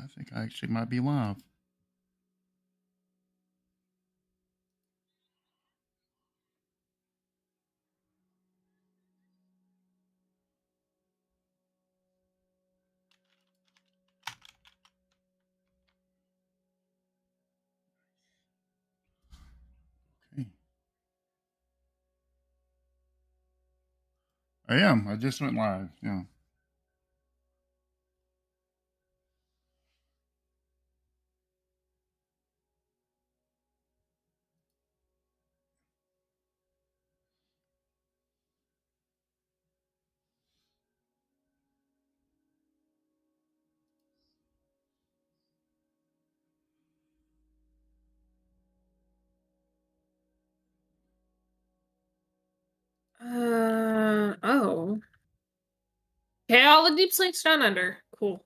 I think I actually might be live. Okay. I am. I just went live. Yeah. Oh. Okay, all the deep sleeps down under. Cool.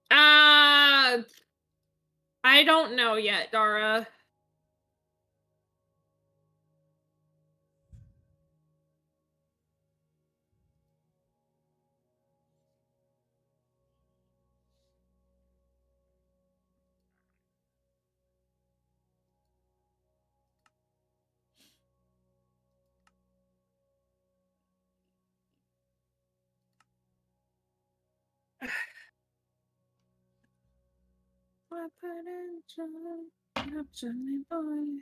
I don't know yet, Dara. Boy.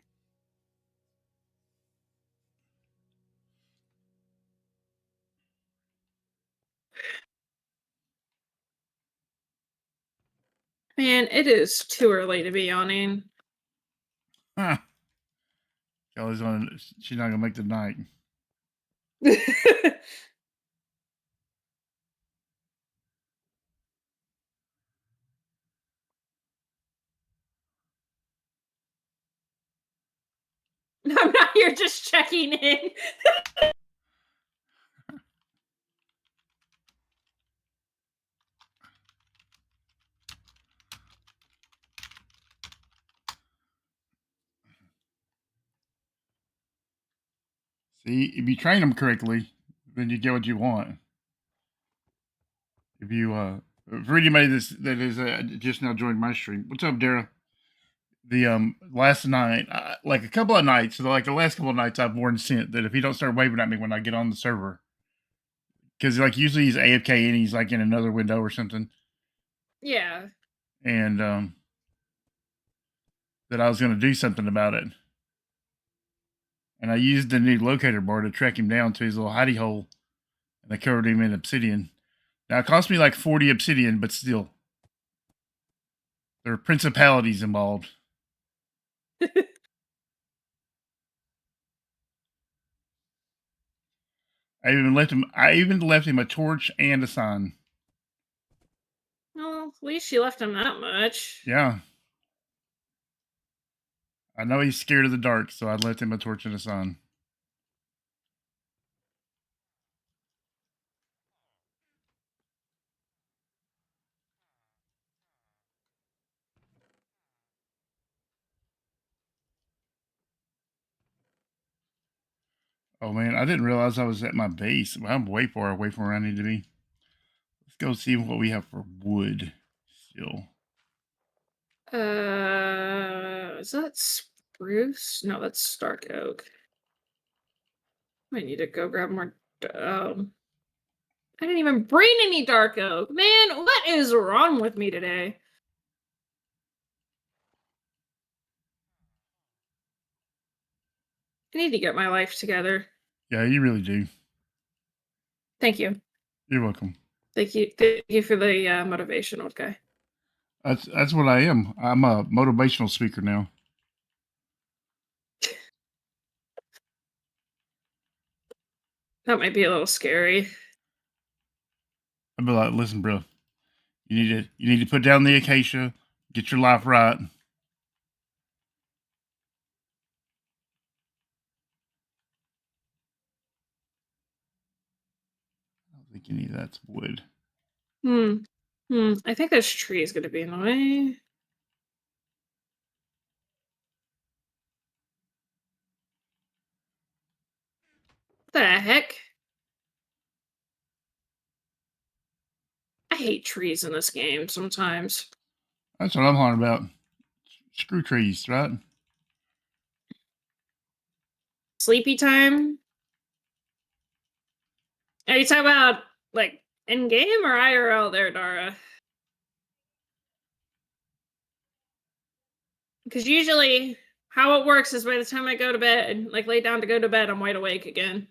Man, it is too early to be yawning. Huh. Kelly's on. She's not gonna make the night. I'm not here just checking in. See, if you train them correctly, then you get what you want. If you for anybody that is just now joined my stream, what's up, Dara? The last night, like a couple of nights, so like the last couple of nights, I've warned Sint that if he don't start waving at me when I get on the server, because like usually he's AFK and he's like in another window or something. Yeah. And that I was going to do something about it. And I used the new locator bar to track him down to his little hidey hole, and I covered him in obsidian. Now it cost me like 40 obsidian, but still, there are principalities involved. I even left him a torch and a sign. Well, at least you left him that much. Yeah. I know he's scared of the dark, so I left him a torch and a sign. Oh man, I didn't realize I was at my base. I'm way far away from where I need to be. Let's go see what we have for wood still. Is that spruce? No, that's stark oak. I need to go grab more. I didn't even bring any dark oak. Man, what is wrong with me today? I need to get my life together. Yeah, you really do. Thank you. You're welcome. Thank you for the motivational guy. That's what I am. I'm a motivational speaker now. That might be a little scary. I'd be like, listen, bro, you need to put down the acacia, get your life right. I don't think any of that's wood. I think this tree is going to be in the way. What the heck? I hate trees in this game sometimes. That's what I'm on about. Screw trees, right? Sleepy time? Are you talking about like in game or IRL there, Dara? Because usually how it works is by the time I go to bed, like lay down to go to bed, I'm wide awake again.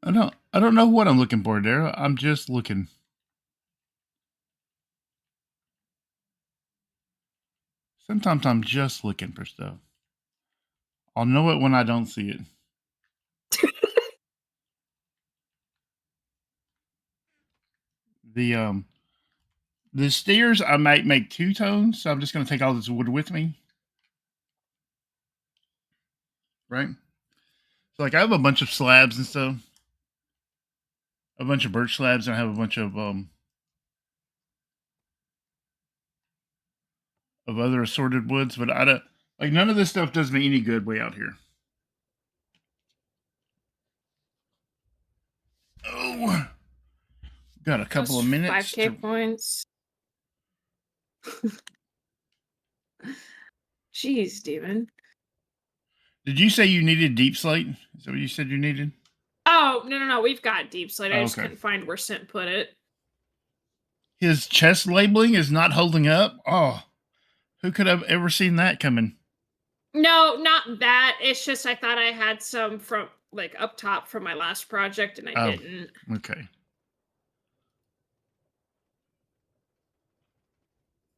I don't know what I'm looking for, Dara. I'm just looking. Sometimes I'm just looking for stuff. I'll know it when I don't see it. The stairs I might make two-tones, so I'm just gonna take all this wood with me. Right? So like I have a bunch of slabs and stuff. A bunch of birch slabs, and I have a bunch of other assorted woods, but I don't like none of this stuff does me any good way out here. Oh, got a couple of minutes. 5K points. Jeez, Steven. Did you say you needed deep slate? Is that what you said you needed? Oh, no. We've got deep slate. I just Okay. couldn't find where Sint put it. His chest labeling is not holding up. Oh, who could have ever seen that coming? No, not that. It's just I thought I had some from like up top from my last project and I didn't. Okay.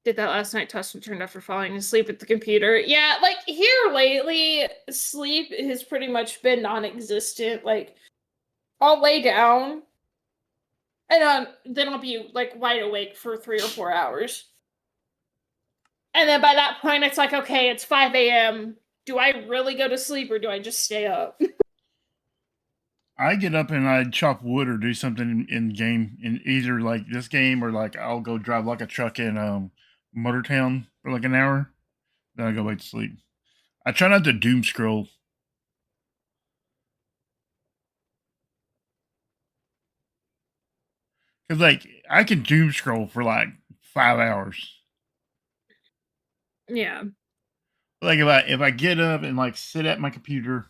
Did that last night. Tustin turned off for falling asleep at the computer. Yeah, like here lately, sleep has pretty much been non-existent. Like I'll lay down and then I'll be like wide awake for 3 or 4 hours. And then by that point, it's like, okay, it's 5 a.m. Do I really go to sleep or do I just stay up? I get up and I chop wood or do something in game, in either like this game or like I'll go drive like a truck in Motortown for like an hour. Then I go back to sleep. I try not to doom scroll. Cause like I can doom scroll for like 5 hours. Yeah. Like if I get up and like sit at my computer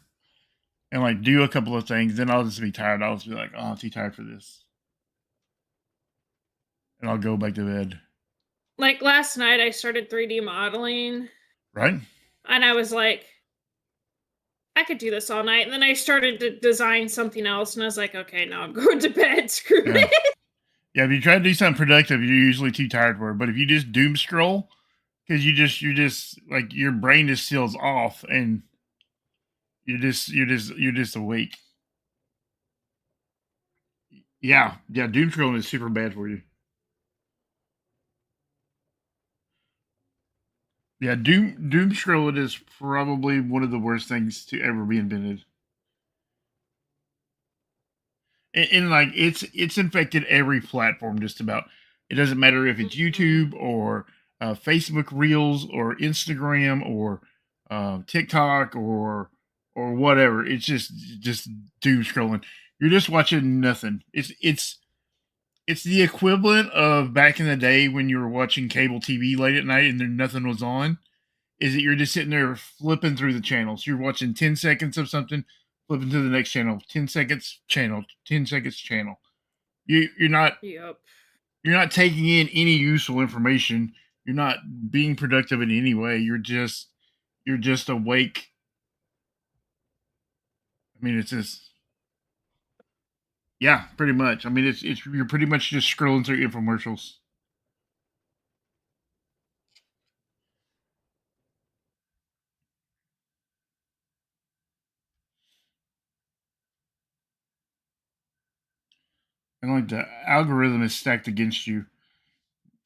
and like do a couple of things, then I'll just be tired. I'll just be like, oh, I'm too tired for this. And I'll go back to bed. Like last night, I started 3D modeling. Right? And I was like, I could do this all night. And then I started to design something else. And I was like, okay, now I'm going to bed. Screw it. Yeah, if you try to do something productive, you're usually too tired for it. But if you just doom scroll, because you're just like your brain just seals off and you're just awake. Yeah, doom scrolling is super bad for you. Yeah, doom scrolling is probably one of the worst things to ever be invented. And like it's infected every platform just about. It doesn't matter if it's YouTube or Facebook Reels or Instagram or TikTok or whatever. It's just doom scrolling. You're just watching nothing. It's the equivalent of back in the day when you were watching cable TV late at night and there nothing was on. Is that you're just sitting there flipping through the channels. You're watching 10 seconds of something, flipping to the next channel, 10 seconds channel, 10 seconds channel. You're not Yep. you're not taking in any useful information. You're not being productive in any way. You're just awake. I mean, it's just yeah, pretty much. I mean, it's you're pretty much just scrolling through infomercials. And like the algorithm is stacked against you.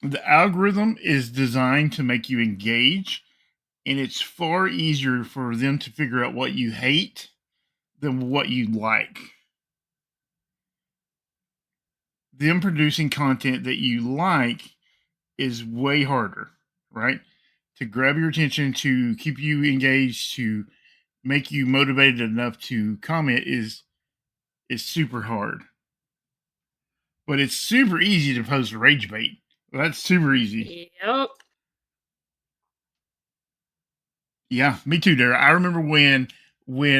The algorithm is designed to make you engage, and it's far easier for them to figure out what you hate than what you like. Them producing content that you like is way harder, right? To grab your attention, to keep you engaged, to make you motivated enough to comment is super hard. but it's super easy to post rage bait. That's super easy. Yep. Yeah, me too, Dara. I remember when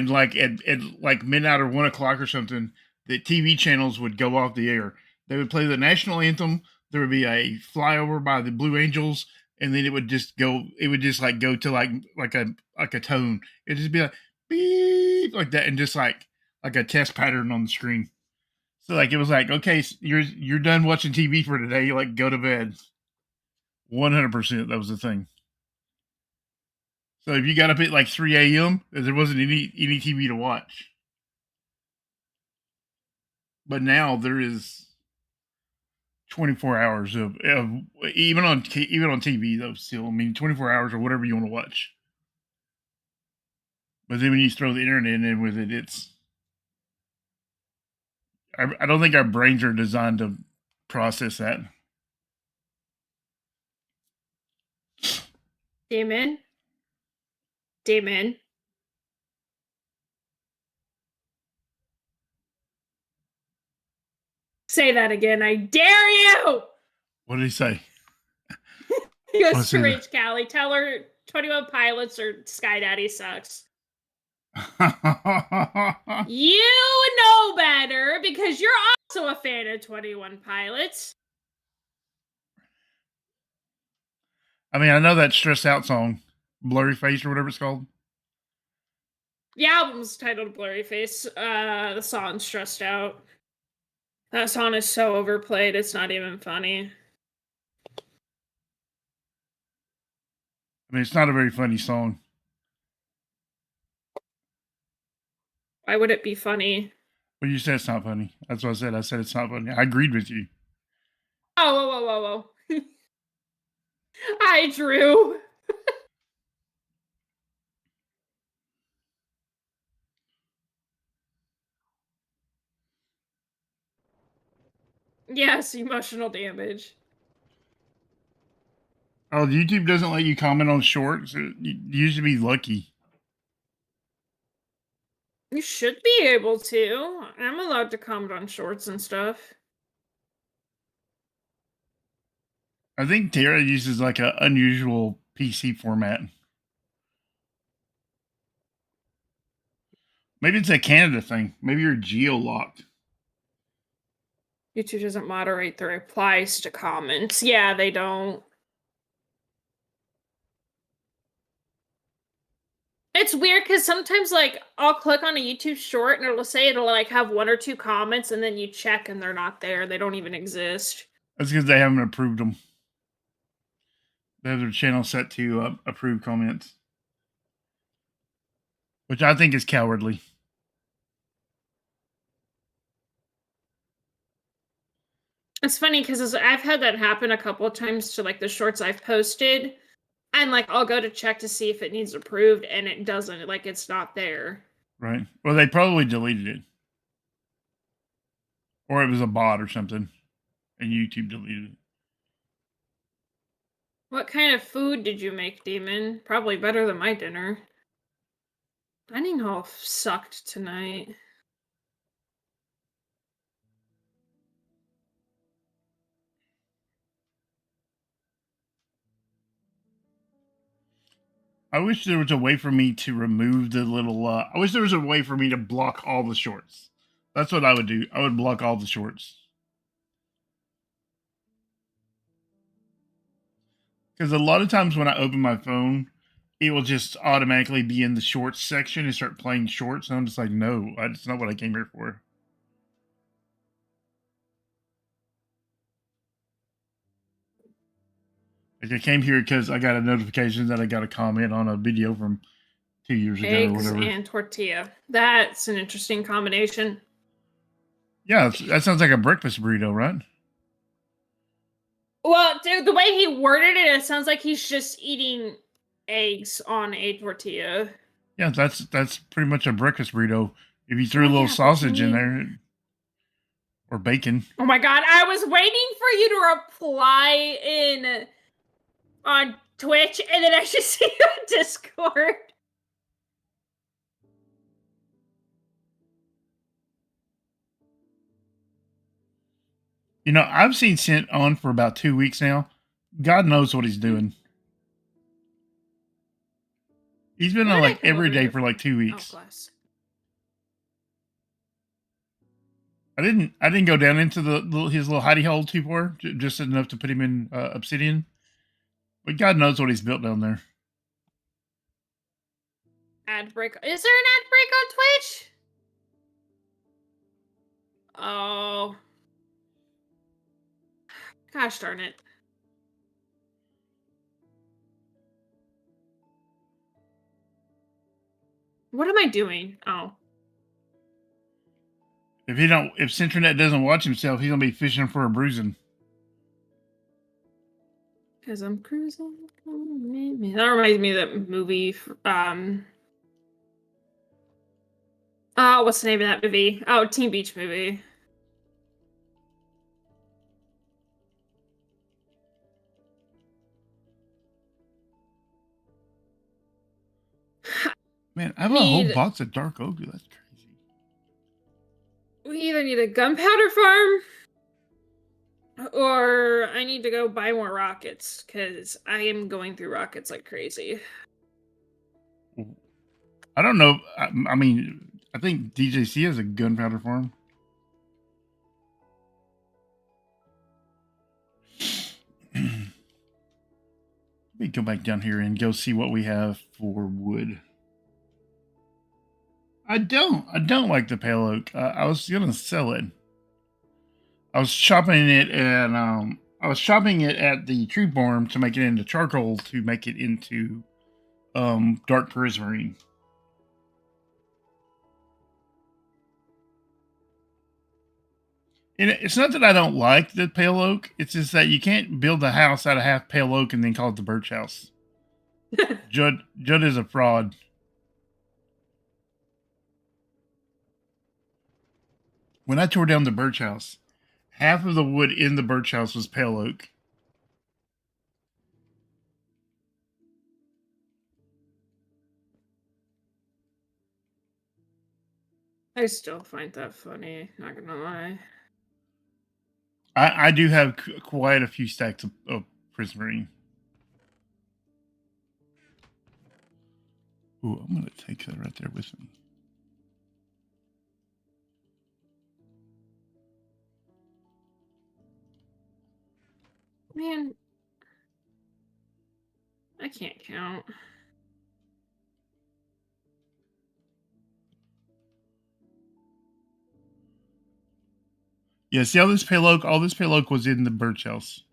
like at like midnight or 1 o'clock or something, the TV channels would go off the air. They would play the national anthem. There would be a flyover by the Blue Angels, and then it would just go. It would just like go to like a tone. It'd just be like beep like that, and just like a test pattern on the screen. So like it was like, okay, you're done watching TV for today. Like go to bed. 100%. That was the thing. So if you got up at like 3 a.m., there wasn't any TV to watch. But now there is 24 hours of even on TV though. Still, I mean, 24 hours or whatever you want to watch. But then when you throw the internet in with it, I don't think our brains are designed to process that. Damon. Damon. Say that again. I dare you. What did he say? He goes What's to it? Rach Callie. Tell her 21 Pilots or Sky Daddy sucks. You know better because you're also a fan of 21 Pilots. I mean, I know that stressed out song, Blurry Face or whatever it's called. The album's titled Blurry Face. The song's Stressed Out. That song is so overplayed, it's not even funny. I mean, it's not a very funny song. Why would it be funny? Well, you said it's not funny. That's what I said. I said it's not funny. I agreed with you. Oh, whoa. Hi, Drew. Yes, emotional damage. Oh, YouTube doesn't let you comment on shorts. You should be lucky. You should be able to. I'm allowed to comment on shorts and stuff. I think Tara uses like an unusual PC format. Maybe it's a Canada thing. Maybe you're geo-locked. YouTube doesn't moderate the replies to comments. Yeah, they don't. It's weird because sometimes, like, I'll click on a YouTube short and it'll say it'll, like, have 1 or 2 comments, and then you check and they're not there. They don't even exist. That's because they haven't approved them. They have their channel set to approve comments, which I think is cowardly. It's funny because I've had that happen a couple of times to, like, the shorts I've posted. And, like, I'll go to check to see if it needs approved, and it doesn't. Like, it's not there. Right. Well, they probably deleted it. Or it was a bot or something, and YouTube deleted it. What kind of food did you make, Demon? Probably better than my dinner. Dining hall sucked tonight. I wish there was a way for me to remove the little. I wish there was a way for me to block all the shorts. That's what I would do. I would block all the shorts. Because a lot of times when I open my phone, it will just automatically be in the shorts section and start playing shorts. And I'm just like, no, that's not what I came here for. Like I came here because I got a notification that I got a comment on a video from 2 years ago or Eggs whatever. and tortilla. That's an interesting combination. Yeah, that sounds like a breakfast burrito, right? Well, dude, the way he worded it, it sounds like he's just eating eggs on a tortilla. Yeah, that's pretty much a breakfast burrito. If you threw a little yeah, sausage in there or bacon. Oh my god, I was waiting for you to reply in on Twitch, and then I should see you on Discord. You know, I've seen Scent on for about 2 weeks now. God knows what he's doing. He's been on like every day for like 2 weeks. Glass. I didn't go down into his little hidey hole too far, just enough to put him in obsidian. But God knows what he's built down there. Ad break. Is there an ad break on Twitch? Oh. Gosh darn it. What am I doing? Oh. If Centranet doesn't watch himself, he's gonna be fishing for a bruising. Cause I'm cruising. That reminds me of that movie. Oh, what's the name of that movie? Oh, Teen Beach Movie. Man, I have a whole box of dark oak. That's crazy. We either need a gunpowder farm, or I need to go buy more rockets, because I am going through rockets like crazy. I don't know. I mean, I think DJC has a gunpowder farm. Let me go back down here and go see what we have for wood. I don't like the pale oak. I was gonna sell it. I was chopping it and I was chopping it at the tree farm to make it into charcoal to make it into dark prismarine. And it's not that I don't like the pale oak. It's just that you can't build a house out of half pale oak and then call it the Birch House. Judd is a fraud. When I tore down the Birch House, half of the wood in the Birch House was pale oak. I still find that funny, not gonna lie. I do have quite a few stacks of prismarine. Ooh, I'm going to take that right there with me. Man, I can't count. Yeah, see all this pale oak? All this pale oak was in the Birch House.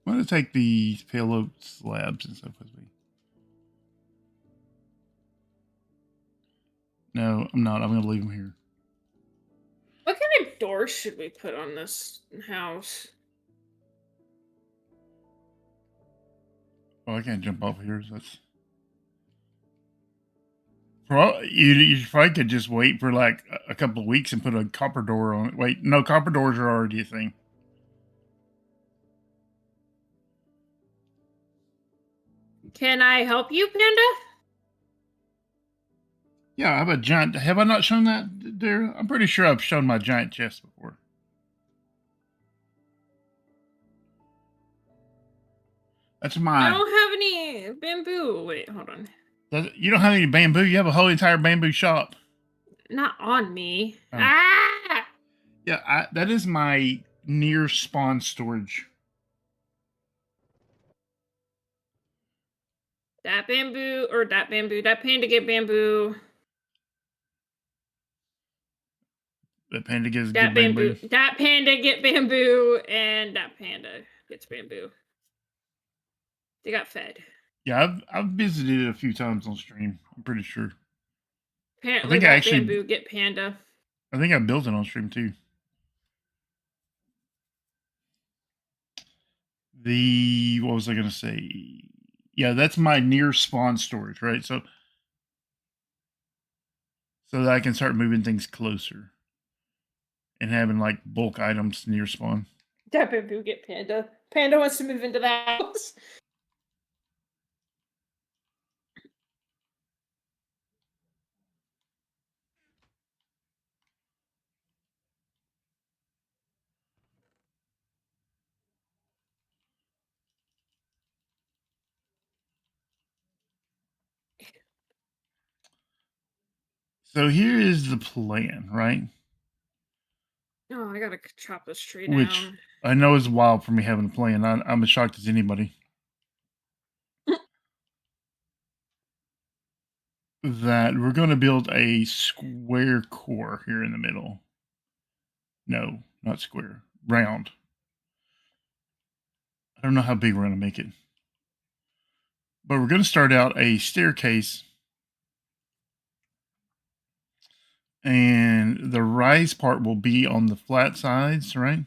I'm going to take these pale oak slabs and stuff with me. No, I'm not. I'm going to leave them here. What kind of door should we put on this house? Oh, I can't jump off here. So that's... You probably could just wait for like a couple of weeks and put a copper door on it. Wait, no, copper doors are already a thing. Can I help you, Panda? Yeah, I have a giant. Have I not shown that there? I'm pretty sure I've shown my giant chest before. That's mine. I don't have any bamboo. Wait, hold on. You don't have any bamboo? You have a whole entire bamboo shop. Not on me. Oh. Ah! Yeah, that is my near spawn storage. That panda get bamboo. That panda gets good bamboo. That panda get bamboo, and that panda gets bamboo. They got fed. Yeah, I've visited it a few times on stream. I'm pretty sure. Apparently, I think that bamboo get panda. I think I built it on stream too. What was I gonna say? Yeah, that's my near spawn storage, right? So that I can start moving things closer and having like bulk items near spawn. That bamboo get Panda. Panda wants to move into that house. So here is the plan, right? Oh, I gotta chop this tree Which down. I know is wild for me having a plan. I'm as shocked as anybody that we're going to build a square core here in the middle. No, not square, round. I don't know how big we're going to make it, but we're going to start out a staircase, and the rise part will be on the flat sides, right?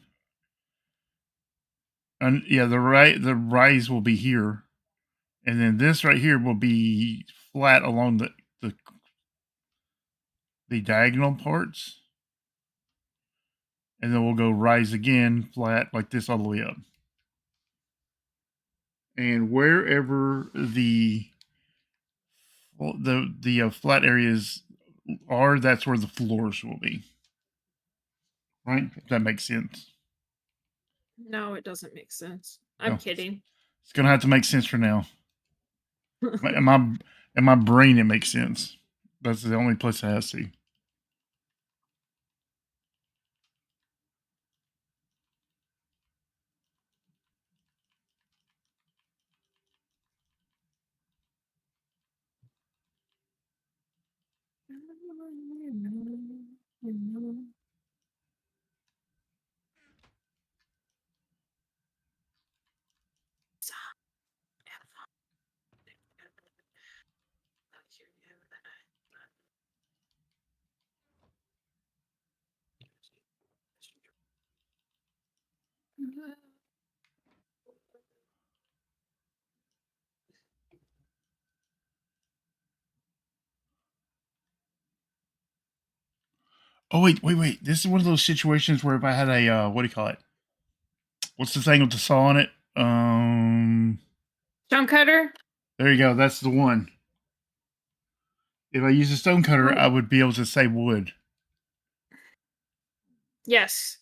And yeah, the rise will be here, and then this right here will be flat along the diagonal parts, and then we'll go rise again flat like this all the way up. And wherever the flat areas are, that's where the floors will be. Right? If that makes sense. No, it doesn't make sense. I'm kidding. It's gonna have to make sense for now. in my brain, it makes sense. That's the only place it has to. Oh wait! This is one of those situations where if I had a what do you call it? What's the thing with the saw on it? Stone cutter. There you go. That's the one. If I use a stone cutter, I would be able to save wood. Yes.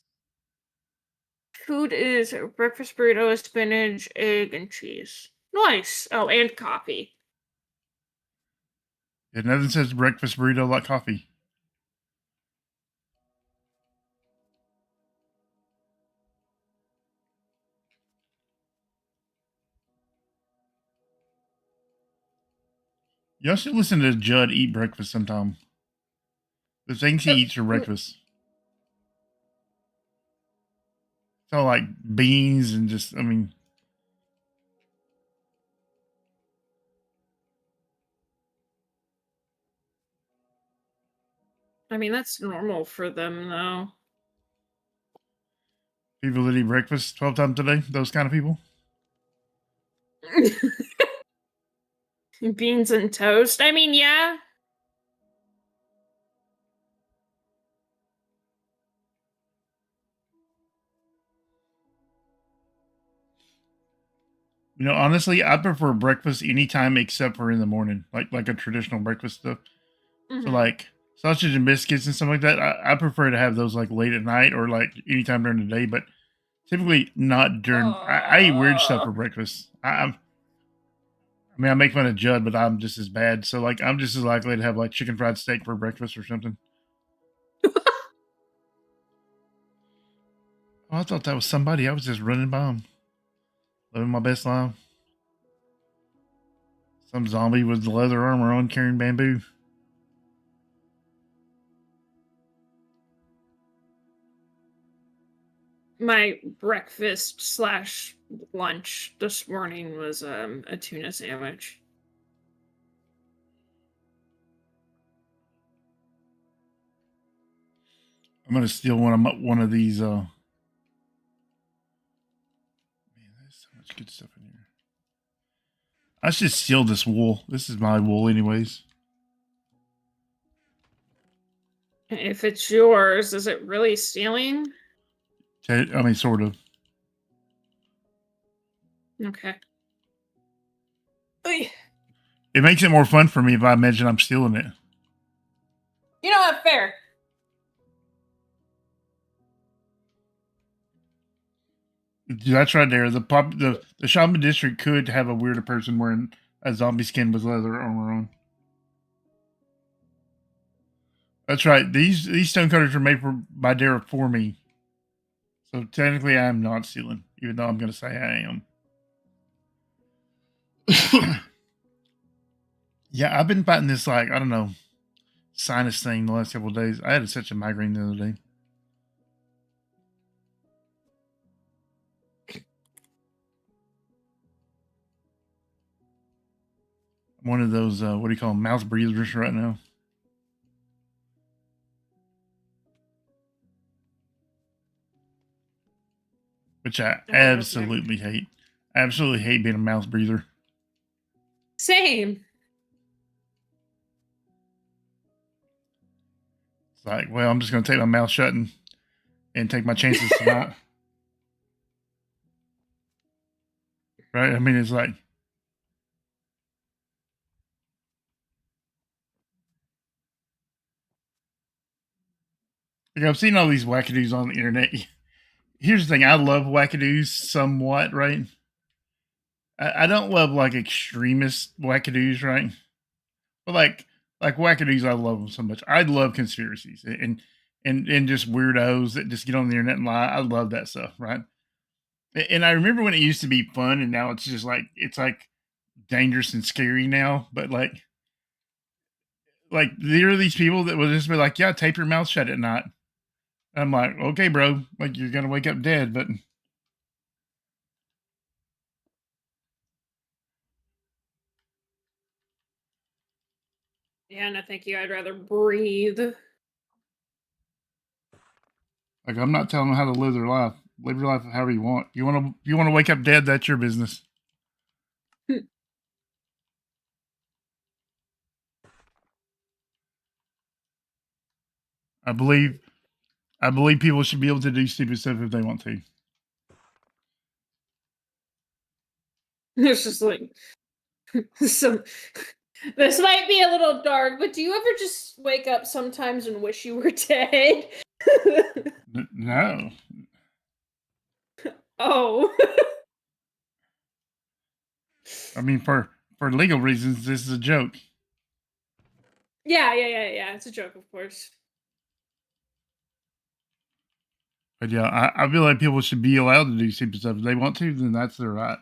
Food is a breakfast burrito, spinach, egg, and cheese. Nice. Oh, and coffee. If nothing says breakfast burrito like coffee. Y'all should listen to Judd eat breakfast sometime. The things he eats for breakfast. It's all like beans and just, I mean. That's normal for them, though. People that eat breakfast 12 times a day, those kind of people. Beans and toast. Yeah. You know, honestly, I prefer breakfast anytime except for in the morning, like a traditional breakfast stuff. Mm-hmm. So like sausage and biscuits and stuff like that. I prefer to have those like late at night or like anytime during the day, but typically not during. I eat weird stuff for breakfast. I make fun of Judd, but I'm just as bad. So like, I'm just as likely to have like chicken fried steak for breakfast or something. Oh, I thought that was somebody. I was just running by him, living my best life. Some zombie with leather armor on, carrying bamboo. My breakfast / lunch this morning was a tuna sandwich. I'm gonna steal one of these. Man, there's so much good stuff in here. I should steal this wool. This is my wool, anyways. If it's yours, is it really stealing? I mean, sort of. Okay. Oy. It makes it more fun for me if I imagine I'm stealing it. You know what? Fair. That's right there. The Shaman district could have a weirder person wearing a zombie skin with leather armor on. That's right. These stonecutters are made by Dara for me. So technically I am not stealing, even though I'm gonna say I am. Yeah, I've been fighting this, like, I don't know, sinus thing the last couple of days. I had such a migraine the other day. I'm one of those what do you call them, mouth breathers right now. Which I absolutely hate. I absolutely hate being a mouth breather. Same. It's like, well, I'm just gonna take my mouth shut and take my chances tonight. Right? I mean, it's like I've seen all these wackadoos on the internet. Here's the thing: I love wackadoos somewhat, right? I don't love like extremist wackadoos, right? But like wackadoos, I love them so much. I love conspiracies and just weirdos that just get on the internet and lie. I love that stuff, right? And I remember when it used to be fun, and now it's just like it's like dangerous and scary now. But like there are these people that will just be like, "Yeah, tape your mouth shut at night." I'm like, "Okay, bro, like you're gonna wake up dead." But Yeah, no, thank you. I'd rather breathe. like I'm not telling them how to live their life. Live your life however you want. You want to wake up dead? That's your business. I believe people should be able to do stupid stuff if they want to. It's just like some. This might be a little dark, but do you ever just wake up sometimes and wish you were dead? No. Oh. I mean, for legal reasons, this is a joke. Yeah. It's a joke, of course. But yeah, I feel like people should be allowed to do stupid stuff if they want to. Then that's their right.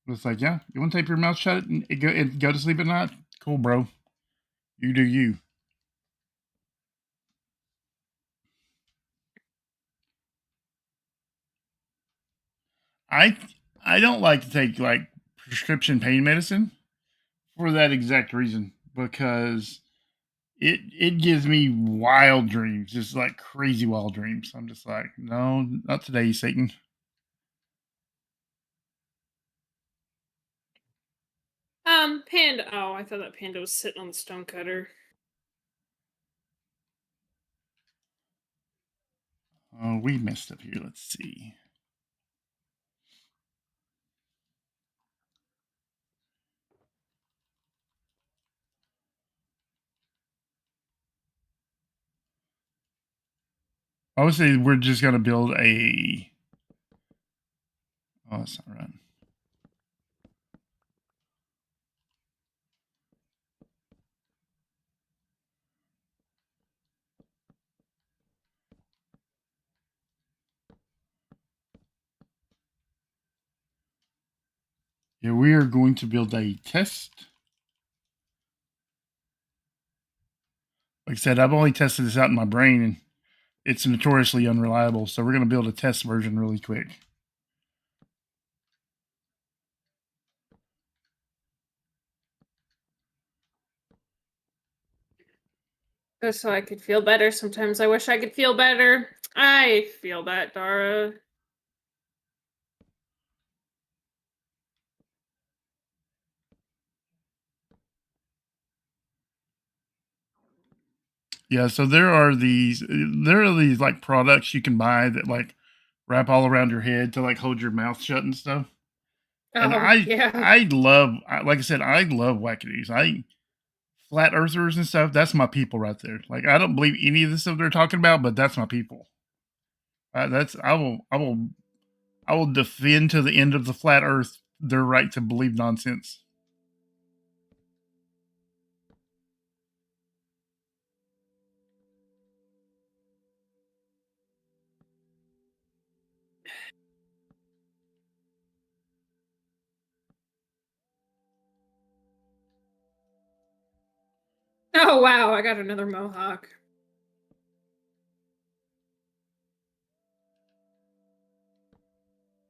But it's like, yeah, you want to tape your mouth shut and go to sleep at night? Cool, bro. You do you. I I don't like to take like prescription pain medicine for that exact reason, because it gives me wild dreams, just like crazy wild dreams. I'm just like, no, not today, Satan. Panda. Oh, I thought that panda was sitting on the stonecutter. Oh, we messed up here. Let's see. Obviously, we're just gonna build a. Oh, that's not right. Yeah, we are going to build a test. Like I said, I've only tested this out in my brain, and it's notoriously unreliable. So we're going to build a test version really quick. Just so I could feel better. Sometimes I wish I could feel better. I feel that, Dara. Yeah, so there are these like products you can buy that like wrap all around your head to like hold your mouth shut and stuff. And Oh, yeah. I love, like I said, I love wackadoos. Flat earthers and stuff. That's my people right there. Like I don't believe any of the stuff they're talking about, but that's my people. That's I will defend to the end of the flat Earth their right to believe nonsense. Oh, wow, I got another mohawk.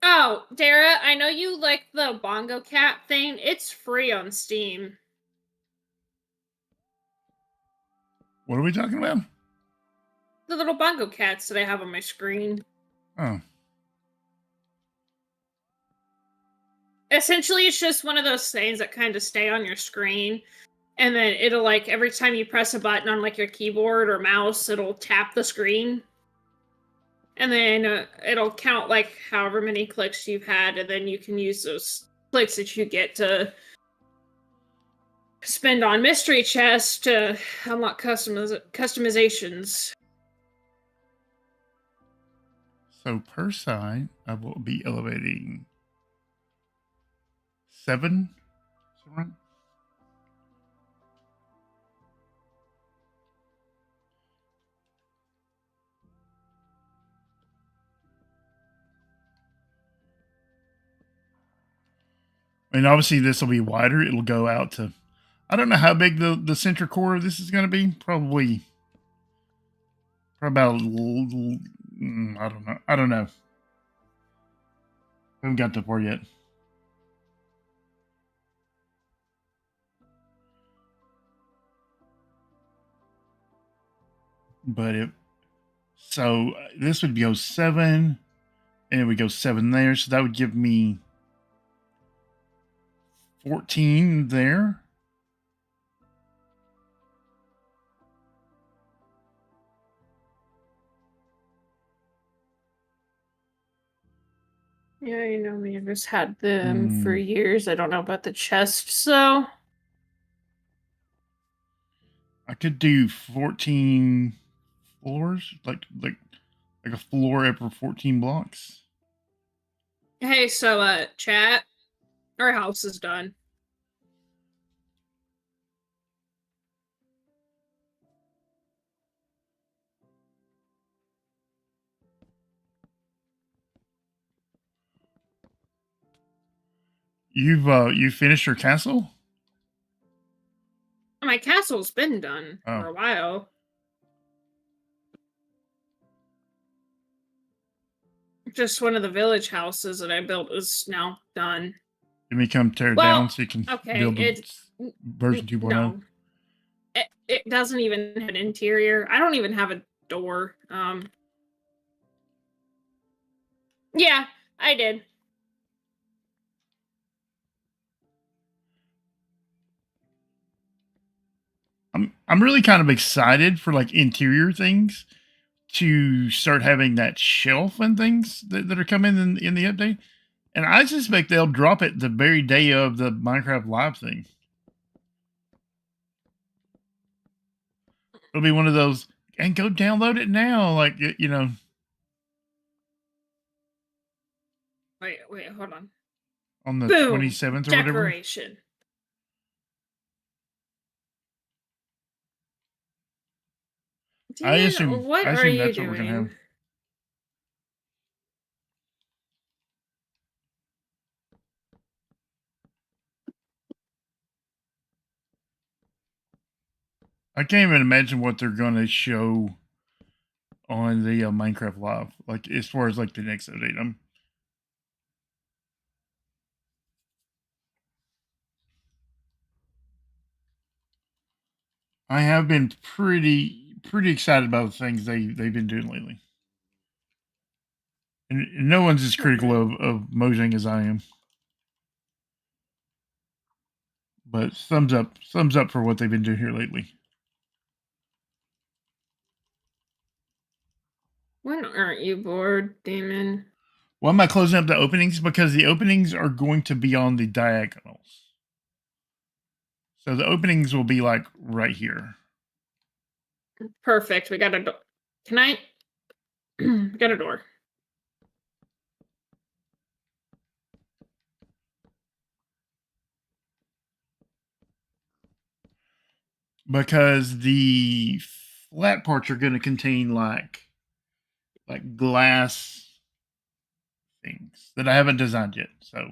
Oh, Dara, I know you like the bongo cat thing. It's free on Steam. What are we talking about? The little bongo cats that I have on my screen. Oh, Essentially, it's just one of those things that kind of stay on your screen. And then it'll, like, every time you press a button on, like, your keyboard or mouse, it'll tap the screen. And then it'll count, like, however many clicks you've had. And then you can use those clicks that you get to spend on mystery chests to unlock customizations. so per side, I will be elevating 7. Is that right? And obviously, this will be wider. It'll go out to. I don't know how big the center core of this is going to be. Probably about. I don't know. I don't know. Haven't got that far yet. But if so, this would go 7, and it would go 7 there. So that would give me 14 there. Yeah, you know me. I've just had them for years. I don't know about the chest, so I could do 14 floors, like a floor every 14 blocks. hey, so chat, our house is done. You finished your castle? My castle's been done Oh. for a while. Just one of the village houses that I built is now done. Let me come tear it Well, down so you can okay, build it's version 2.0. no. It doesn't even have an interior. I don't even have a door. Yeah, I did. I'm really kind of excited for like interior things to start having that shelf and things that are coming in the update. And I suspect they'll drop it the very day of the Minecraft Live thing. It'll be one of those, and go download it now. Like, you know. Wait, hold on. On the Boom! 27th or whatever. Decoration. I Dan, assume what are you that's what we're gonna have. doing? I can't even imagine what they're gonna show on the Minecraft Live, like as far as like the next update. I have been pretty excited about the things they've been doing lately, and no one's as critical of Mojang as I am. But thumbs up for what they've been doing here lately. When aren't you bored, Damon? Why am I closing up the openings? Because the openings are going to be on the diagonals. So the openings will be like right here. Perfect. We got a door. Can I? We got a door. Because the flat parts are going to contain like glass things that I haven't designed yet. So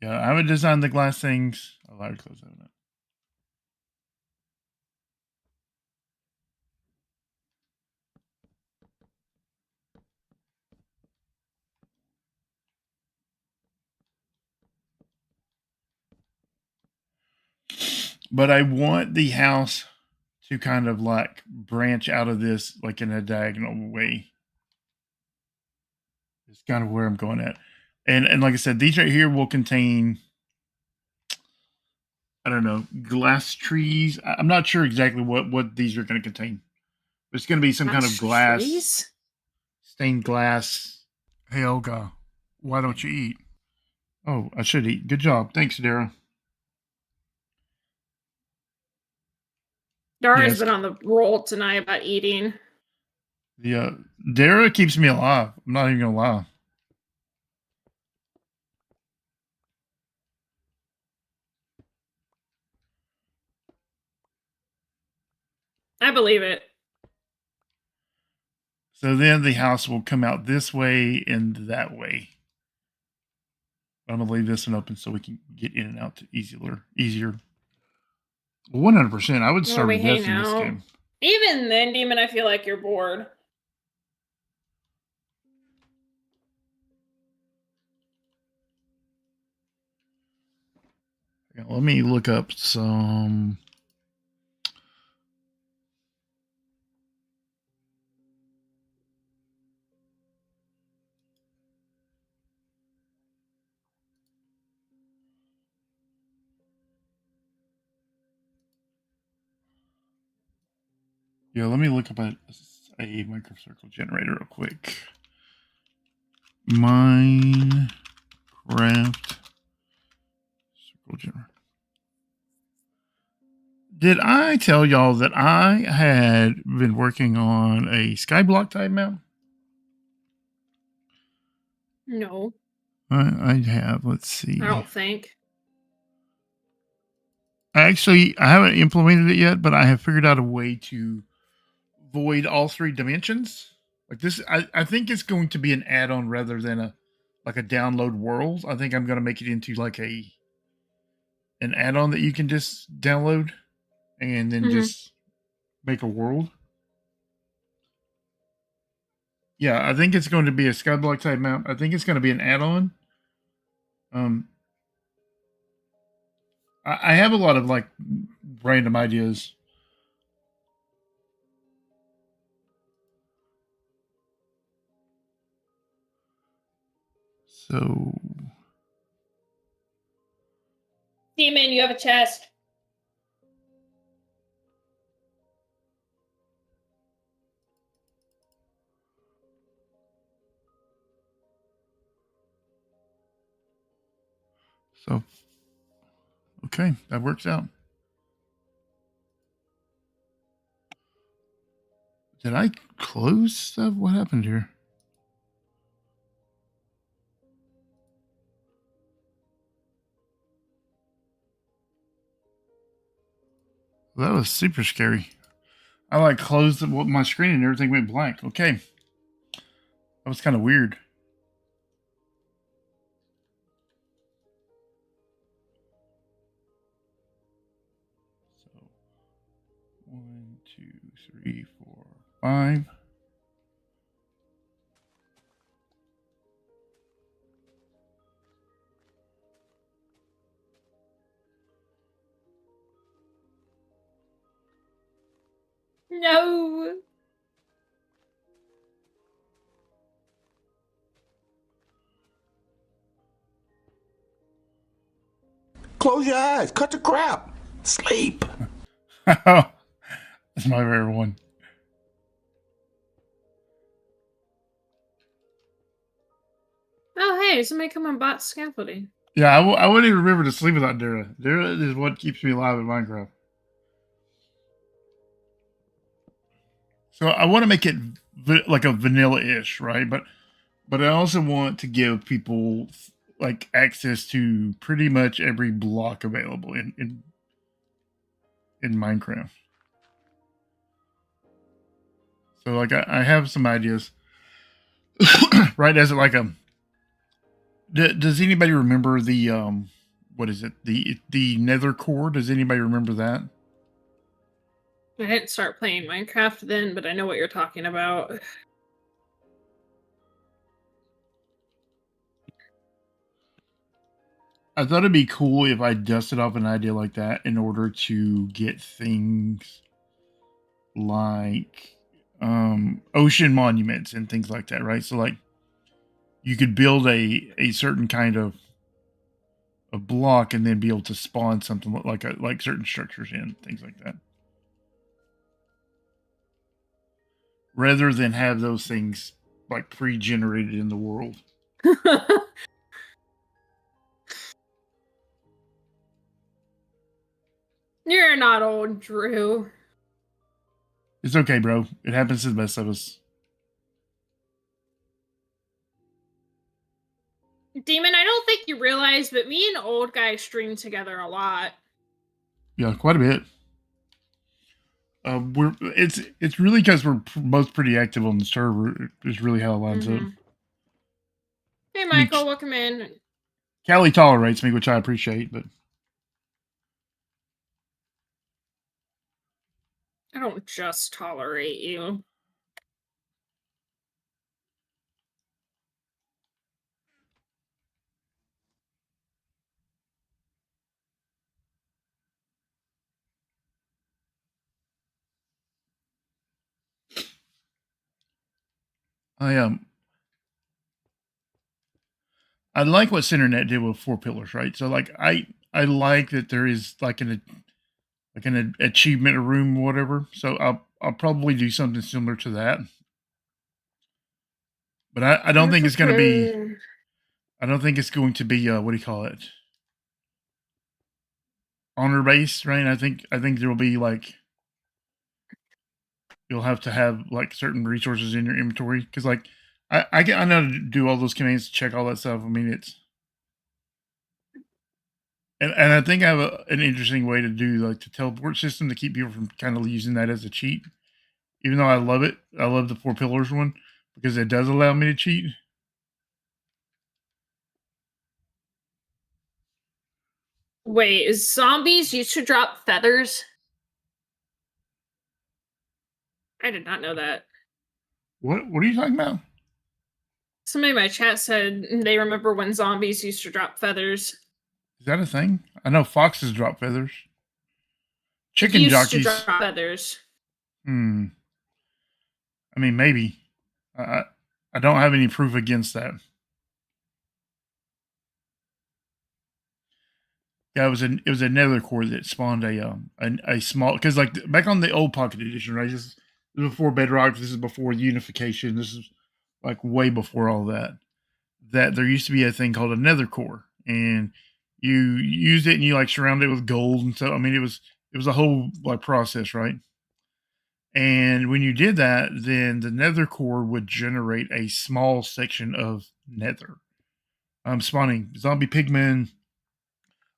yeah, I haven't designed the glass things. I'll allow you to close that up. But I want the house to kind of like branch out of this like in a diagonal way. It's kind of where I'm going at. And like I said, these right here will contain, I don't know, glass trees. I'm not sure exactly what these are going to contain. But it's going to be some kind of glass, trees? stained glass. Hey, Olga, why don't you eat? Oh, I should eat. Good job. Thanks, Dara. Dara's Yes. been on the roll tonight about eating. The Dara keeps me alive. I'm not even gonna lie. I believe it. So then the house will come out this way and that way. I'm gonna leave this one open so we can get in and out easier. 100%. I would start we with this hang in this out. game. Even then, Demon, I feel like you're bored. Yeah, let me look up some. Yeah, let me look up a microcircle generator real quick. Minecraft circle generator. Did I tell y'all that I had been working on a skyblock type map? No, I have. Let's see. I don't think. I haven't implemented it yet, but I have figured out a way to void all three dimensions. Like this, I think it's going to be an add-on rather than a download world. I think I'm going to make it into like an add-on that you can just download and then just make a world. Yeah, I think it's going to be a skyblock type map. I think it's going to be an add-on. I have a lot of like random ideas. So Demon, you have a chest. okay, that works out. Did I close stuff? What happened here? That was super scary. I like closed my screen and everything went blank. Okay. That was kind of weird. So 1, 2, 3, 4, 5. No. close your eyes. Cut the crap. Sleep. That's my favorite one. Oh, hey, somebody come and bought scaffolding. Yeah, I wouldn't even remember to sleep without Dara. Dara is what keeps me alive in Minecraft. So I want to make it like a vanilla-ish, right? But I also want to give people like access to pretty much every block available in Minecraft. So like I have some ideas, right? As like a does anybody remember the what is it, the Nether core? Does anybody remember that? I didn't start playing Minecraft then, but I know what you're talking about. I thought it'd be cool if I dusted off an idea like that in order to get things like ocean monuments and things like that, right? So like you could build a certain kind of a block and then be able to spawn something like certain structures in things like that, rather than have those things like pre-generated in the world. You're not old, Drew. It's okay, bro. It happens to the best of us. Demon, I don't think you realize, but me and old guy stream together a lot. Yeah, quite a bit. It's really because we're both pretty active on the server. Is really how it lines up. Hey, Michael, welcome in. Callie tolerates me, which I appreciate, but I don't just tolerate you. I like what CenterNet did with 4 pillars, right? So like I like that there is like an achievement room or whatever. So I'll probably do something similar to that. But I don't think it's going to be. I don't think it's going to be what do you call it? Honor based, right? I think there will be like you'll have to have like certain resources in your inventory because like I know how to do all those commands to check all that stuff. I mean it's and I think I have an interesting way to do like the teleport system to keep people from kind of using that as a cheat. Even though I love it, I love the 4 pillars one because it does allow me to cheat. Wait, is zombies used to drop feathers? I did not know that. What are you talking about? Somebody in my chat said they remember when zombies used to drop feathers. Is that a thing? I know foxes drop feathers. Chicken used jockeys. To drop feathers. I mean, maybe. I don't have any proof against that. Yeah, it was a nether core that spawned a small because like back on the old Pocket Edition, right? This is before Bedrock. This is before unification. This is like way before all that. That there used to be a thing called a nether core, and you used it and you like surround it with gold and so. I mean, it was a whole like process, right? And when you did that, then the nether core would generate a small section of nether, spawning zombie pigmen,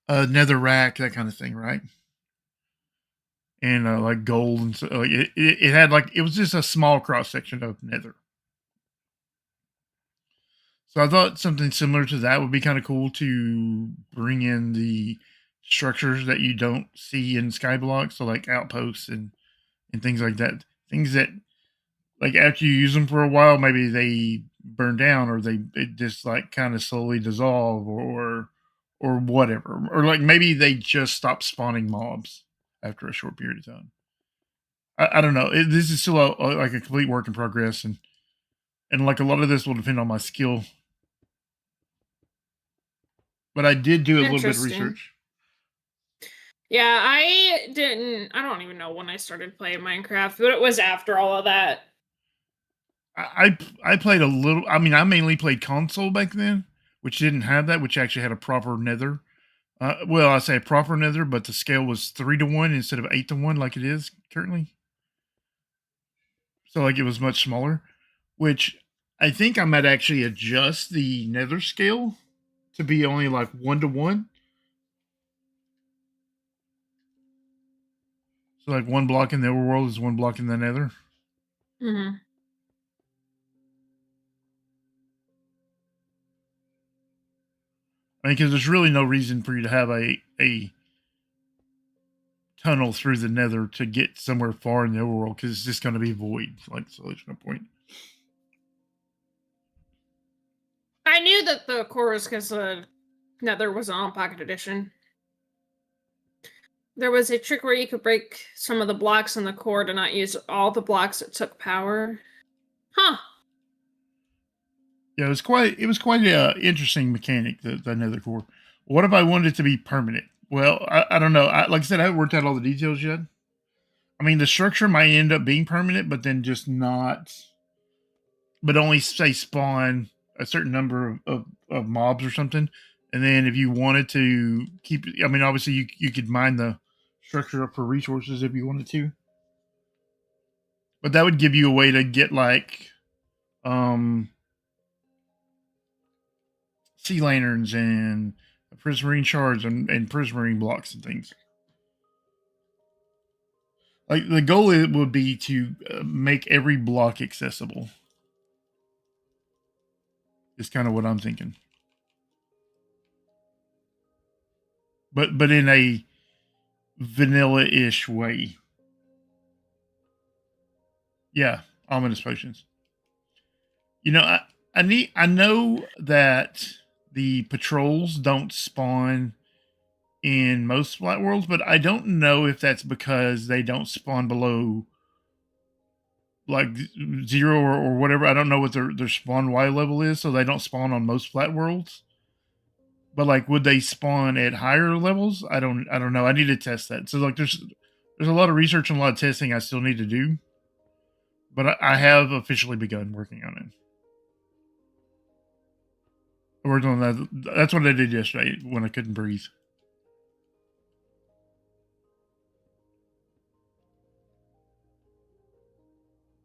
nether rack, that kind of thing, right? And like gold and so like it had like it was just a small cross section of nether. So I thought something similar to that would be kind of cool to bring in the structures that you don't see in Skyblock, so like outposts and things like that. Things that like after you use them for a while, maybe they burn down or they just like kind of slowly dissolve or whatever, or like maybe they just stop spawning mobs after a short period of time. I don't know. This is still like a complete work in progress, and like a lot of this will depend on my skill. But I did do a little bit of research. Yeah, I don't even know when I started playing Minecraft, but it was after all of that. I played a little. I mean, I mainly played console back then, which didn't have that, which actually had a proper Nether. Well, I say proper Nether, but the scale was 3-to-1 instead of 8-to-1, like it is currently. So, like, it was much smaller. Which I think I might actually adjust the Nether scale to be only like 1-to-1. So, like, one block in the overworld is one block in the Nether. Mm-hmm. I mean, because there's really no reason for you to have a tunnel through the Nether to get somewhere far in the overworld, because it's just going to be void. Like, so there's no point. I knew that the core was because the Nether was on Pocket Edition. There was a trick where you could break some of the blocks in the core to not use all the blocks that took power. Huh. Yeah, it was quite a interesting mechanic, the Nether core. What if I wanted it to be permanent? Well, I don't know. Like I said, I haven't worked out all the details yet. I mean, the structure might end up being permanent, but then just not, but only say spawn a certain number of mobs or something. And then if you wanted to keep, I mean, obviously you could mine the structure up for resources if you wanted to, but that would give you a way to get like sea lanterns and prismarine shards and prismarine blocks and things. Like the goal would be to make every block accessible. Is kind of what I'm thinking. But in a vanilla-ish way. Yeah, ominous potions. You know, I know that the patrols don't spawn in most flat worlds, but I don't know if that's because they don't spawn below like 0 or whatever. I don't know what their spawn Y level is, so they don't spawn on most flat worlds. But like, would they spawn at higher levels? I don't know. I need to test that. So like, there's a lot of research and a lot of testing I still need to do, but I have officially begun working on it. I worked on that. That's what I did yesterday when I couldn't breathe.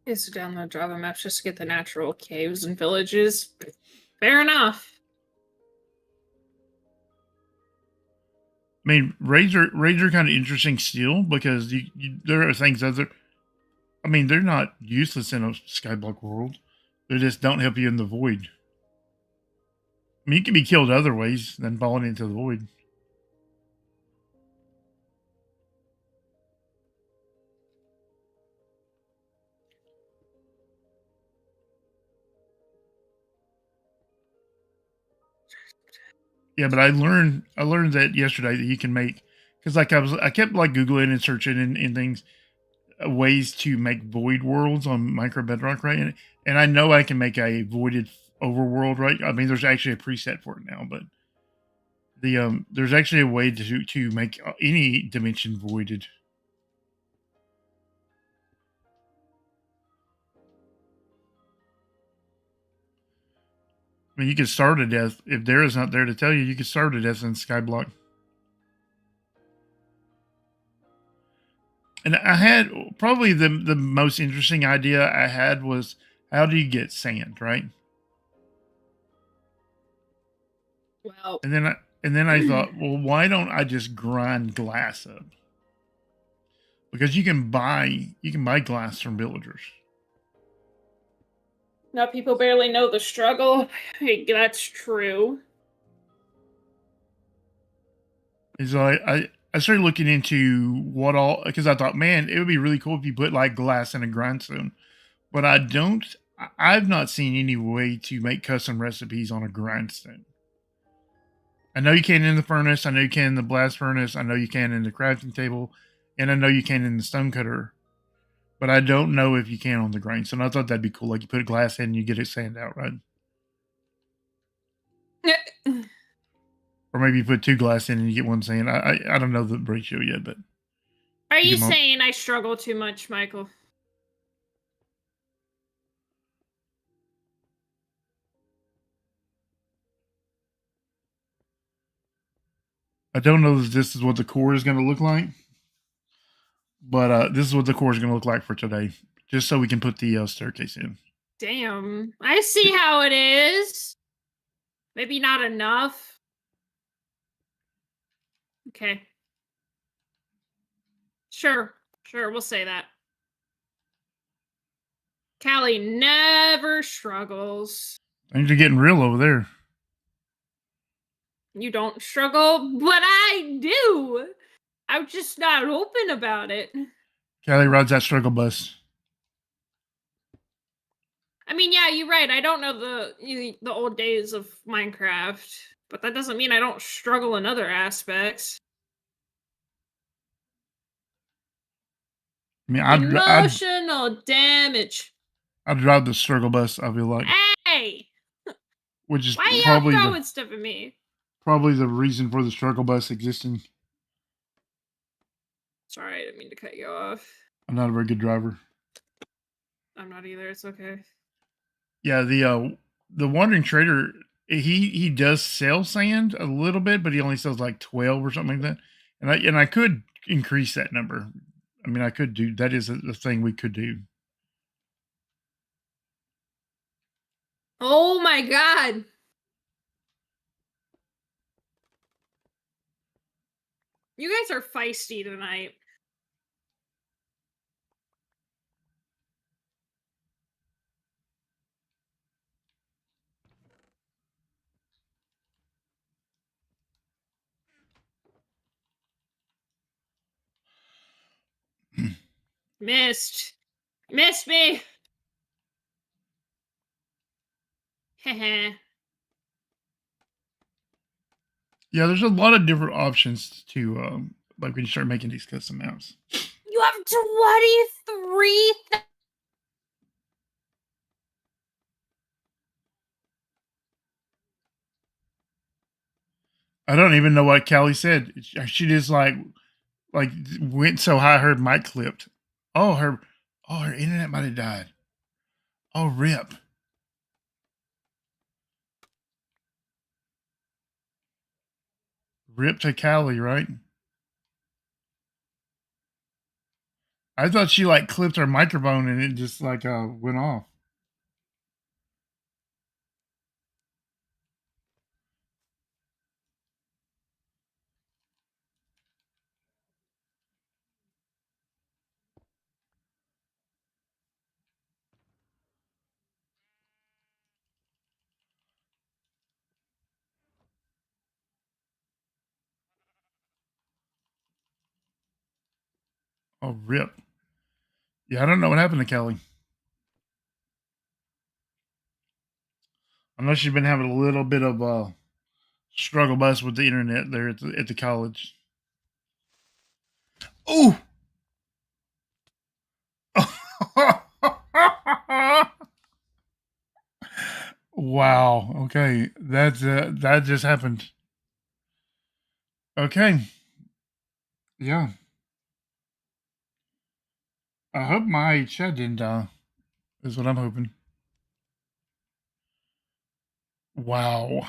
Is to download Java maps just to get the natural caves and villages. Fair enough. I mean, raids are kind of interesting still because there are things other. I mean, they're not useless in a skyblock world. They just don't help you in the void. I mean, you can be killed other ways than falling into the void. Yeah, but I learned that yesterday that you can make, because like I kept like Googling and searching and things, ways to make void worlds on Micro Bedrock, right? And I know I can make a voided overworld, right? I mean, there's actually a preset for it now, but there's actually a way to make any dimension voided. I mean, you can start a death if there is not there to tell you. You can start a death in Skyblock. And I had probably the most interesting idea I had was, how do you get sand, right? Well, And then I thought, well, why don't I just grind glass up? Because you can buy glass from villagers. now people barely know the struggle. That's true. And so I started looking into what all, because I thought, man, it would be really cool if you put like glass in a grindstone. But I've not seen any way to make custom recipes on a grindstone. I know you can in the furnace. I know you can in the blast furnace. I know you can in the crafting table. And I know you can in the stonecutter. But I don't know if you can on the grindstone. I thought that'd be cool. Like, you put a glass in and you get it sand out, right? Or maybe you put 2 glass in and you get 1 sand. I don't know the ratio yet, but Are you them up. saying I struggle too much, Michael? I don't know if this is what the core is going to look like, but this is what the core is going to look like for today, just so we can put the staircase in. Damn. I see how it is. Maybe not enough. Okay. Sure. Sure, we'll say that. Callie never struggles. Things are getting real over there. You don't struggle, but I do. I'm just not open about it. Callie rides that struggle bus. I mean, yeah, you're right. I don't know the old days of Minecraft, but that doesn't mean I don't struggle in other aspects. I mean, Emotional damage. I'd drive the struggle bus, I feel like. Hey! Which is Why probably y'all throwing stuff at me? probably the reason for the struggle bus existing. Sorry, I didn't mean to cut you off. I'm not a very good driver. I'm not either. It's okay. Yeah, the Wandering Trader, he does sell sand a little bit, but he only sells like 12 or something like that. And I could increase that number. I mean, I could do that. Is a thing we could do. Oh my god! You guys are feisty tonight. Missed. Missed me! Heh. Yeah, there's a lot of different options to like when you start making these custom maps. You have 23. I don't even know what Callie said. She just like went so high her mic clipped. Her internet might have died. Oh, rip. Rip to Callie, right? I thought she like clipped her microphone and it just like went off. Oh, rip. Yeah, I don't know what happened to Kelly. I know she's been having a little bit of struggle bus with the internet there at the college. Oh. Wow. Okay, that just happened. Okay. Yeah. I hope my chat didn't die. Is what I'm hoping. Wow.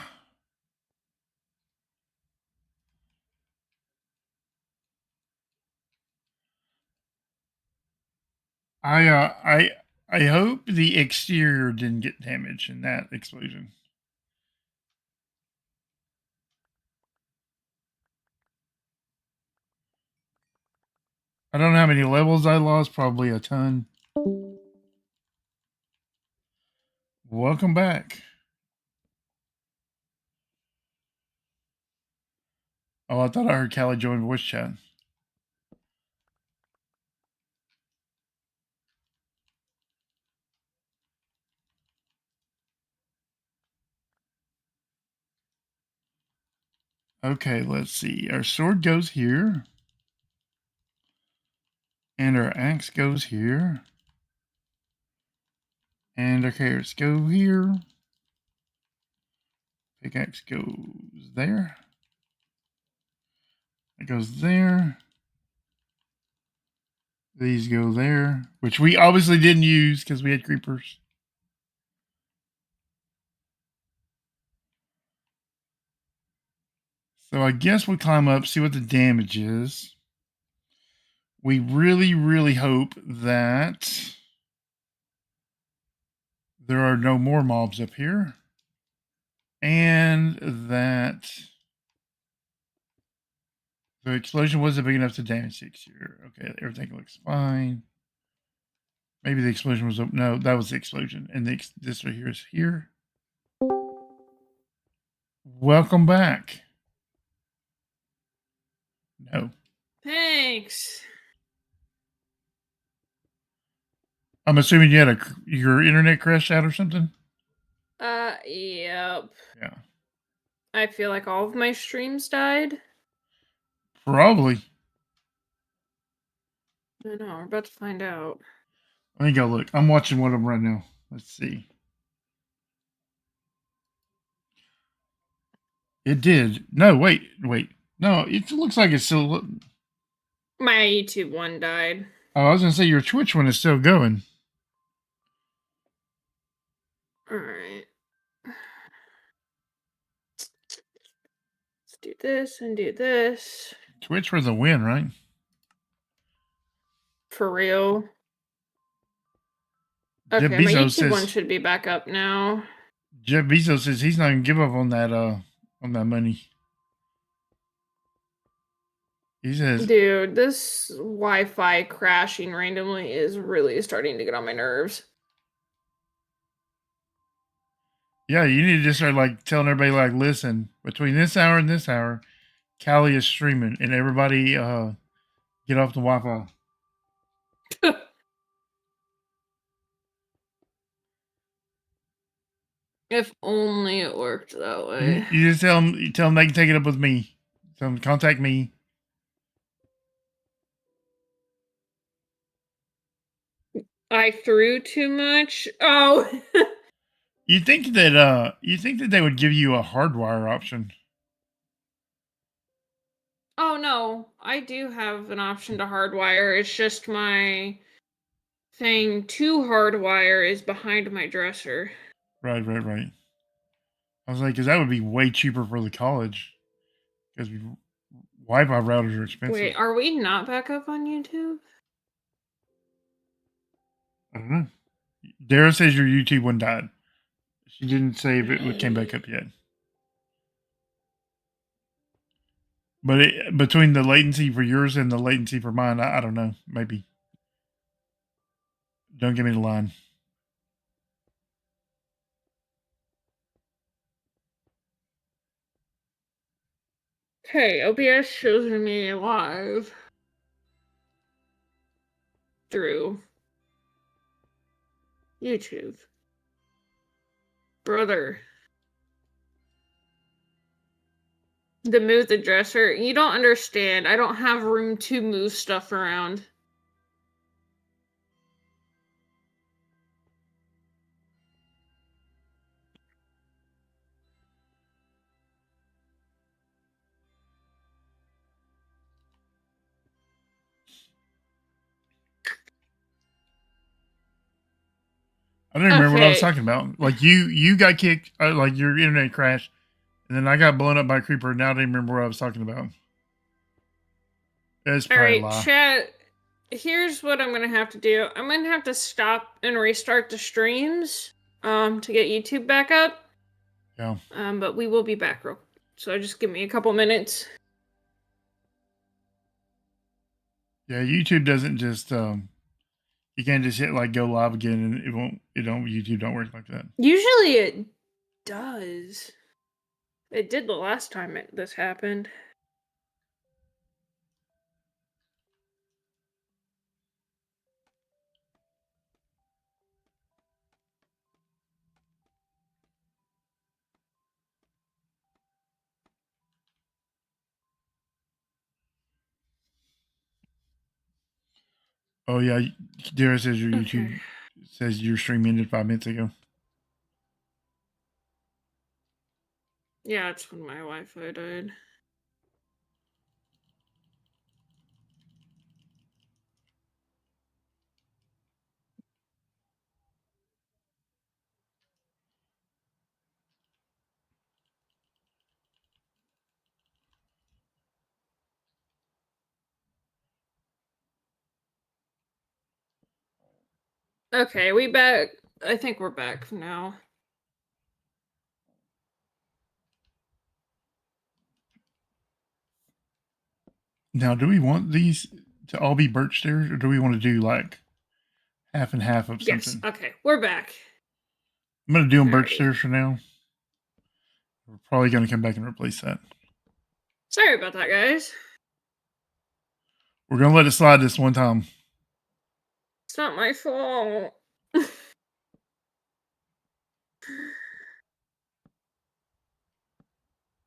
I hope the exterior didn't get damaged in that explosion. I don't know how many levels I lost, probably a ton. Welcome back. Oh, I thought I heard Callie join voice chat. Okay, let's see. Our sword goes here. And our axe goes here. And our carrots go here. Pickaxe goes there. It goes there. These go there, which we obviously didn't use because we had creepers. So I guess we climb up, see what the damage is. We really, really hope that there are no more mobs up here. And that the explosion wasn't big enough to damage the exterior. Okay, everything looks fine. Maybe the explosion was... No, that was the explosion. And this right here is here. Welcome back. No. Thanks. I'm assuming you had your internet crashed out or something? Yep. Yeah. I feel like all of my streams died. Probably. I know, we're about to find out. Let me go look. I'm watching one of them right now. Let's see. It did. No, wait. No, it looks like it's still... My YouTube one died. Oh, I was going to say your Twitch one is still going. Alright. Let's do this and do this. Twitch for the win, right? For real. Jeff Okay, my Bezos YouTube one says... should be back up now. Jeff Bezos says he's not going to give up on that money. He says... Dude, this Wi-Fi crashing randomly is really starting to get on my nerves. Yeah, you need to just start like telling everybody like, listen, between this hour and this hour, Callie is streaming, and everybody get off the Wi-Fi. If only it worked that way. You just tell them they can take it up with me. Tell them to contact me. I threw too much. Oh. You think that they would give you a hardwire option? Oh no, I do have an option to hardwire. It's just my thing to hardwire is behind my dresser. Right. I was like, because that would be way cheaper for the college. Because Wi-Fi routers are expensive. Wait, are we not back up on YouTube? I don't know. Dara says your YouTube one died. She didn't say if it came back up yet. But between the latency for yours and the latency for mine, I don't know. Maybe. Don't give me the line. Okay, OBS shows me live through YouTube. Brother. To move the dresser. You don't understand. I don't have room to move stuff around. I don't even remember what I was talking about. Like you got kicked, like your internet crashed, and then I got blown up by a creeper. Now I don't even remember what I was talking about. That's probably a lie. Chat. Here's what I'm gonna have to do. I'm gonna have to stop and restart the streams to get YouTube back up. Yeah. But we will be back real. So just give me a couple minutes. Yeah, YouTube doesn't just you can't just hit like go live again and YouTube don't work like that. Usually it does. It did the last time this happened. Oh yeah, Dara says your YouTube says your stream ended 5 minutes ago. Yeah, it's when my Wi-Fi died. Okay, we back. I think we're back now. Now, do we want these to all be birch stairs, or do we want to do like half and half of Yes. something? Okay, we're back. I'm gonna do them birch Alrighty. stairs for now. We're probably gonna come back and replace that. Sorry about that, guys. We're gonna let it slide this one time. It's not my fault.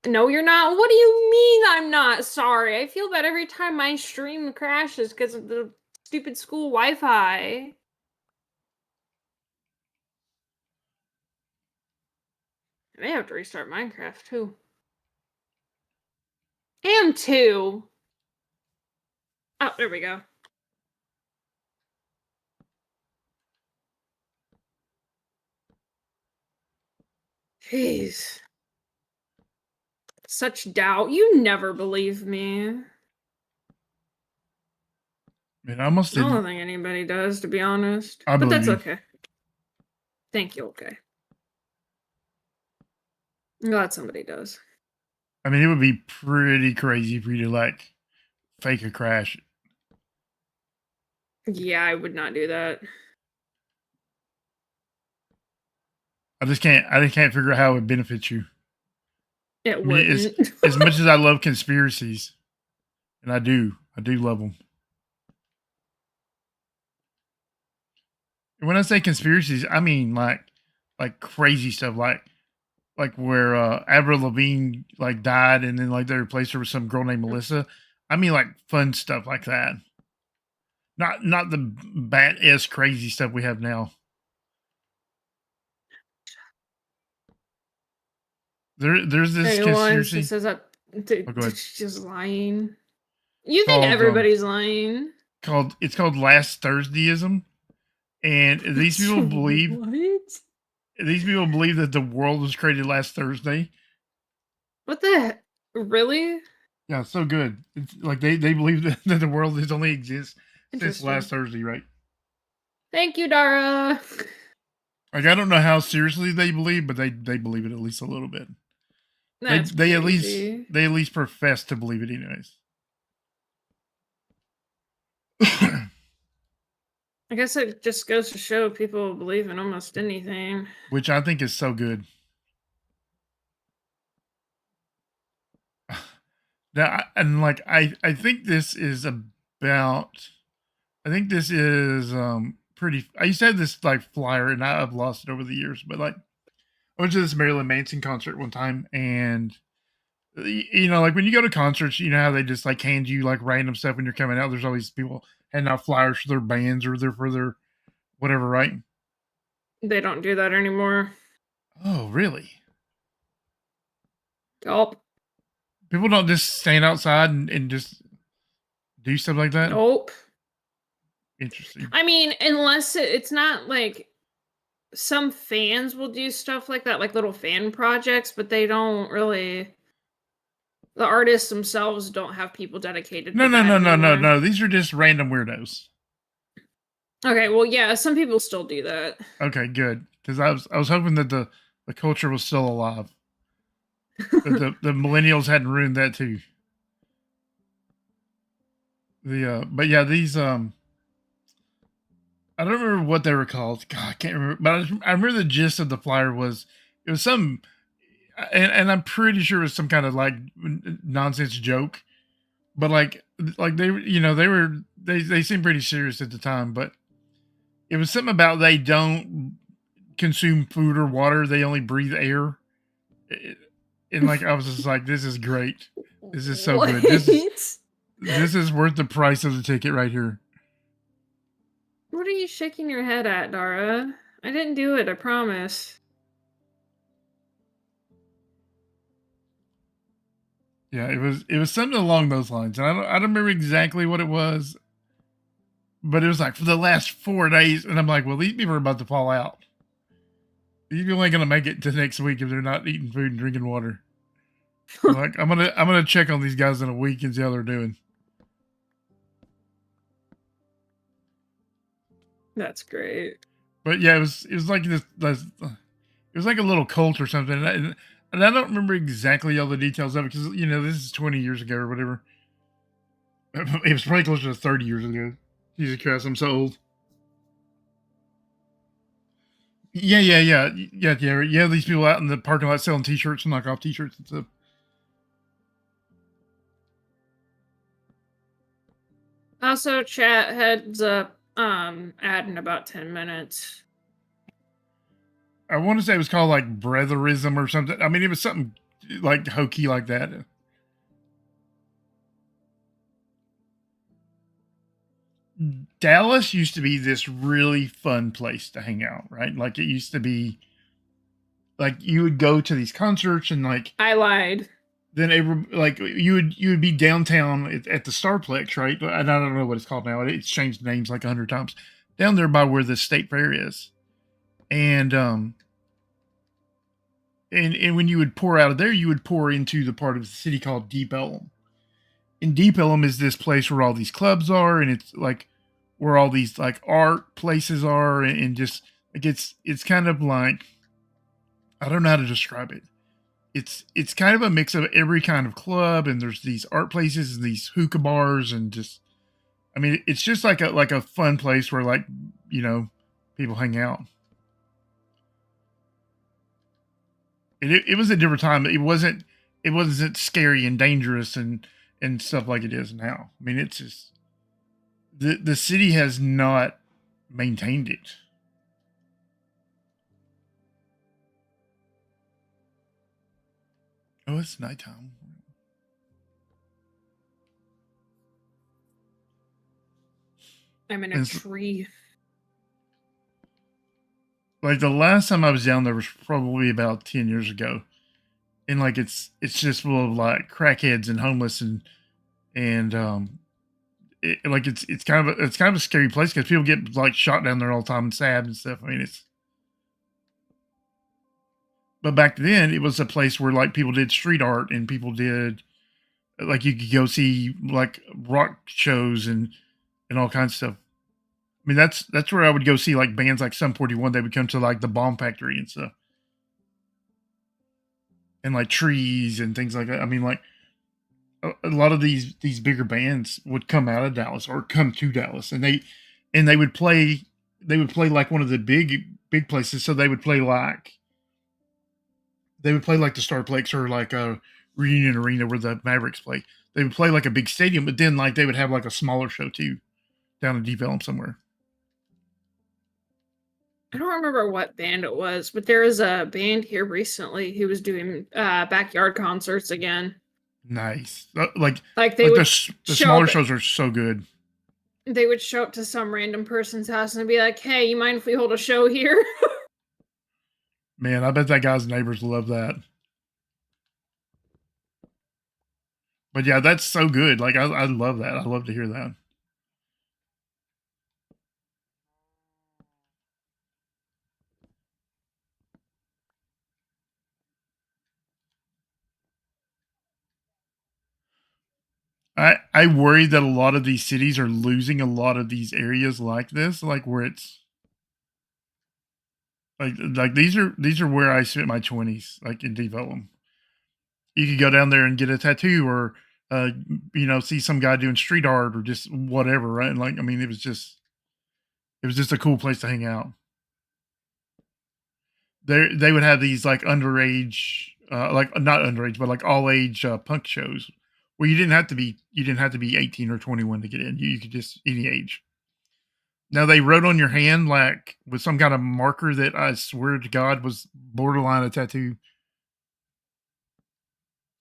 No, you're not. What do you mean I'm not sorry? I feel bad every time my stream crashes because of the stupid school Wi-Fi. I may have to restart Minecraft too. And two. Oh, there we go. Jeez. Such doubt. You never believe me. Man, I almost I don't didn't. think anybody does, to be honest. I But believe that's you. okay. Thank you, okay. I'm glad somebody does. I mean, it would be pretty crazy for you to like fake a crash. Yeah, I would not do that. I just can't figure out how it would benefit you. It I mean, wouldn't. as much as I love conspiracies, and I do love them. When I say conspiracies, I mean like crazy stuff, like where Avril Lavigne like died, and then like they replaced her with some girl named Melissa. I mean like fun stuff like that. Not the badass crazy stuff we have now. There's this Hey, one, conspiracy. she says that Oh, go ahead. she's just lying. You think Called everybody's lying? it's called Last Thursdayism, and these people believe What? that the world was created last Thursday. What the heck? Really? Yeah, it's so good. It's like they believe that the world has only exists since last Interesting. Thursday, right? Thank you, Dara. Like I don't know how seriously they believe, but they believe it at least a little bit. That's They crazy. at least profess to believe it, anyways. I guess it just goes to show people believe in almost anything. Which I think is so good. Now, and like I think this is about. I think this is pretty. I used to have this like flyer, and I've lost it over the years. But like, I went to this Marilyn Manson concert one time, and you know, like when you go to concerts, you know how they just like hand you like random stuff when you're coming out. There's all these people handing out flyers for their bands or for their whatever, right? They don't do that anymore. Oh, really? Gulp. People don't just stand outside and just do stuff like that? Nope. Interesting. I mean, unless it's not like some fans will do stuff like that, like little fan projects, but they don't really. The artists themselves don't have people dedicated No, to no, that no, no, no, anymore. no. These are just random weirdos. Okay, well, yeah, some people still do that. Okay, good. Because I was hoping that the culture was still alive. That the millennials hadn't ruined that too. But yeah, these I don't remember what they were called. God, I can't remember. But I remember the gist of the flyer was it was some, and I'm pretty sure it was some kind of like nonsense joke. But like they you know they seemed pretty serious at the time. But it was something about they don't consume food or water. They only breathe air. And like I was just like, this is great. This is so good. This is worth the price of the ticket right here. What are you shaking your head at, Dara? I didn't do it, I promise. Yeah, it was something along those lines. And I don't remember exactly what it was, but it was like for the last 4 days, and I'm like, well, these people are about to fall out. These people ain't gonna make it to next week if they're not eating food and drinking water. Like I'm gonna check on these guys in a week and see how they're doing. That's great. But yeah, it was like this it was like a little cult or something, and I don't remember exactly all the details of it because this is 20 years ago or whatever. It was probably closer to 30 years ago. Jesus Christ, I'm so old. Yeah. These people out in the parking lot selling T-shirts and knockoff T-shirts and stuff. Also, chat heads up. Ad in about 10 minutes. I want to say it was called like Breatherism or something. I mean, it was something like hokey like that. Dallas used to be this really fun place to hang out, right? Like it used to be like you would go to these concerts and like I lied. then like you would be downtown at the Starplex, right? And I don't know what it's called now. It's changed names like 100 times. Down there by where the state fair is, and when you would pour out of there, you would pour into the part of the city called Deep Ellum. And Deep Ellum is this place where all these clubs are, and it's like where all these like art places are, and just like it's kind of like I don't know how to describe it. It's kind of a mix of every kind of club, and there's these art places and these hookah bars, and just I mean it's just like a fun place where like people hang out. It was a different time. It wasn't scary and dangerous and stuff like it is now. I mean, it's just the city has not maintained it. Oh, it's nighttime. I'm in a tree. Like the last time I was down there was probably about 10 years ago. And like it's just full of like crackheads and homeless and it's kind of a scary place because people get like shot down there all the time and stabbed and stuff. I mean but back then it was a place where like people did street art and people did like you could go see like rock shows and all kinds of stuff. I mean that's where I would go see like bands like Sum 41. They would come to like the Bomb Factory and stuff. And like trees and things like that. I mean like a lot of these bigger bands would come out of Dallas or come to Dallas and they would play like one of the big places. So they would play like the Starplex or like a Reunion Arena where the Mavericks play. They would play like a big stadium, but then like they would have like a smaller show too down in Deep Ellum somewhere. I don't remember what band it was, but there was a band here recently who was doing backyard concerts again. Nice. Like they would the smaller shows are so good. They would show up to some random person's house and be like, "Hey, you mind if we hold a show here?" Man, I bet that guy's neighbors love that. But yeah, that's so good. Like I love that. I love to hear that. I worry that a lot of these cities are losing a lot of these areas like this, like where it's like these are where I spent my 20s, like in Deep Ellum. You could go down there and get a tattoo or see some guy doing street art or just whatever, right? And like I mean it was just a cool place to hang out. They would have these like underage like not underage but like all age punk shows where you didn't have to be 18 or 21 to get in. You could just any age. Now they wrote on your hand like with some kind of marker that I swear to God was borderline a tattoo.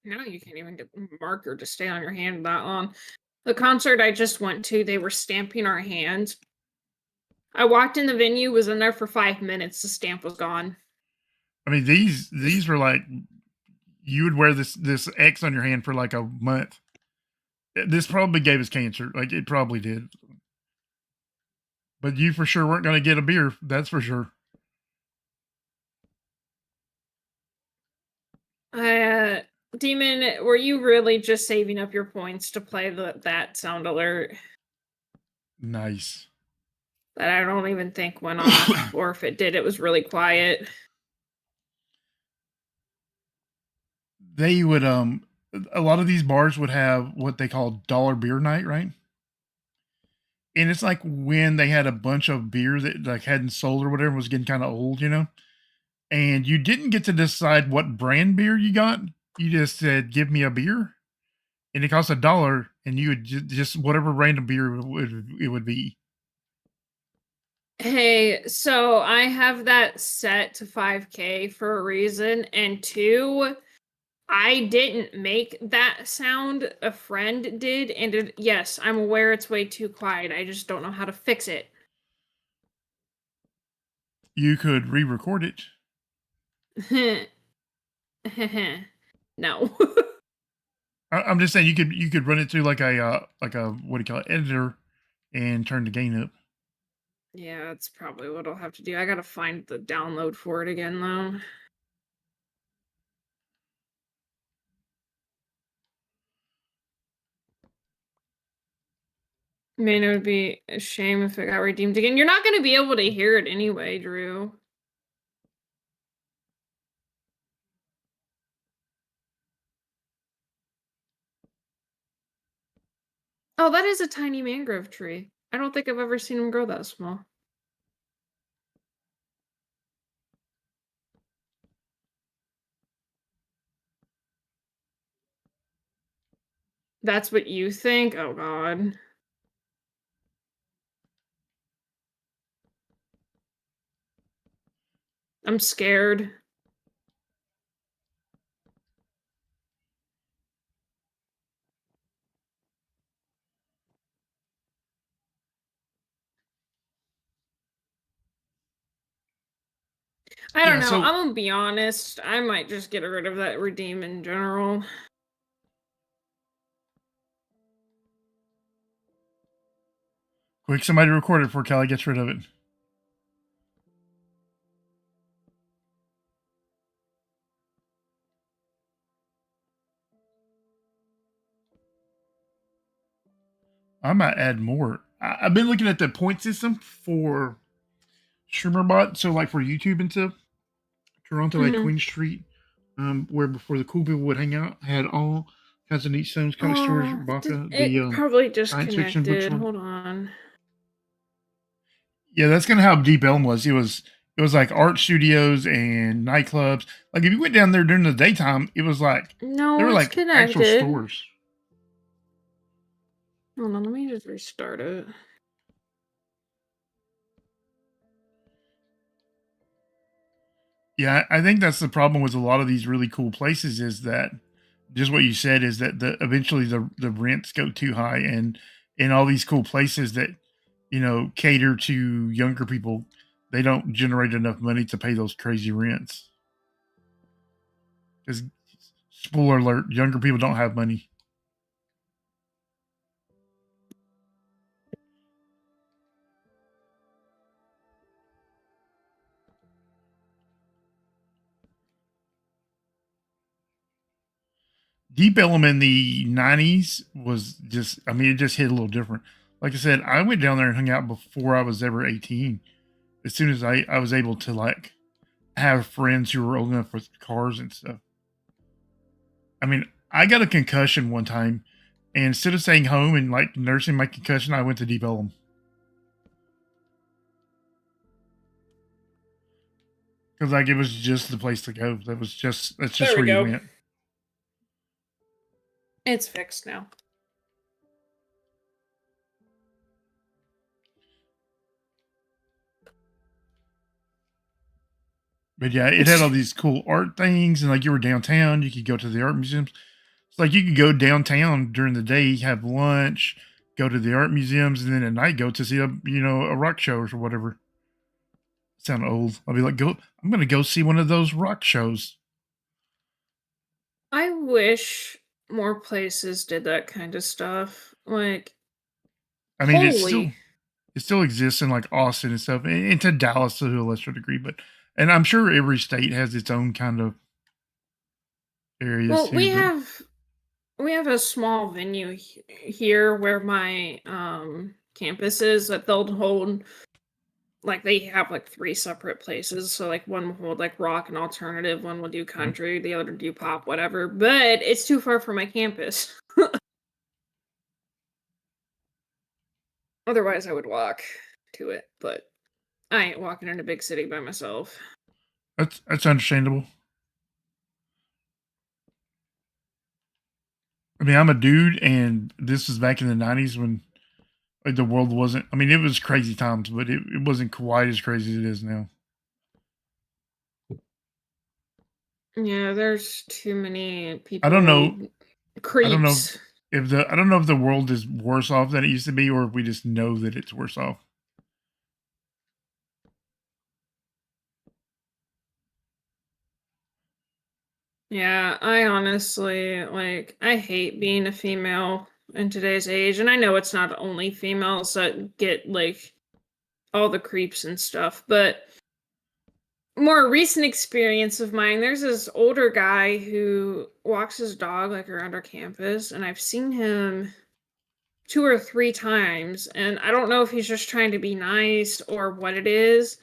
No, you can't even get a marker to stay on your hand that long. The concert I just went to, they were stamping our hands. I walked in the venue, was in there for 5 minutes, the stamp was gone. I mean these were like you would wear this X on your hand for like a month. This probably gave us cancer, like it probably did. But you for sure weren't going to get a beer, that's for sure. Demon, were you really just saving up your points to play that sound alert? Nice. that I don't even think went off, or if it did, it was really quiet. They would a lot of these bars would have what they call dollar beer night, right? And it's like when they had a bunch of beer that like hadn't sold or whatever, was getting kind of old, you know? And you didn't get to decide what brand beer you got. You just said, "Give me a beer," and it cost $1, and you would just whatever random beer it would be. Hey, so I have that set to 5K for a reason, and two, I didn't make that sound. A friend did, and yes, I'm aware it's way too quiet. I just don't know how to fix it. You could re-record it. No. I'm just saying you could run it through like a what do you call it, editor, and turn the gain up. Yeah, that's probably what I'll have to do. I gotta find the download for it again, though. I mean, it would be a shame if it got redeemed again. You're not gonna be able to hear it anyway, Drew. Oh, that is a tiny mangrove tree. I don't think I've ever seen them grow that small. That's what you think? Oh, God. I'm scared. I don't Yeah. know. So I'm gonna be honest. I might just get rid of that redeem in general. quick, somebody record it before Callie gets rid of it. I might add more. I've been looking at the point system for StreamerBot, so like for YouTube and stuff. Toronto had Mhm. Queen Street, where before the cool people would hang out, had all kinds of neat Stones comic stores, Oh, Baka, the it probably science fiction disconnected. bookstore. Hold on. Yeah, that's kind of how Deep Elm was. It was like art studios and nightclubs. Like if you went down there during the daytime, it was like there No, were it's like actual connected. stores. Hold on, let me just restart it. Yeah, I think that's the problem with a lot of these really cool places is that just what you said is that the eventually the rents go too high and in all these cool places that cater to younger people, they don't generate enough money to pay those crazy rents. Because spoiler alert, younger people don't have money. Deep Ellum in the 90s was just, I mean, it just hit a little different. Like I said, I went down there and hung out before I was ever 18. As soon as I was able to like have friends who were old enough for cars and stuff. I mean, I got a concussion one time, and instead of staying home and like nursing my concussion, I went to Deep Ellum. Because like it was just the place to go. That's just There we where you go. went. It's fixed now. But yeah, it had all these cool art things, and like you were downtown, you could go to the art museums. It's like you could go downtown during the day, have lunch, go to the art museums, and then at night go to see a rock show or whatever. Sound old. I'll be like, I'm gonna go see one of those rock shows. I wish more places did that kind of stuff. Like, I mean, holy. it still exists in like Austin and stuff, and to Dallas to a lesser degree, but and I'm sure every state has its own kind of areas Well, too. But we have a small venue here where my campus is that they'll hold like they have like 3 separate places. So like one will hold like rock and alternative, one will do country, the other do pop, whatever. But it's too far from my campus. Otherwise, I would walk to it, but I ain't walking in a big city by myself. That's understandable. I mean, I'm a dude, and this was back in the '90s when like the world wasn't. I mean, it was crazy times, but it wasn't quite as crazy as it is now. Yeah, there's too many people. I don't know. Creeps. I don't know if the world is worse off than it used to be, or if we just know that it's worse off. Yeah, I honestly, like, I hate being a female in today's age. And I know it's not only females that get, like, all the creeps and stuff, but more recent experience of mine, there's this older guy who walks his dog, like, around our campus, and I've seen him 2 or 3 times, and I don't know if he's just trying to be nice or what it is,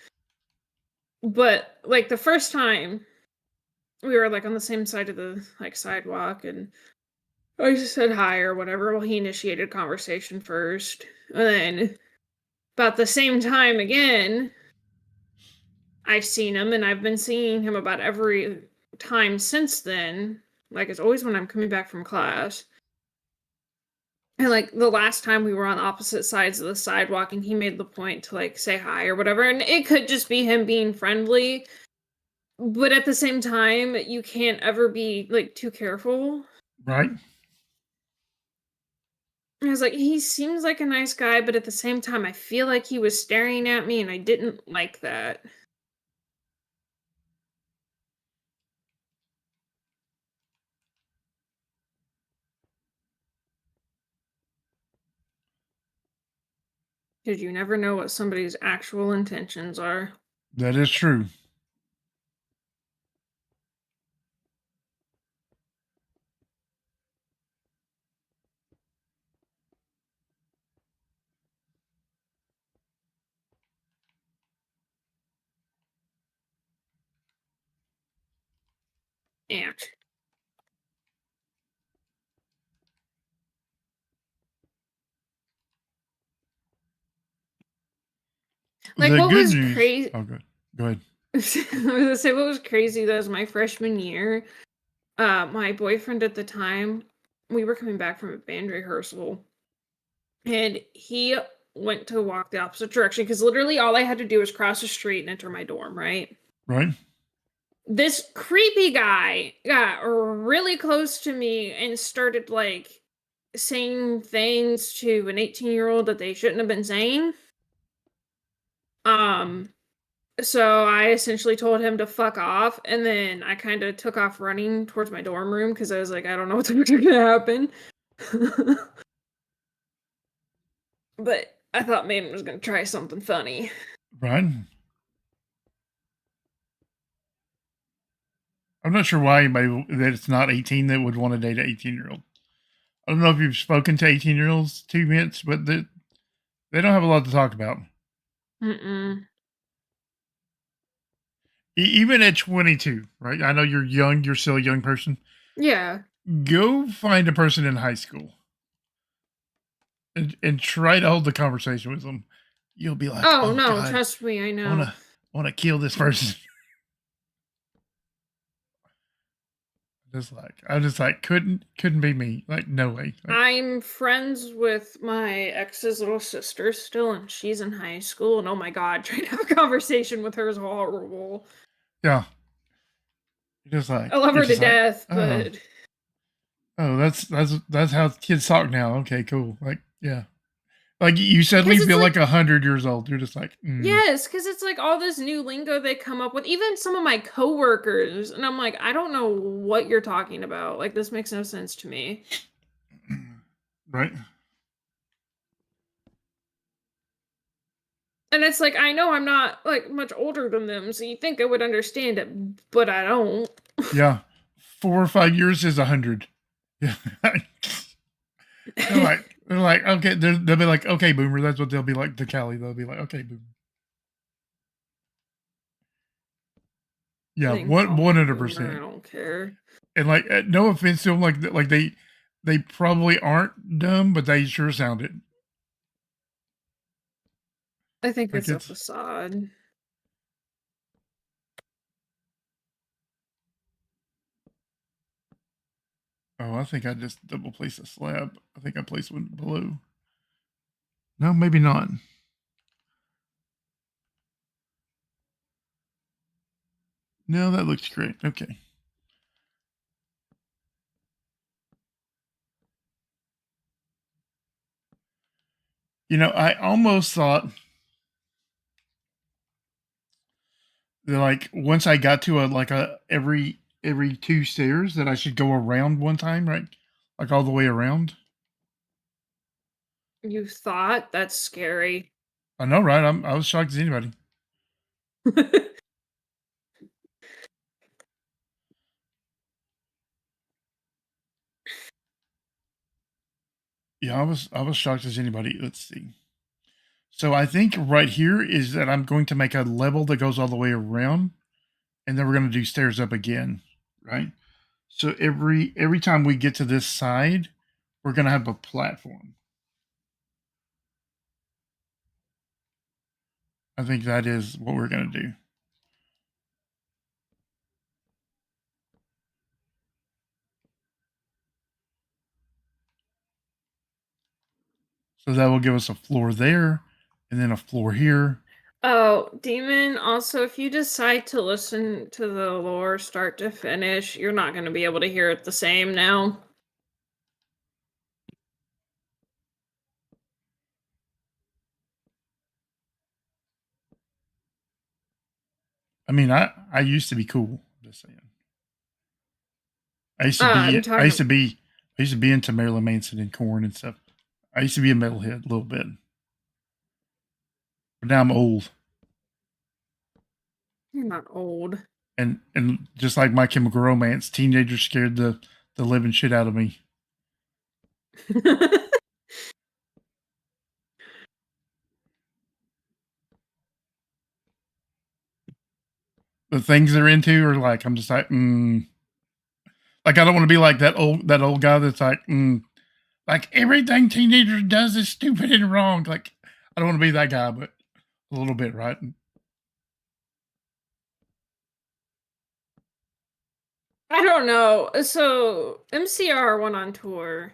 but, like, the first time we were like on the same side of the like sidewalk, and I just said hi or whatever. Well, he initiated conversation first, and then about the same time again, I've seen him, and I've been seeing him about every time since then. Like it's always when I'm coming back from class. And like the last time we were on opposite sides of the sidewalk, and he made the point to like say hi or whatever, and it could just be him being friendly. But at the same time, you can't ever be like too careful. Right. I was like, he seems like a nice guy, but at the same time, I feel like he was staring at me, and I didn't like that. Because you never know what somebody's actual intentions are. That is true. Yeah. Like, The what good was news. crazy? Oh, good. Go ahead. I was gonna say what was crazy though is my freshman year. My boyfriend at the time, we were coming back from a band rehearsal, and he went to walk the opposite direction because literally all I had to do was cross the street and enter my dorm, right? Right. This creepy guy got really close to me and started like saying things to an 18-year-old that they shouldn't have been saying. So I essentially told him to fuck off, and then I kind of took off running towards my dorm room because I was like, I don't know what's gonna happen. But I thought maybe I was gonna try something funny. Right. I'm not sure why anybody that it's not 18 that would want to date an 18-year-old. I don't know if you've spoken to 18-year-olds, 2 minutes, but they don't have a lot to talk about. Mm-mm. Even at 22, right? I know you're young. You're still a young person. Yeah. Go find a person in high school and try to hold the conversation with them. You'll be like, Oh no, God, trust me, I know. want to kill this person. I'm just like, couldn't be me. Like, no way. Like, I'm friends with my ex's little sister still, and she's in high school. And oh my god, trying to have a conversation with her is horrible. yeah. You're just like, I love her to like, death, oh. but Oh, that's how kids talk now. Okay, cool. Like, yeah. Like you suddenly feel like 100 years old. You're just like, yes, because it's like all this new lingo they come up with. Even some of my coworkers, and I'm like, I don't know what you're talking about. Like, this makes no sense to me. Right. And it's like, I know I'm not like much older than them, so you think I would understand it, but I don't. Yeah. 4 or 5 years is 100. Yeah. they're like, okay, they'll be like, okay, boomer. That's what they'll be like to Callie. They'll be like, okay, boomer. Yeah, Then call me a boomer, I 100%. don't care. And like, no offense to them, like they probably aren't dumb, but they sure sound it. I think Like it's a it's. facade. Oh, I think I just double placed a slab. I think I placed one below. No, maybe not. No, that looks great. Okay. You know, I almost thought that like once I got to a every 2 stairs that I should go around one time, right? Like all the way around. You thought? That's scary. I know, right? I was shocked as anybody. Yeah, I was shocked as anybody. Let's see. So I think right here is that I'm going to make a level that goes all the way around, and then we're going to do stairs up again, right? So every time we get to this side, we're going to have a platform. I think that is what we're going to do. So that will give us a floor there, and then a floor here. Oh, Demon, also, if you decide to listen to the lore start to finish, you're not going to be able to hear it the same now. I mean, I used to be cool. Just saying. I used to be into Marilyn Manson and Korn and stuff. I used to be a metalhead a little bit, but now I'm old. You're not old. And just like My Chemical Romance, teenagers scared the living shit out of me. The things they're into are like, I'm just like, like I don't want to be like that old guy that's like everything teenagers does is stupid and wrong. Like I don't want to be that guy, but a little bit, right? I don't know. So MCR went on tour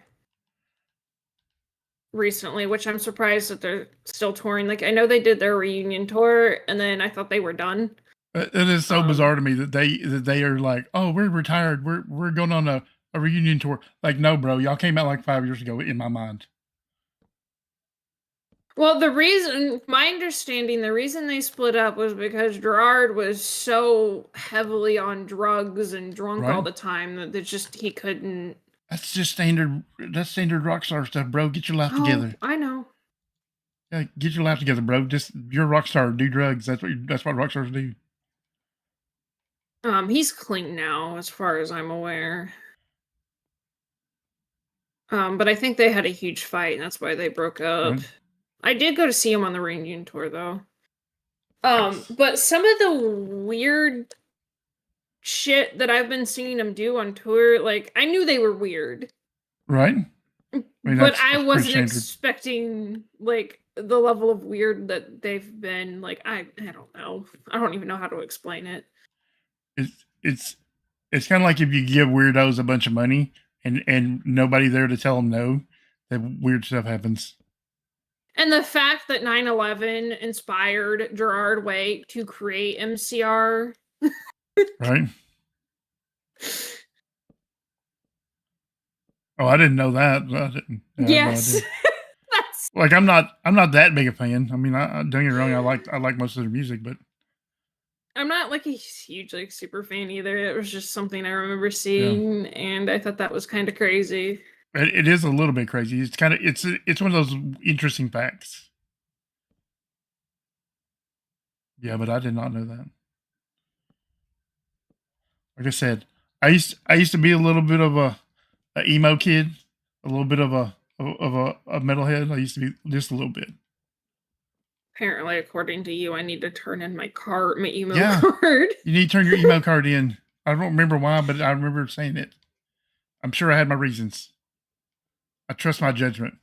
recently, which I'm surprised that they're still touring. Like I know they did their reunion tour, and then I thought they were done. It is so bizarre to me that they are like, oh, we're retired. We're going on a reunion tour. Like, no, bro, y'all came out like 5 years ago in my mind. Well, my understanding, the reason they split up was because Gerard was so heavily on drugs and drunk all Right. the time that he couldn't. That's just standard. That's standard rock star stuff, bro. Get your life together. I know. Yeah, get your life together, bro. Just you're a rock star. Do drugs. That's what rock stars do. He's clean now, as far as I'm aware. But I think they had a huge fight, and that's why they broke up. Right. I did go to see him on the reunion tour, though. But some of the weird shit that I've been seeing him do on tour, like I knew they were weird, right? I mean, but I wasn't expecting like the level of weird that they've been. Like I don't know. I don't even know how to explain it. It's kind of like if you give weirdos a bunch of money and nobody there to tell them no, that weird stuff happens. And the fact that 9/11 inspired Gerard Way to create MCR. Right. Oh, I didn't know that. I didn't. Yes. No, that's like I'm not that big a fan. I mean, don't get me wrong. I like most of their music, but I'm not like a huge like super fan either. It was just something I remember seeing, and I thought that was kind of crazy. It is a little bit crazy. It's kind of it's one of those interesting facts. Yeah, but I did not know that. Like I said, I used to be a little bit of a emo kid, a little bit of a metalhead. I used to be just a little bit. Apparently, according to you, I need to turn in my emo Yeah. card. You need to turn your emo card in. I don't remember why, but I remember saying it. I'm sure I had my reasons. I trust my judgment.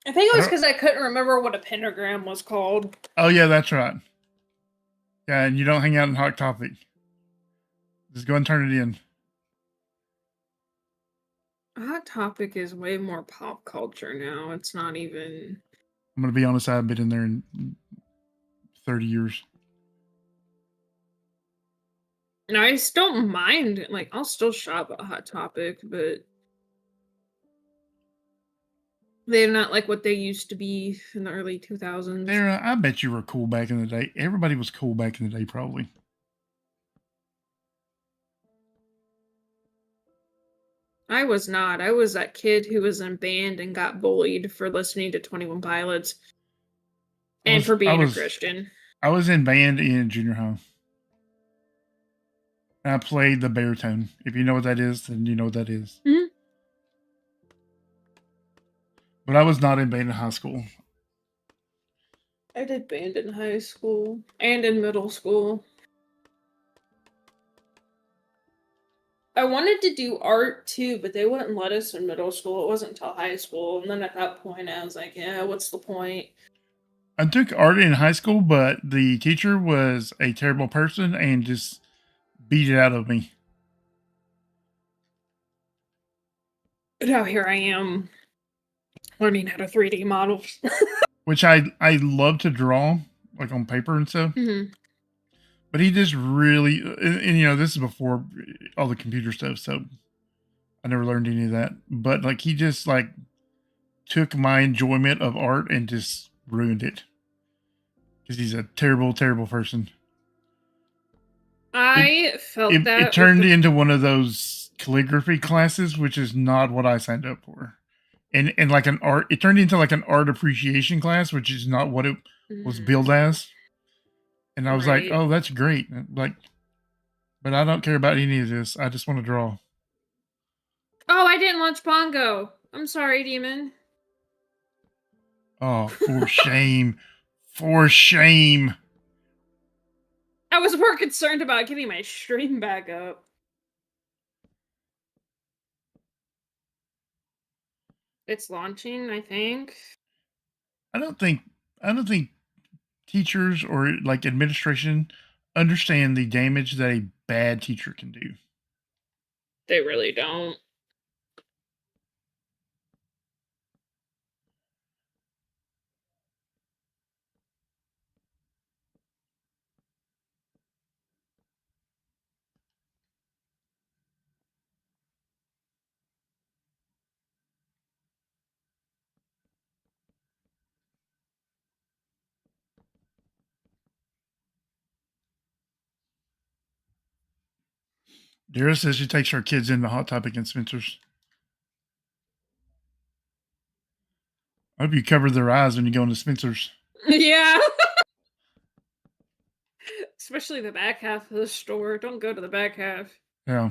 I think it I was don't- because I couldn't remember what a pentagram was called. Oh yeah, that's right. Yeah, and you don't hang out in Hot Topic. Just go and turn it in. Hot Topic is way more pop culture now. It's not even. I'm gonna be honest, I haven't been in there in 30 years. And I just don't mind. Like, I'll still shop at Hot Topic, but they're not like what they used to be in the early 2000s. Sarah, I bet you were cool back in the day. Everybody was cool back in the day, probably. I was not. I was that kid who was in band and got bullied for listening to 21 Pilots and for being a Christian. I was in band in junior high. And I played the baritone. If you know what that is, then you know what that is. Mhm. But I was not in band in high school. I did band in high school and in middle school. I wanted to do art too, but they wouldn't let us in middle school. It wasn't until high school. And then at that point, I was like, yeah, what's the point? I took art in high school, but the teacher was a terrible person and just beat it out of me. But now here I am learning how to 3D model. Which I love to draw, like on paper and stuff. Mm-hmm. But he just really, and you know, this is before all the computer stuff, so I never learned any of that. But like, he just like took my enjoyment of art and just ruined it because he's a terrible, terrible person. I felt that it turned into one of those calligraphy classes, which is not what I signed up for. And like it turned into like an art appreciation class, which is not what it was billed as. And I was like, oh, that's great. Like, but I don't care about any of this. I just want to draw. Oh, I didn't launch Pongo. I'm sorry, Demon. Oh, for shame. For shame. I was more concerned about getting my stream back up. It's launching, I think. I don't think teachers or like administration understand the damage that a bad teacher can do. They really don't. Dara says she takes her kids into Hot Topic and Spencer's. I hope you cover their eyes when you go into Spencer's. Yeah. Especially the back half of the store. Don't go to the back half. Yeah.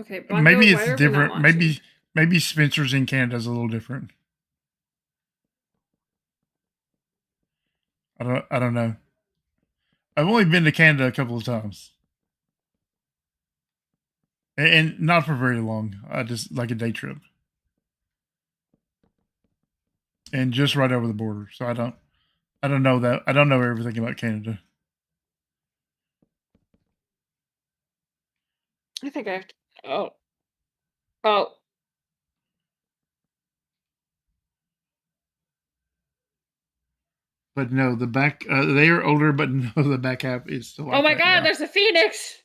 Okay, Bongo, maybe it's different. Maybe Spencer's in Canada is a little different. I don't know. I've only been to Canada a couple of times. And not for very long. Just like a day trip. And just right over the border. So I don't know that. I don't know everything about Canada. I think I have to. Oh. But no, the back, they are older, but no, the back half is still like Oh my that, god, yeah. there's a phoenix!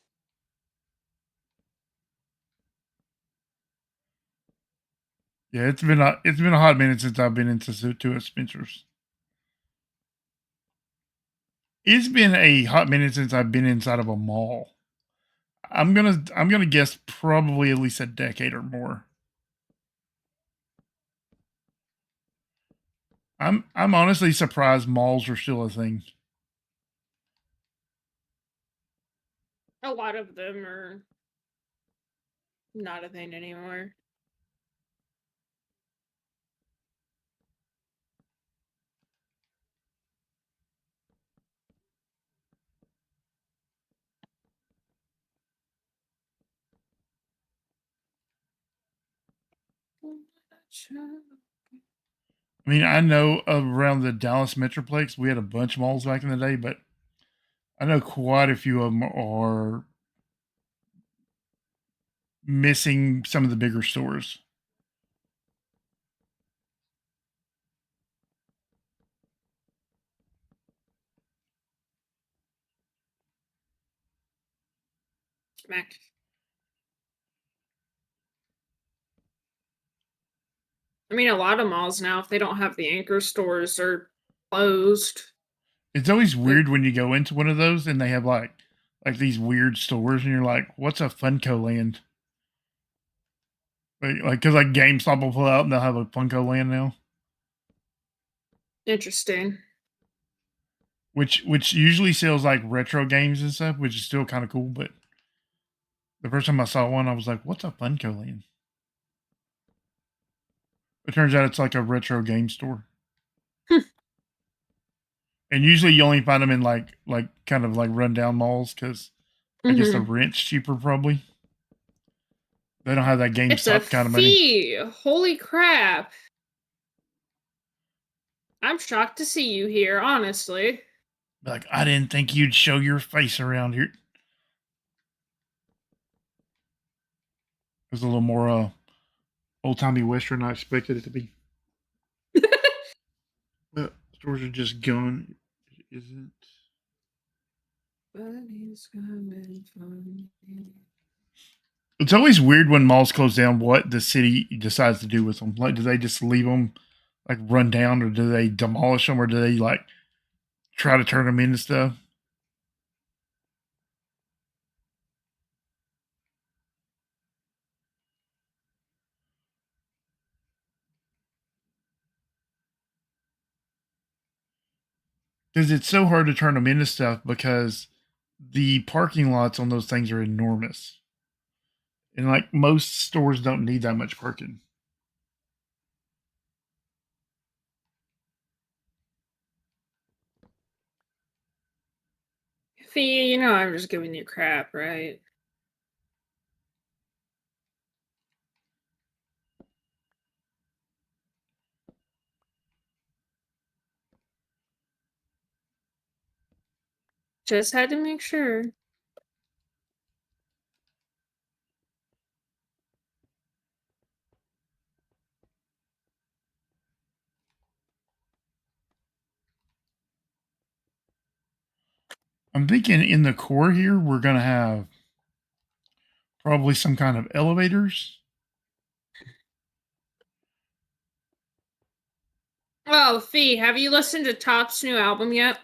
Yeah, it's been a hot minute since I've been into Spencer's. It's been a hot minute since I've been inside of a mall. I'm gonna guess probably at least a decade or more. I'm honestly surprised malls are still a thing. A lot of them are not a thing anymore. I mean, I know around the Dallas Metroplex, we had a bunch of malls back in the day, but I know quite a few of them are missing some of the bigger stores. Smacked. I mean, a lot of malls now, if they don't have the anchor stores, are closed. It's always weird when you go into one of those and they have like these weird stores, and you're like, "What's a Funko Land?" Like, because like GameStop will pull out and they'll have a Funko Land now, Interesting. which usually sells like retro games and stuff, which is still kind of cool. But the first time I saw one, I was like, "What's a Funko Land?" It turns out it's like a retro game store. And usually you only find them in like kind of like rundown malls because I guess the rent's cheaper probably. They don't have that It's a GameStop kind of money. fee. Holy crap. I'm shocked to see you here, honestly. Like, I didn't think you'd show your face around here. It was a little more old-timey Western than I expected it to be. But stores are just gone. It isn't. Buddy's coming from you. It's always weird when malls close down what the city decides to do with them. Like, do they just leave them like run down, or do they demolish them, or do they like try to turn them into stuff? Because it's so hard to turn them into stuff because the parking lots on those things are enormous. And like most stores don't need that much parking. Fee, you know I'm just giving you crap, right? Just had to make sure. I'm thinking in the core here, we're going to have probably some kind of elevators. Oh, Fee, have you listened to Top's new album yet?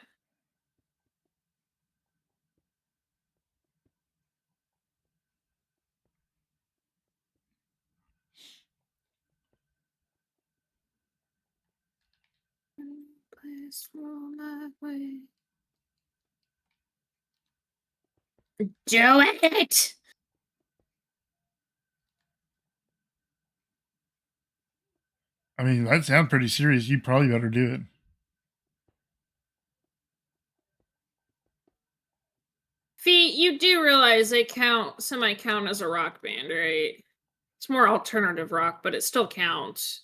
Do it! I mean, that sounds pretty serious. You probably better do it. Fee, you do realize they semi-count as a rock band, right? It's more alternative rock, but it still counts.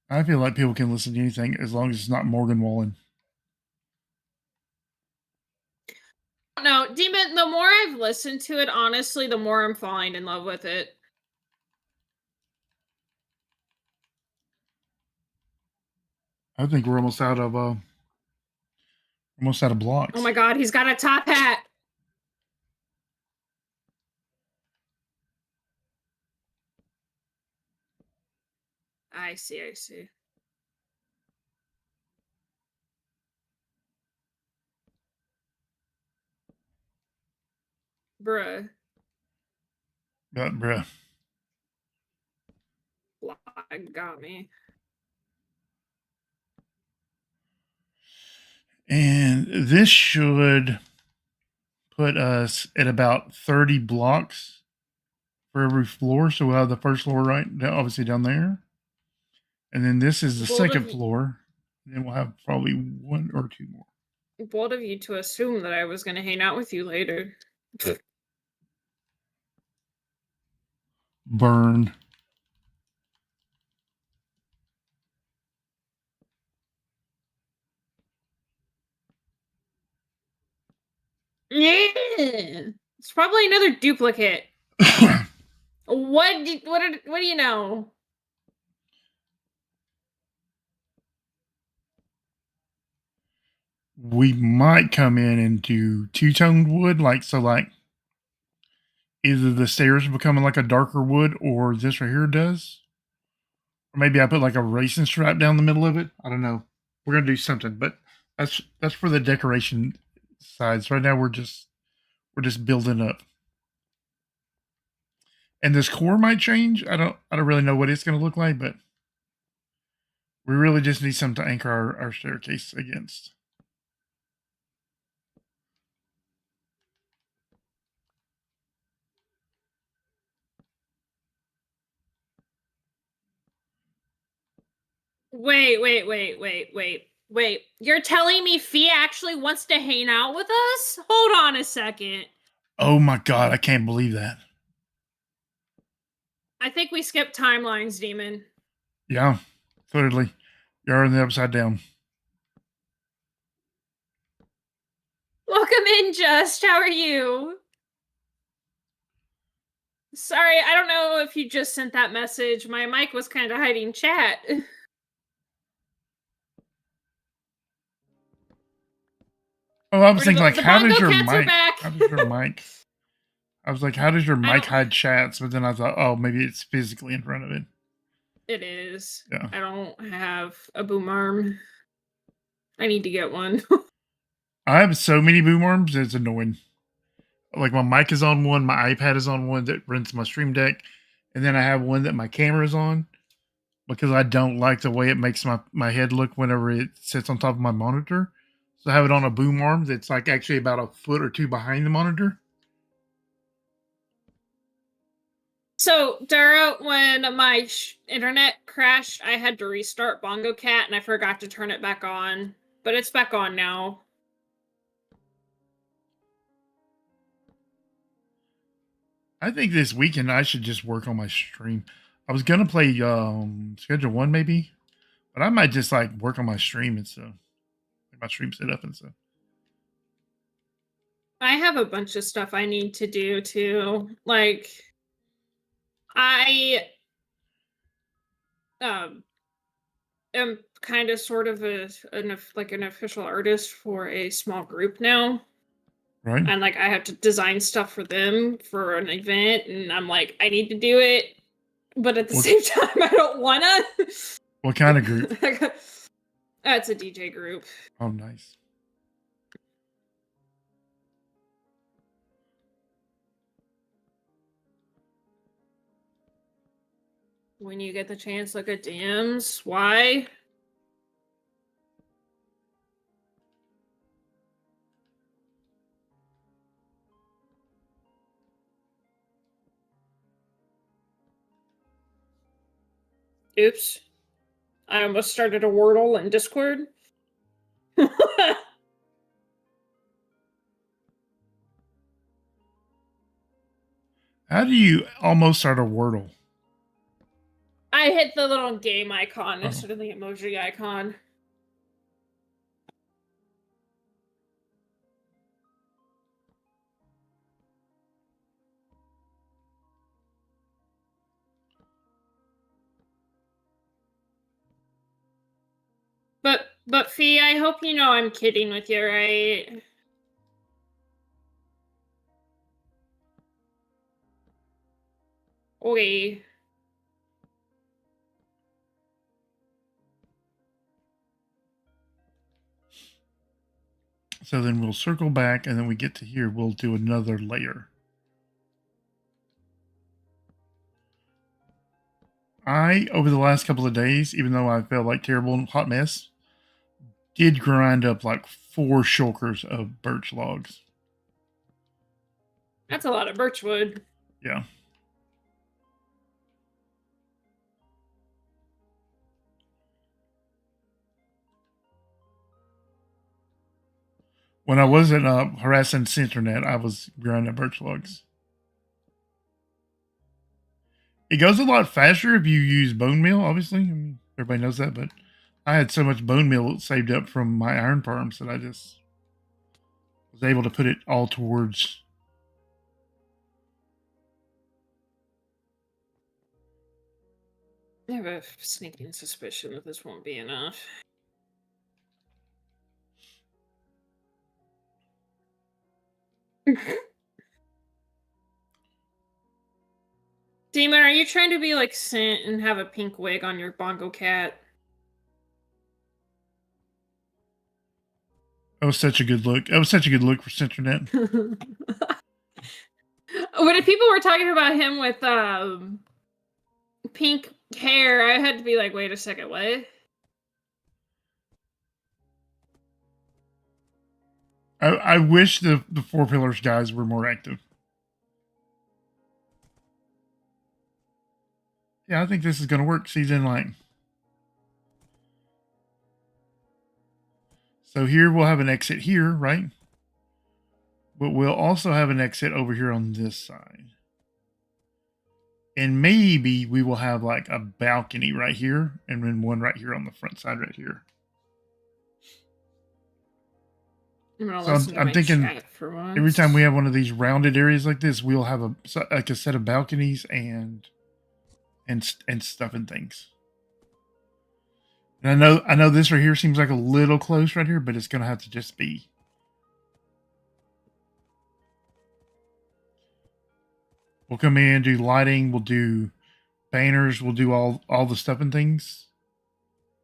I feel like people can listen to anything as long as it's not Morgan Wallen. No, Demon, the more I've listened to it, honestly, the more I'm falling in love with it. I think we're almost out of blocks. Oh my god, he's got a top hat! I see. Bruh. Bruh. Lag got me. And this should put us at about 30 blocks for every floor. So we'll have the first floor obviously down there. And then this is the second floor. And then we'll have probably one or two more. bold of you to assume that I was going to hang out with you later. Burn. Yeah, it's probably another duplicate. What do you know? We might come in and do two-toned wood, like either the stairs becoming like a darker wood, or this right here does. Or maybe I put like a racing stripe down the middle of it. I don't know. We're gonna do something, but that's for the decoration sides. Right now we're just building up. And this core might change. I don't really know what it's gonna look like, but we really just need something to anchor our staircase against. Wait. You're telling me Fee actually wants to hang out with us? Hold on a second. Oh my god, I can't believe that. I think we skipped timelines, Demon. Yeah, clearly. You're in the upside down. Welcome in, Just. How are you? Sorry, I don't know if you just sent that message. My mic was kind of hiding chat. Oh, I was thinking The like, how does your cats are mic? back. How does your mic? I was like, how does your mic hide chats? But then I thought, oh, maybe it's physically in front of it. It is. Yeah. I don't have a boom arm. I need to get one. I have so many boom arms, it's annoying. Like my mic is on one, my iPad is on one that runs my Stream Deck, and then I have one that my camera is on because I don't like the way it makes my head look whenever it sits on top of my monitor. So I have it on a boom arm that's like actually about a foot or two behind the monitor. So, Dara, when my internet crashed, I had to restart Bongo Cat and I forgot to turn it back on. But it's back on now. I think this weekend I should just work on my stream. I was gonna play schedule one maybe, but I might just like work on my stream and stuff. Like my stream set up and stuff. I have a bunch of stuff I need to do too. Like, I am kind of sort of an official artist for a small group now. Right. And like I have to design stuff for them for an event, and I'm like, I need to do it, but at the same time I don't wanna. What kind of group? It's a DJ group. Oh, nice. When you get the chance, look at DMs. Why? Oops. I almost started a Wordle in Discord. How do you almost start a Wordle? I hit the little game icon instead of the emoji icon. But Fee, I hope you know I'm kidding with you, right? Okay. So then we'll circle back, and then we get to here. We'll do another layer. Over the last couple of days, even though I felt like terrible hot mess, did grind up like 4 shulkers of birch logs. That's a lot of birch wood. Yeah. When I wasn't harassing Centernet, I was growing up birch logs. It goes a lot faster if you use bone meal, obviously. I mean, everybody knows that, but I had so much bone meal saved up from my iron farms that I just was able to put it all towards. I have a sneaking suspicion that this won't be enough. Demon, are you trying to be like Sint and have a pink wig on your bongo cat? That was such a good look. That was such a good look for Centernet. When people were talking about him with pink hair, I had to be like, wait a second, what? I wish the Four Pillars guys were more active. Yeah, I think this is going to work. Season line. So here we'll have an exit here, right? But we'll also have an exit over here on this side. And maybe we will have like a balcony right here and then one right here on the front side right here. I'm thinking every time we have one of these rounded areas like this, we'll have a set of balconies and stuff and things. And I know this right here seems like a little close right here, but it's gonna have to just be. We'll come in, do lighting, we'll do banners, we'll do all the stuff and things.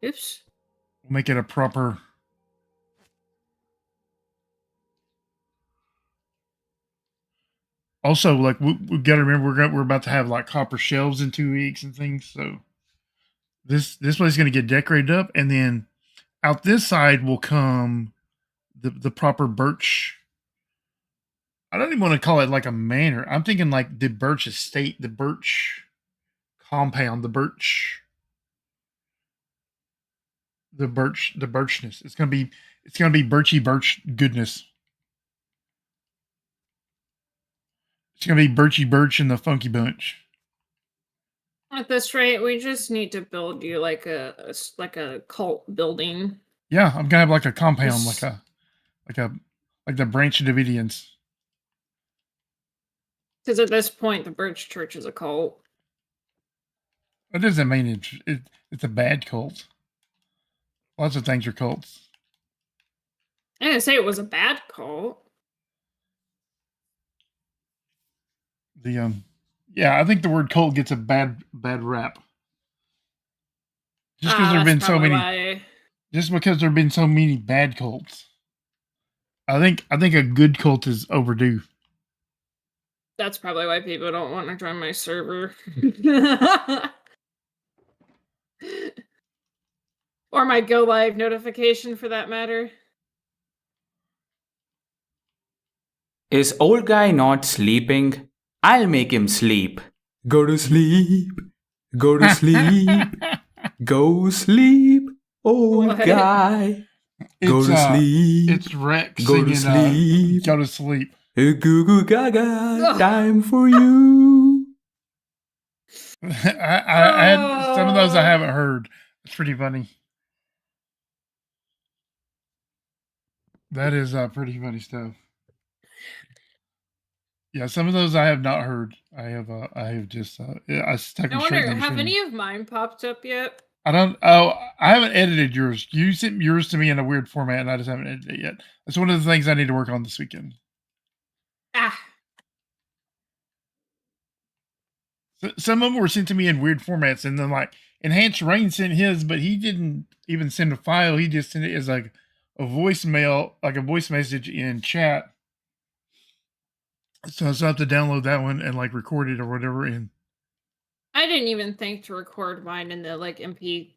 Oops. We'll make it a proper. Also, like we got to remember, we're about to have like copper shelves in 2 weeks and things. So this place is going to get decorated up, and then out this side will come the proper birch. I don't even want to call it like a manor. I'm thinking like the birch estate, the birch compound, the birchness. It's gonna be birchy birch goodness. It's gonna be birchy birch and the funky bunch. At this rate, we just need to build you like a cult building. Yeah, I'm gonna have like a compound, like the Branch Davidians. Because at this point, the Birch Church is a cult. That doesn't mean it's a bad cult. Lots of things are cults. I didn't say it was a bad cult. Yeah, I think the word cult gets a bad rap. Just because there've been so many. Just because there've been so many bad cults. I think a good cult is overdue. That's probably why people don't want to join my server. Or my go live notification for that matter. Is old guy not sleeping? I'll make him sleep. Go to sleep. Go to sleep. Go sleep, old What? guy. Go to sleep. It's Rex Go to singing, sleep. Go to sleep. Goo goo gaga, time for you. I had some of those I haven't heard. It's pretty funny. That is pretty funny stuff. Yeah, some of those I have not heard. I have just I stuck them I straight in wonder, the have machine. any of mine popped up yet? I haven't edited yours. You sent yours to me in a weird format, and I just haven't edited it yet. That's one of the things I need to work on this weekend. Some of them were sent to me in weird formats, and then like Enhanced Rain sent his, but he didn't even send a file. He just sent it as like a voicemail, like a voice message in chat. So I have to download that one and like record it or whatever. And I didn't even think to record mine in the like MP4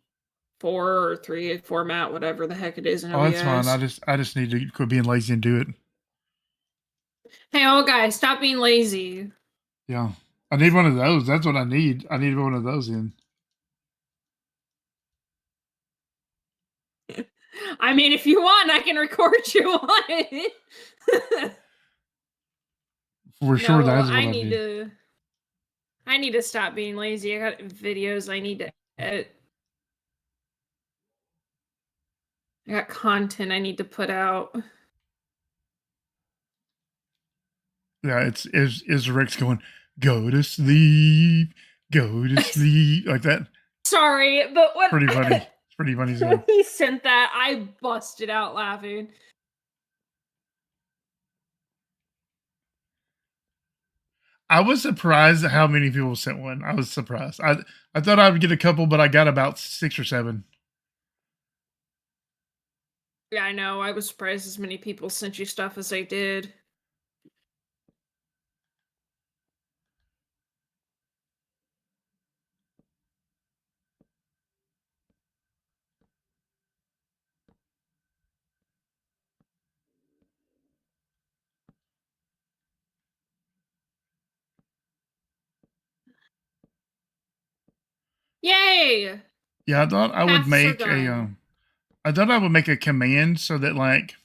or 3 format, whatever the heck it is in OBS. That's fine. I just need to quit being lazy and do it. Hey, old guy, stop being lazy. Yeah. I need one of those. That's what I need. I need one of those in. I mean, if you want, I can record you on it. For sure, No, that's what I I need do. to. I need to stop being lazy. I got videos I need to edit. I got content I need to put out. Yeah, it's is Rex going, go to sleep, go to sleep, like that. Sorry, but when Pretty funny. It's pretty funny. when he sent that, I busted out laughing. I was surprised at how many people sent one. I was surprised. I thought I would get a couple, but I got about 6 or 7. Yeah, I know. I was surprised as many people sent you stuff as they did. Yay! Yeah, I thought I would Paths are make a done. I thought I would make a command so that like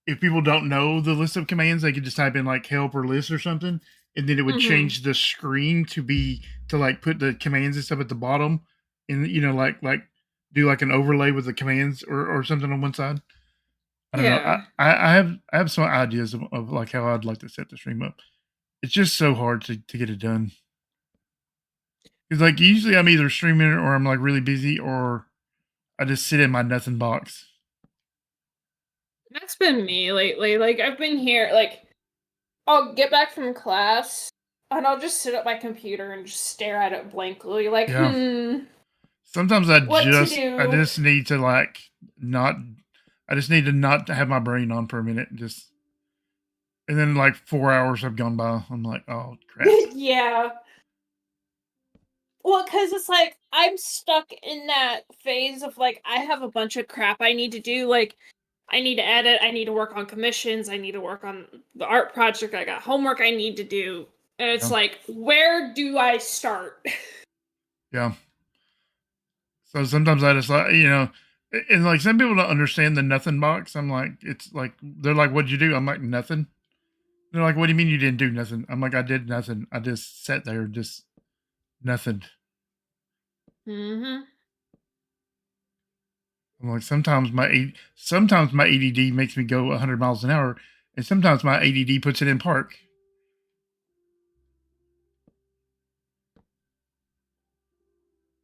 if people don't know the list of commands, they could just type in like help or list or something, and then it would Mhm. change the screen to like put the commands and stuff at the bottom, and like do like an overlay with the commands or something on one side. I don't know. Yeah. I have some ideas of like how I'd like to set the stream up. It's just so hard to get it done. Because like usually I'm either streaming or I'm like really busy or I just sit in my nothing box. That's been me lately. Like, I've been here, like, I'll get back from class and I'll just sit at my computer and just stare at it blankly, like, Yeah. Sometimes what to do? I just need to like not I just need to not have my brain on for a minute. Just and then like 4 hours have gone by. I'm like, oh crap. Yeah. Well, because it's like I'm stuck in that phase of like I have a bunch of crap I need to do. Like I need to edit, I need to work on commissions, I need to work on the art project, I got homework I need to do. And it's Yeah. like, where do I start? Yeah. So sometimes I just like, and like some people don't understand the nothing box. I'm like, it's like, they're like, what'd you do? I'm like, nothing. They're like, what do you mean you didn't do nothing? I'm like, I did nothing. I just sat there, just nothing. Mm-hmm. I'm like, sometimes my ADD makes me go 100 miles an hour, and sometimes my ADD puts it in park.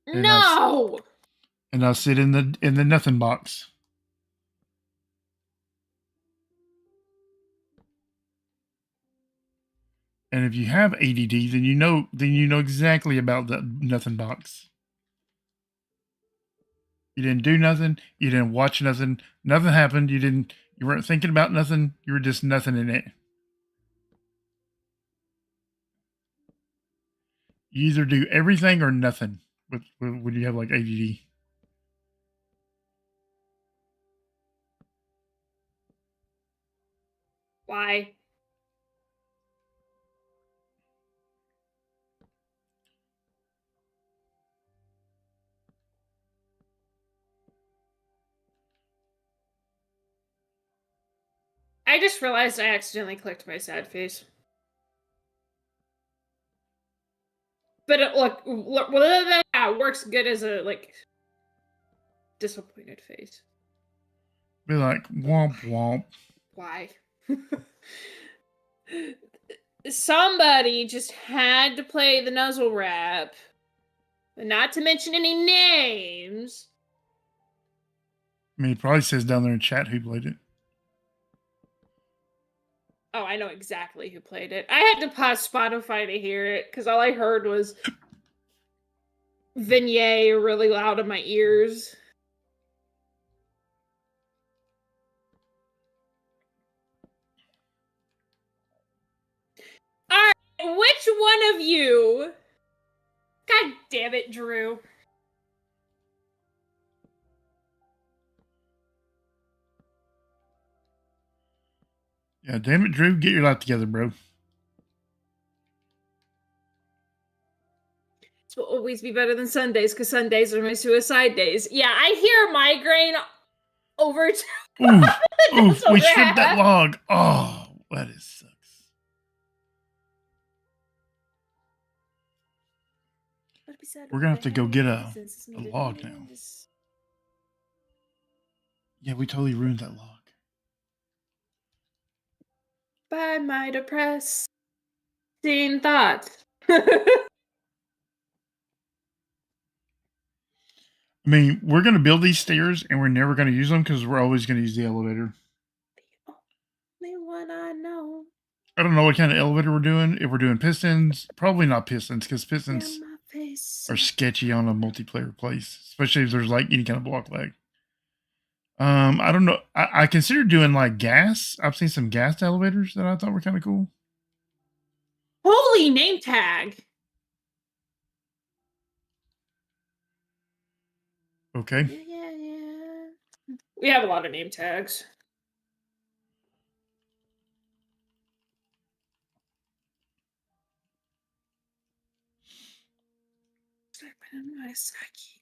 No. And I'll sit in the nothing box. And if you have ADD, then you know exactly about the nothing box. You didn't do nothing. You didn't watch nothing. Nothing happened. You weren't thinking about nothing. You were just nothing in it. You either do everything or nothing when you have like ADD. Why? I just realized I accidentally clicked my sad face. But it works good as a like disappointed face. Be like womp womp. Why? Somebody just had to play the nuzzle rap, not to mention any names. I mean, it probably says down there in chat who played it. Oh, I know exactly who played it. I had to pause Spotify to hear it because all I heard was Vignette really loud in my ears. Alright, which one of you? God damn it, Drew. Yeah, damn it, Drew, get your life together, bro. This will always be better than Sundays because Sundays are my suicide days. Yeah, I hear migraine over to Oof, oof, That's we over stripped that half. log. Oh, that is sucks. But beside We're gonna have the to go heavy get presence is a needed log in now. this- Yeah, we totally ruined that log. By my depressing thoughts. I mean, we're gonna build these stairs, and we're never gonna use them because we're always gonna use the elevator. The one I know. I don't know what kind of elevator we're doing. If we're doing pistons, probably not pistons because pistons Yeah, my face. are sketchy on a multiplayer place, especially if there's like any kind of block lag. I don't know. I considered doing like gas. I've seen some gas elevators that I thought were kind of cool. Holy name tag. Okay. Yeah. We have a lot of name tags.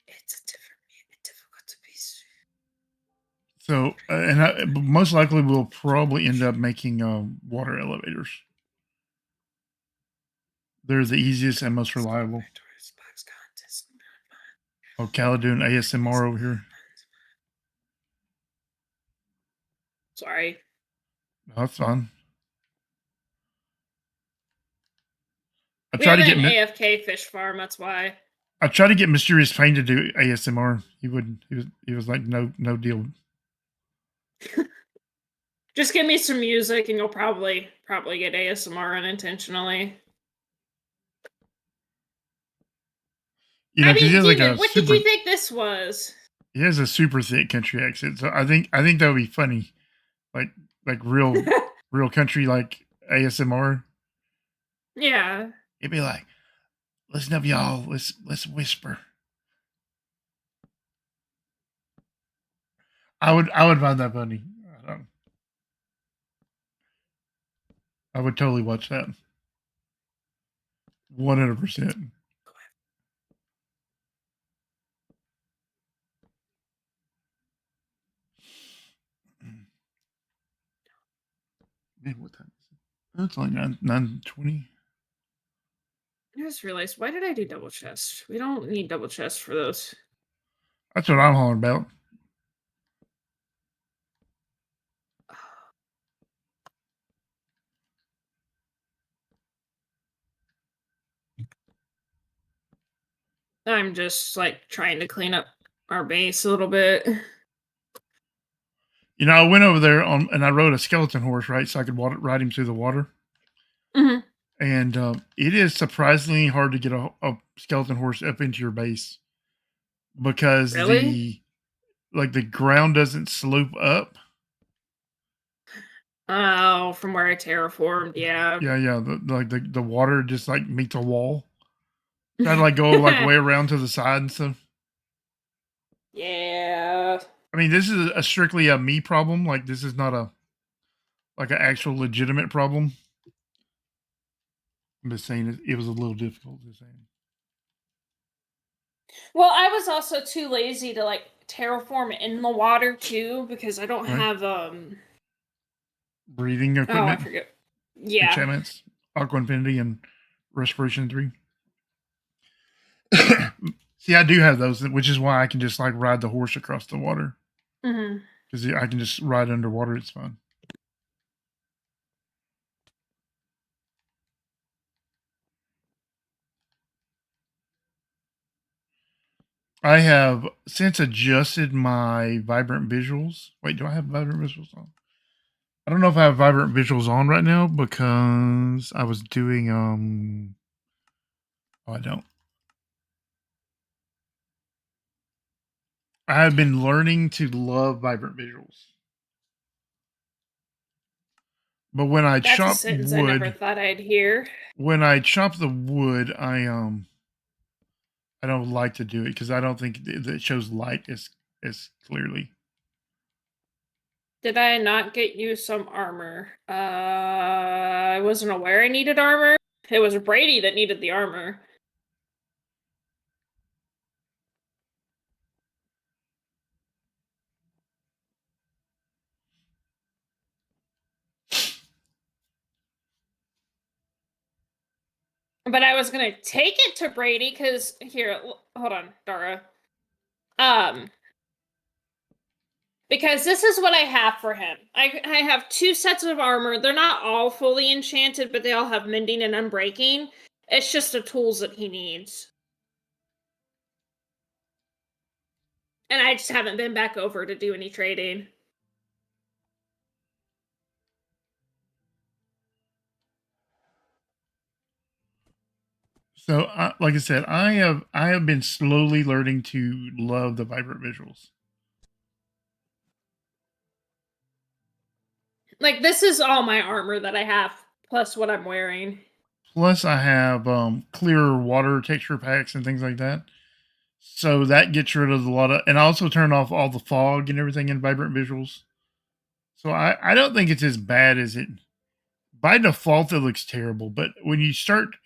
It's difficult to be. So, most likely we'll probably end up making water elevators. They're the easiest and most reliable. Oh, Callie doing ASMR over here. Sorry. No, that's fine. I We tried have to an get AFK fish farm, that's why. I tried to get Mysterious Pain to do ASMR. He wouldn't. He was like, no deal. Just give me some music and you'll probably get ASMR unintentionally. You know, I because he mean, has like Demon, a what did super. you think this was? He has a super thick country accent. So I think that would be funny, like real country like ASMR. Yeah. It'd be like, listen up, y'all. Let's whisper. I would find that funny. I would totally watch that. 100%. Man, what time is it? It's only 9:20. I just realized, why did I do double chest? We don't need double chest for those. That's what I'm hollering about. I'm just like trying to clean up our base a little bit. You know, I went over there and I rode a skeleton horse, right, so I could ride him through the water. Mm-hmm. And it is surprisingly hard to get a skeleton horse up into your base because Really? the ground doesn't slope up. Oh, from where I terraformed, yeah. Yeah. The water just like meets a wall. Try to like go like way around to the side and stuff. Yeah. I mean, this is a strictly a me problem. Like this is not an actual legitimate problem. I'm just saying it was a little difficult to say. Well, I was also too lazy to like terraform in the water too because I don't have Breathing oh, I equipment, forget. Yeah. enchantments, Aqua Infinity, and Respiration 3. See, I do have those, which is why I can just like ride the horse across the water. Because I can just ride underwater. It's fun. I have since adjusted my vibrant visuals. Wait, do I have vibrant visuals on? I don't know if I have vibrant visuals on right now because I was doing oh, I don't. I have been learning to love vibrant visuals. But when I That's a chop sentence I never wood, thought I'd hear. when I chop the wood, I don't like to do it because I don't think it shows light as clearly. Did I not get you some armor? I wasn't aware I needed armor. It was Brady that needed the armor. But I was gonna take it to Brady because here, hold on, Dara. Because this is what I have for him. I have 2 sets of armor. They're not all fully enchanted, but they all have mending and unbreaking. It's just the tools that he needs. And I just haven't been back over to do any trading. So, like I said, I have been slowly learning to love the vibrant visuals. Like, this is all my armor that I have, plus what I'm wearing. Plus, I have clearer water texture packs and things like that. So that gets rid of a lot of, and I also turn off all the fog and everything in vibrant visuals. So I don't think it's as bad as it. By default, it looks terrible, but when you start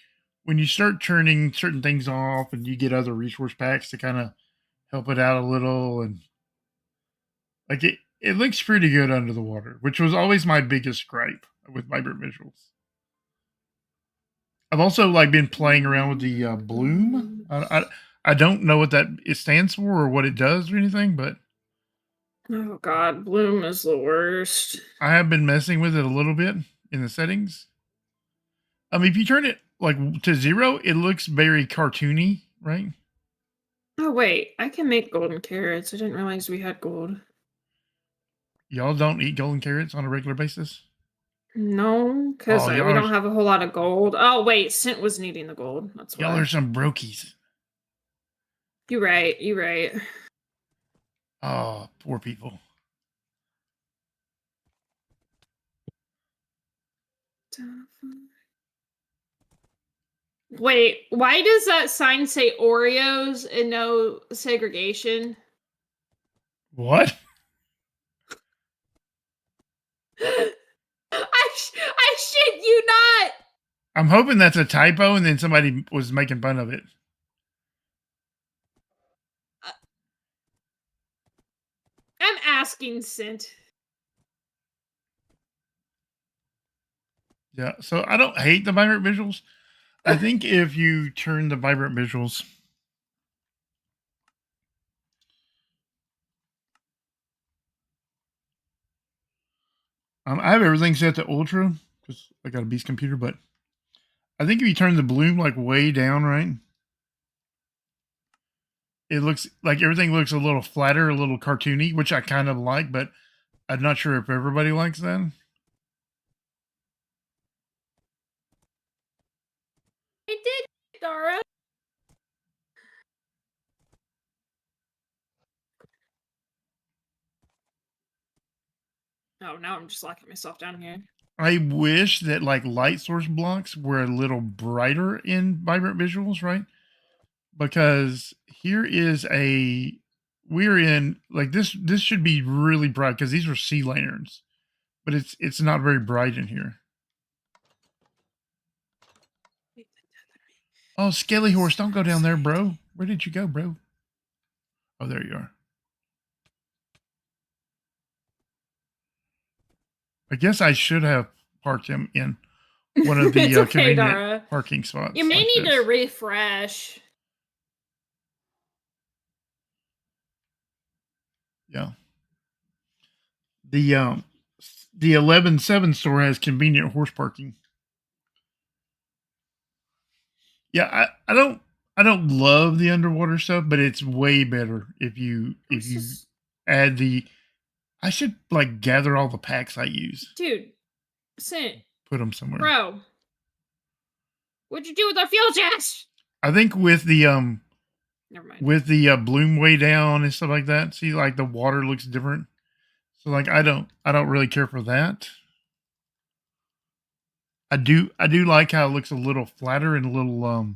turning certain things off and you get other resource packs to kind of help it out a little, and like it looks pretty good under the water, which was always my biggest gripe with vibrant visuals. I've also like been playing around with the bloom. I don't know what that it stands for or what it does or anything, but Oh god, bloom is the worst. I have been messing with it a little bit in the settings. If you turn it like to 0, it looks very cartoony, right? Oh wait, I can make golden carrots. I didn't realize we had gold. Y'all don't eat golden carrots on a regular basis? No, because Oh, we don't have a whole lot of gold. Oh wait, Scent was needing the gold. That's y'all why. are some brokies. You're right. You're right. Oh, poor people. Wait, why does that sign say Oreos and no segregation? What? I shit you not. I'm hoping that's a typo and then somebody was making fun of it. I'm asking Scent. Yeah, so I don't hate the vibrant visuals. I think if you turn the vibrant visuals, I have everything set to ultra because I got a beast computer, but I think if you turn the bloom like way down, right, it looks like everything looks a little flatter, a little cartoony, which I kind of like, but I'm not sure if everybody likes that. I did, Dara. Oh, now I'm just locking myself down here. I wish that like light source blocks were a little brighter in vibrant visuals, right? Because here is we're in like this should be really bright because these are sea lanterns, but it's not very bright in here. Oh, Skelly Horse, don't go down there, bro. Where did you go, bro? Oh, there you are. I guess I should have parked him in one of the It's okay, convenient Dara. parking spots. You may like need this. to refresh. Yeah. The 11.7 store has convenient horse parking. Yeah, I don't love the underwater stuff, but it's way better if you add the. I should like gather all the packs I use. Dude, Scent. Put them somewhere. Bro. What'd you do with our fuel jets? I think with the Never mind. with the bloom way down and stuff like that. See, like the water looks different. So like I don't really care for that. I do like how it looks a little flatter and a little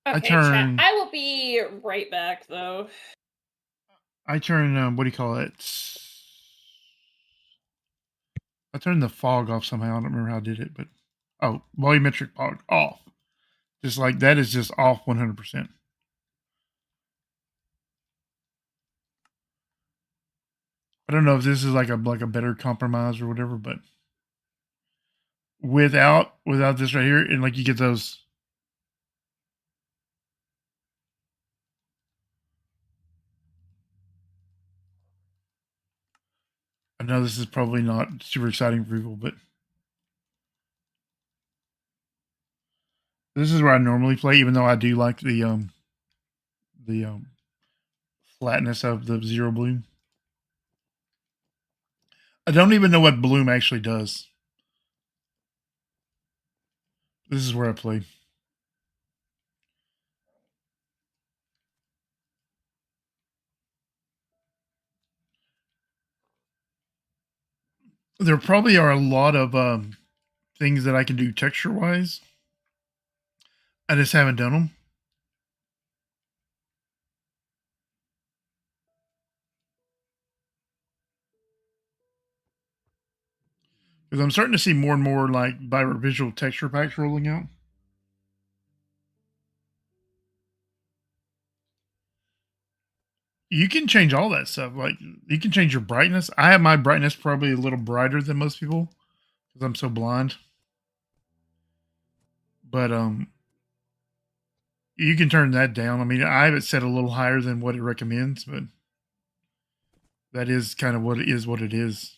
Okay, chat. I will be right back though. I turn what do you call it? I turned the fog off somehow. I don't remember how I did it, but volumetric fog off. Just like that is just off 100%. I don't know if this is like a better compromise or whatever, but without this right here, and like you get those. I know this is probably not super exciting for people, but this is where I normally play, even though I do like the flatness of the zero bloom. I don't even know what bloom actually does. This is where I play. There probably are a lot of things that I can do texture wise. I just haven't done them. Because I'm starting to see more and more like visual texture packs rolling out. You can change all that stuff. Like you can change your brightness. I have my brightness probably a little brighter than most people because I'm so blind. But you can turn that down. I mean, I have it set a little higher than what it recommends, but that is kind of what it is. What it is.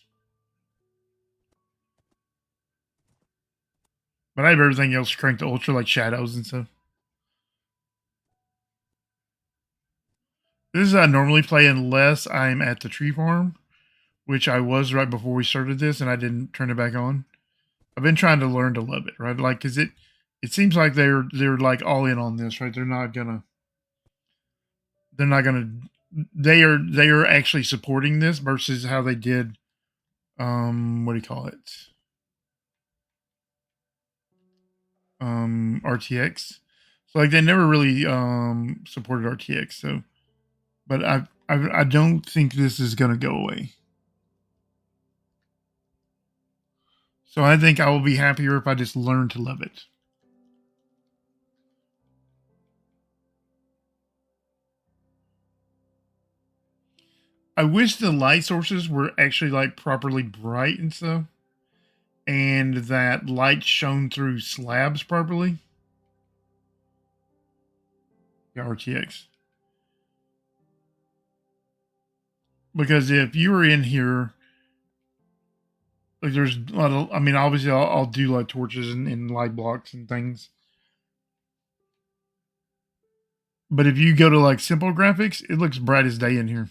But I have everything else cranked to ultra, like shadows and stuff. This is I normally play unless I'm at the tree farm, which I was right before we started this, and I didn't turn it back on. I've been trying to learn to love it, right? Like, cause it seems like they're like all in on this, right? They're not gonna, they are actually supporting this versus how they did, what do you call it? RTX. So like they never really supported RTX. So, but I don't think this is gonna go away. So I think I will be happier if I just learn to love it. I wish the light sources were actually like properly bright and stuff, and that light shone through slabs properly. Yeah, RTX. Because if you were in here, like there's a lot of, I mean, obviously I'll do like torches and light blocks and things. But if you go to like simple graphics, it looks bright as day in here.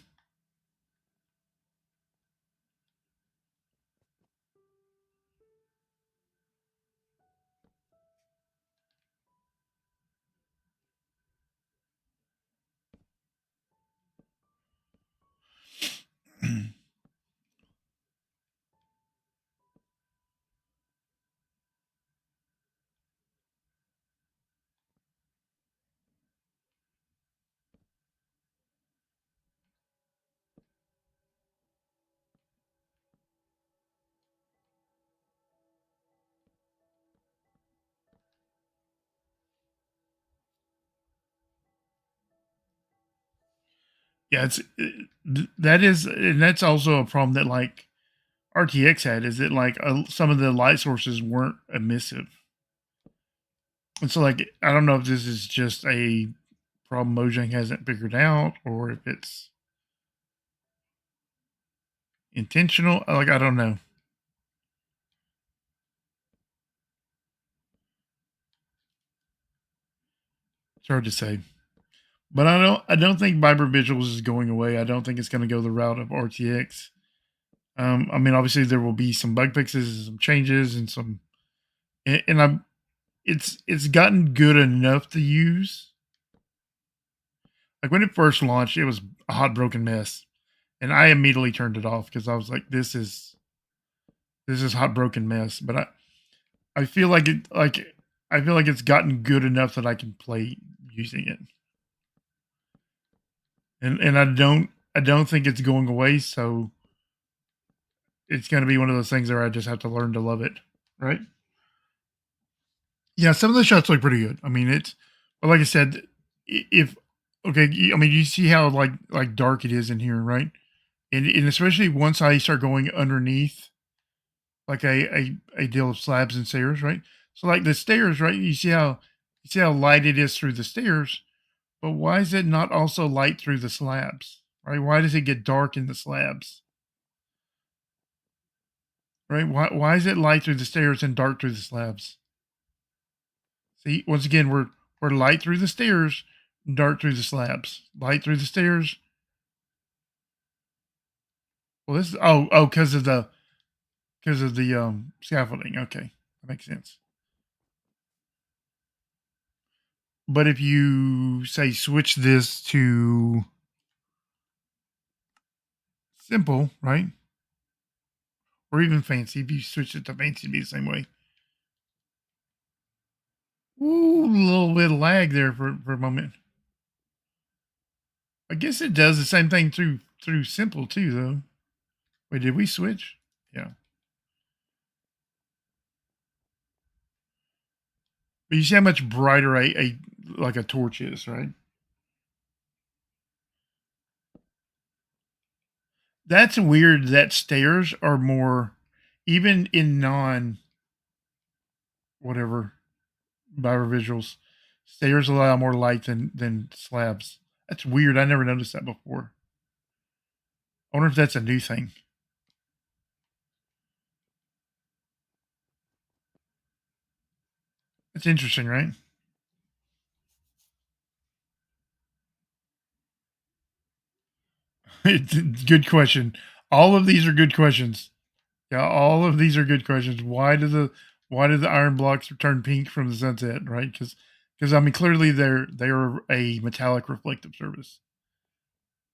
Yeah, and that's also a problem that like RTX had is that like some of the light sources weren't emissive. And so like I don't know if this is just a problem Mojang hasn't figured out or if it's intentional. Like I don't know. It's hard to say. But I don't think Vibrant Visuals is going away. I don't think it's going to go the route of RTX. I mean, obviously there will be some bug fixes and some changes and some, and I'm, it's gotten good enough to use. Like when it first launched, it was a hot broken mess, and I immediately turned it off because I was like, this is hot broken mess. But I feel like I feel like it's gotten good enough that I can play using it, and I don't think it's going away. So it's going to be one of those things where I just have to learn to love it, right? Yeah, some of the shots look pretty good. I mean, but like I said, if okay, I mean, you see how like dark it is in here, right? And especially once I start going underneath, like a deal of slabs and stairs, right? So like the stairs, right? You see how light it is through the stairs, but why is it not also light through the slabs? Right? Why does it get dark in the slabs? Right? Why is it light through the stairs and dark through the slabs? See, once again, we're light through the stairs, dark through the slabs. Light through the stairs. Well, this is because of the scaffolding. Okay, that makes sense. But if you say switch this to simple, right? Or even fancy, if you switch it to fancy, it'd be the same way. Ooh, a little bit of lag there for a moment. I guess it does the same thing through simple too, though. Wait, did we switch? Yeah. But you see how much brighter a like a torch is, right? That's weird that stairs are more, even in non whatever visuals, stairs allow more light than slabs. That's weird. I never noticed that before. I wonder if that's a new thing. That's interesting, right? Good question. All of these are good questions. Yeah, all of these are good questions. Why do the iron blocks turn pink from the sunset? Right? Because I mean, clearly they're a metallic reflective surface,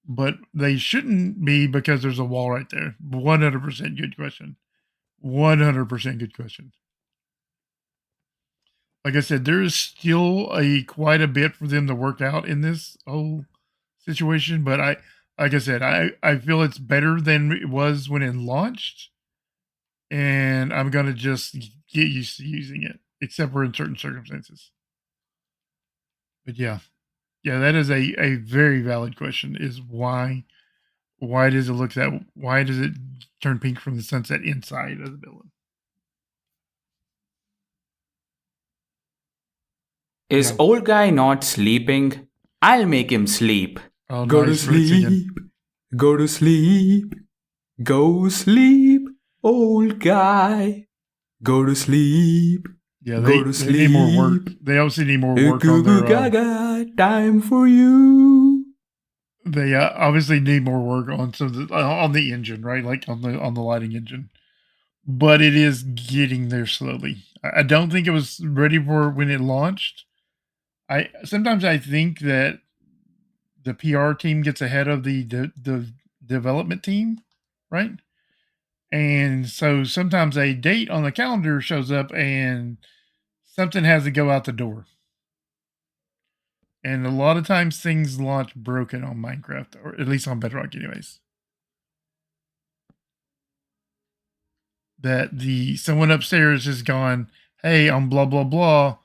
but they shouldn't be because there's a wall right there. 100% good question. 100% good question. Like I said, there is still quite a bit for them to work out in this whole situation, but like I said, I feel it's better than it was when it launched, and I'm gonna just get used to using it, except for in certain circumstances. But yeah, that is a very valid question. Is why does it look that? Why does it turn pink from the sunset inside of the building? Is Yeah. old guy not sleeping? I'll make him sleep. Oh, Go nice. to Ritz again. sleep. Go to sleep. Go sleep, old guy. Go to sleep. Yeah, Go to they need more work. sleep. They obviously need more work on Goo their. gaga, time for you. They obviously need more work on on the engine, right? Like on the lighting engine, but it is getting there slowly. I don't think it was ready for when it launched. I sometimes I think that the PR team gets ahead of the development team, right? And so sometimes a date on the calendar shows up and something has to go out the door. And a lot of times things launch broken on Minecraft, or at least on Bedrock, anyways. That someone upstairs has gone, hey, on blah blah blah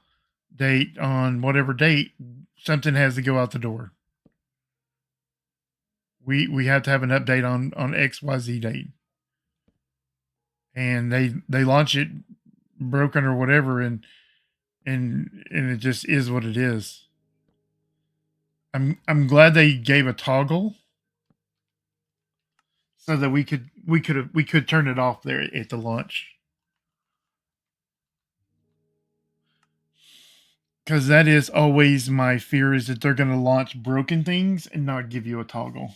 date, on whatever date, something has to go out the door. We have to have an update on XYZ date. And they launch it broken or whatever, and it just is what it is. I'm glad they gave a toggle so that we could turn it off there at the launch. Because that is always my fear, is that they're going to launch broken things and not give you a toggle.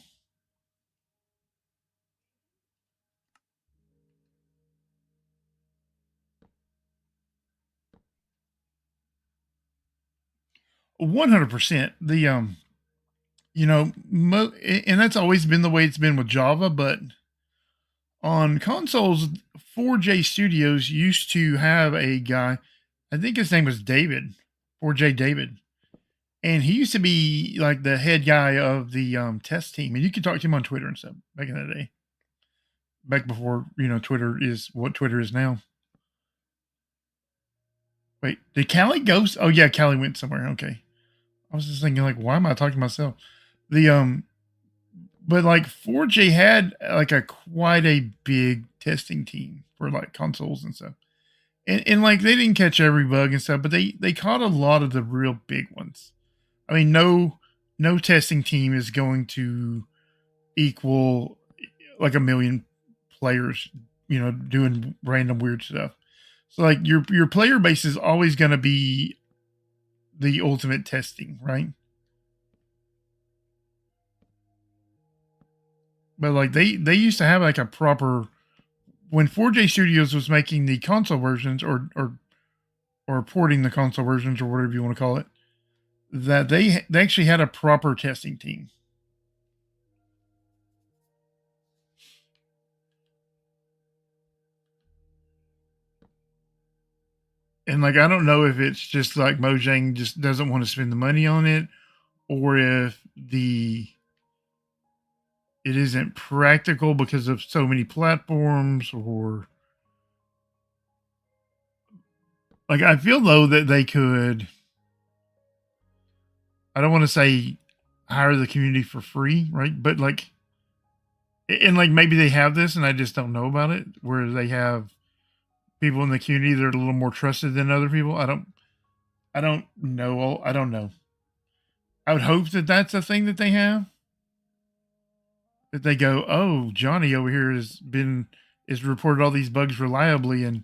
$100%. And that's always been the way it's been with Java, but on consoles, 4J Studios used to have a guy, I think his name was David, 4J David. And he used to be like the head guy of the test team. And you could talk to him on Twitter and stuff back in the day. Back before, Twitter is what Twitter is now. Wait, did Callie go? Oh yeah, Callie went somewhere. Okay. I was just thinking, like, why am I talking to myself? But like 4J had like quite a big testing team for like consoles and stuff. And like they didn't catch every bug and stuff, but they caught a lot of the real big ones. I mean, no testing team is going to equal like a million players, doing random weird stuff. So like your player base is always going to be the ultimate testing, right? But like they used to have like a proper, when 4J Studios was making the console versions or porting the console versions or whatever you want to call it, that they actually had a proper testing team. And like I don't know if it's just like Mojang just doesn't want to spend the money on it, or if it isn't practical because of so many platforms, or like I feel though that they could, I don't want to say hire the community for free, right? But like, and like maybe they have this and I just don't know about it, where they have people in the community that are a little more trusted than other people. I don't know. I don't know. I would hope that that's a thing that they have. That they go, oh, Johnny over here is reported all these bugs reliably and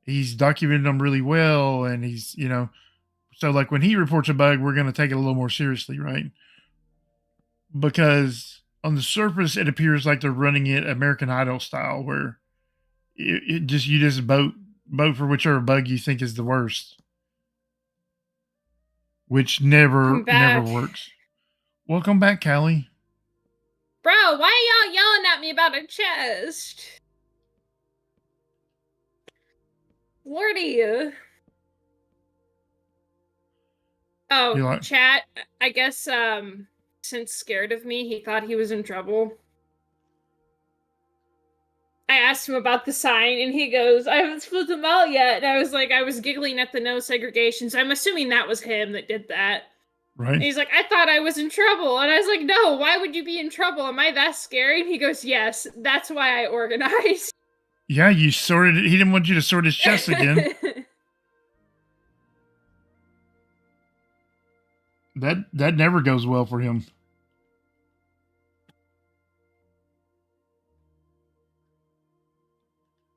he's documented them really well. And he's, so like when he reports a bug, we're going to take it a little more seriously, right? Because on the surface, it appears like they're running it American Idol style, where you just vote for whichever bug you think is the worst, which never works. Welcome back, Callie. Bro, why are y'all yelling at me about a chest? Lordy. Oh, chat. I guess since scared of me, he thought he was in trouble. I asked him about the sign and he goes, I haven't split them out yet. And I was like, I was giggling at the no segregation. So I'm assuming that was him that did that. Right. And he's like, I thought I was in trouble. And I was like, no, why would you be in trouble? Am I that scary? And he goes, yes, that's why I organized. Yeah, you sorted it. He didn't want you to sort his chest again. That never goes well for him.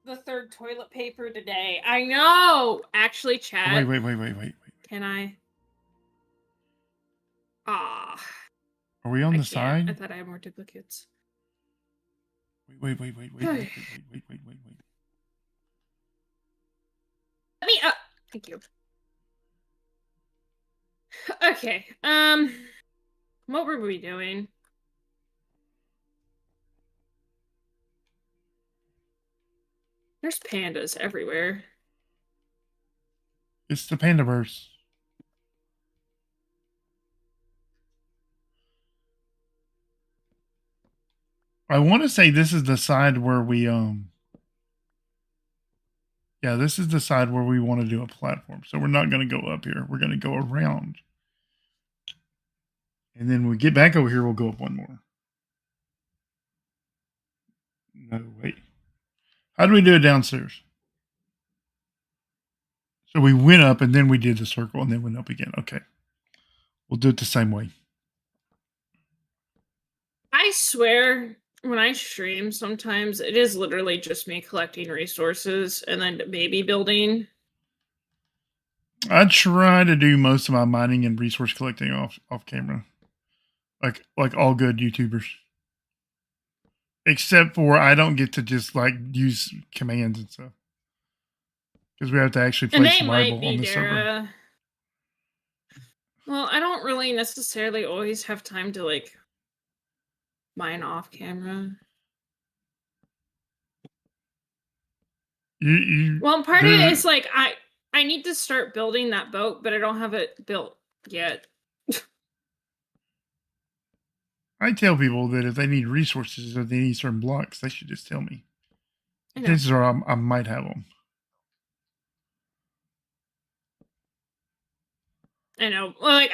The third toilet paper today. I know. Actually, chat. Wait. Can I? Ah. Are we on the side? I thought I had more duplicates. Wait. Let me thank you. Okay. What were we doing? There's pandas everywhere. It's the Pandaverse. I want to say this is the side where we yeah, this is the side where we want to do a platform. So we're not going to go up here. We're going to go around. And then when we get back over here, we'll go up one more. No, wait. How do we do it downstairs? So we went up and then we did the circle and then went up again. Okay. We'll do it the same way. I swear, when I stream, sometimes it is literally just me collecting resources and then maybe building. I try to do most of my mining and resource collecting off camera. Like all good YouTubers. Except for I don't get to just like use commands and stuff. Because we have to actually play survival on the server. Well, I don't really necessarily always have time to like mine off camera. Well, part of it is like I need to start building that boat, but I don't have it built yet. I tell people that if they need resources or they need certain blocks, they should just tell me. Chances are I might have them. I know. Well, like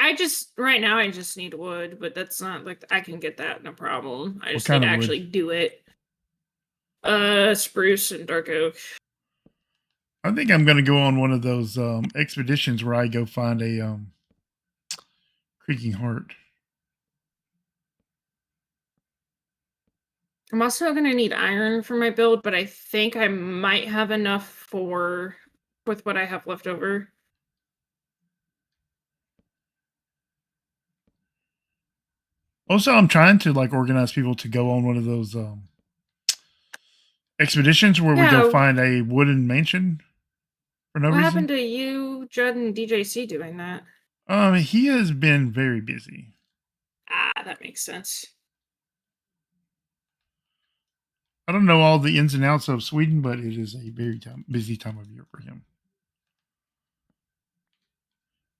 right now I just need wood, but that's not like I can get that, no problem. I just need to actually do it. Spruce and dark oak. I think I'm going to go on one of those expeditions where I go find a creaking heart. I'm also gonna need iron for my build, but I think I might have enough with what I have left over. Also, I'm trying to like organize people to go on one of those expeditions where we go Yeah. find a wooden mansion for no What reason. happened to you, Judd, and DJC doing that? He has been very busy. Ah, that makes sense. I don't know all the ins and outs of Sweden, but it is a very busy time of year for him.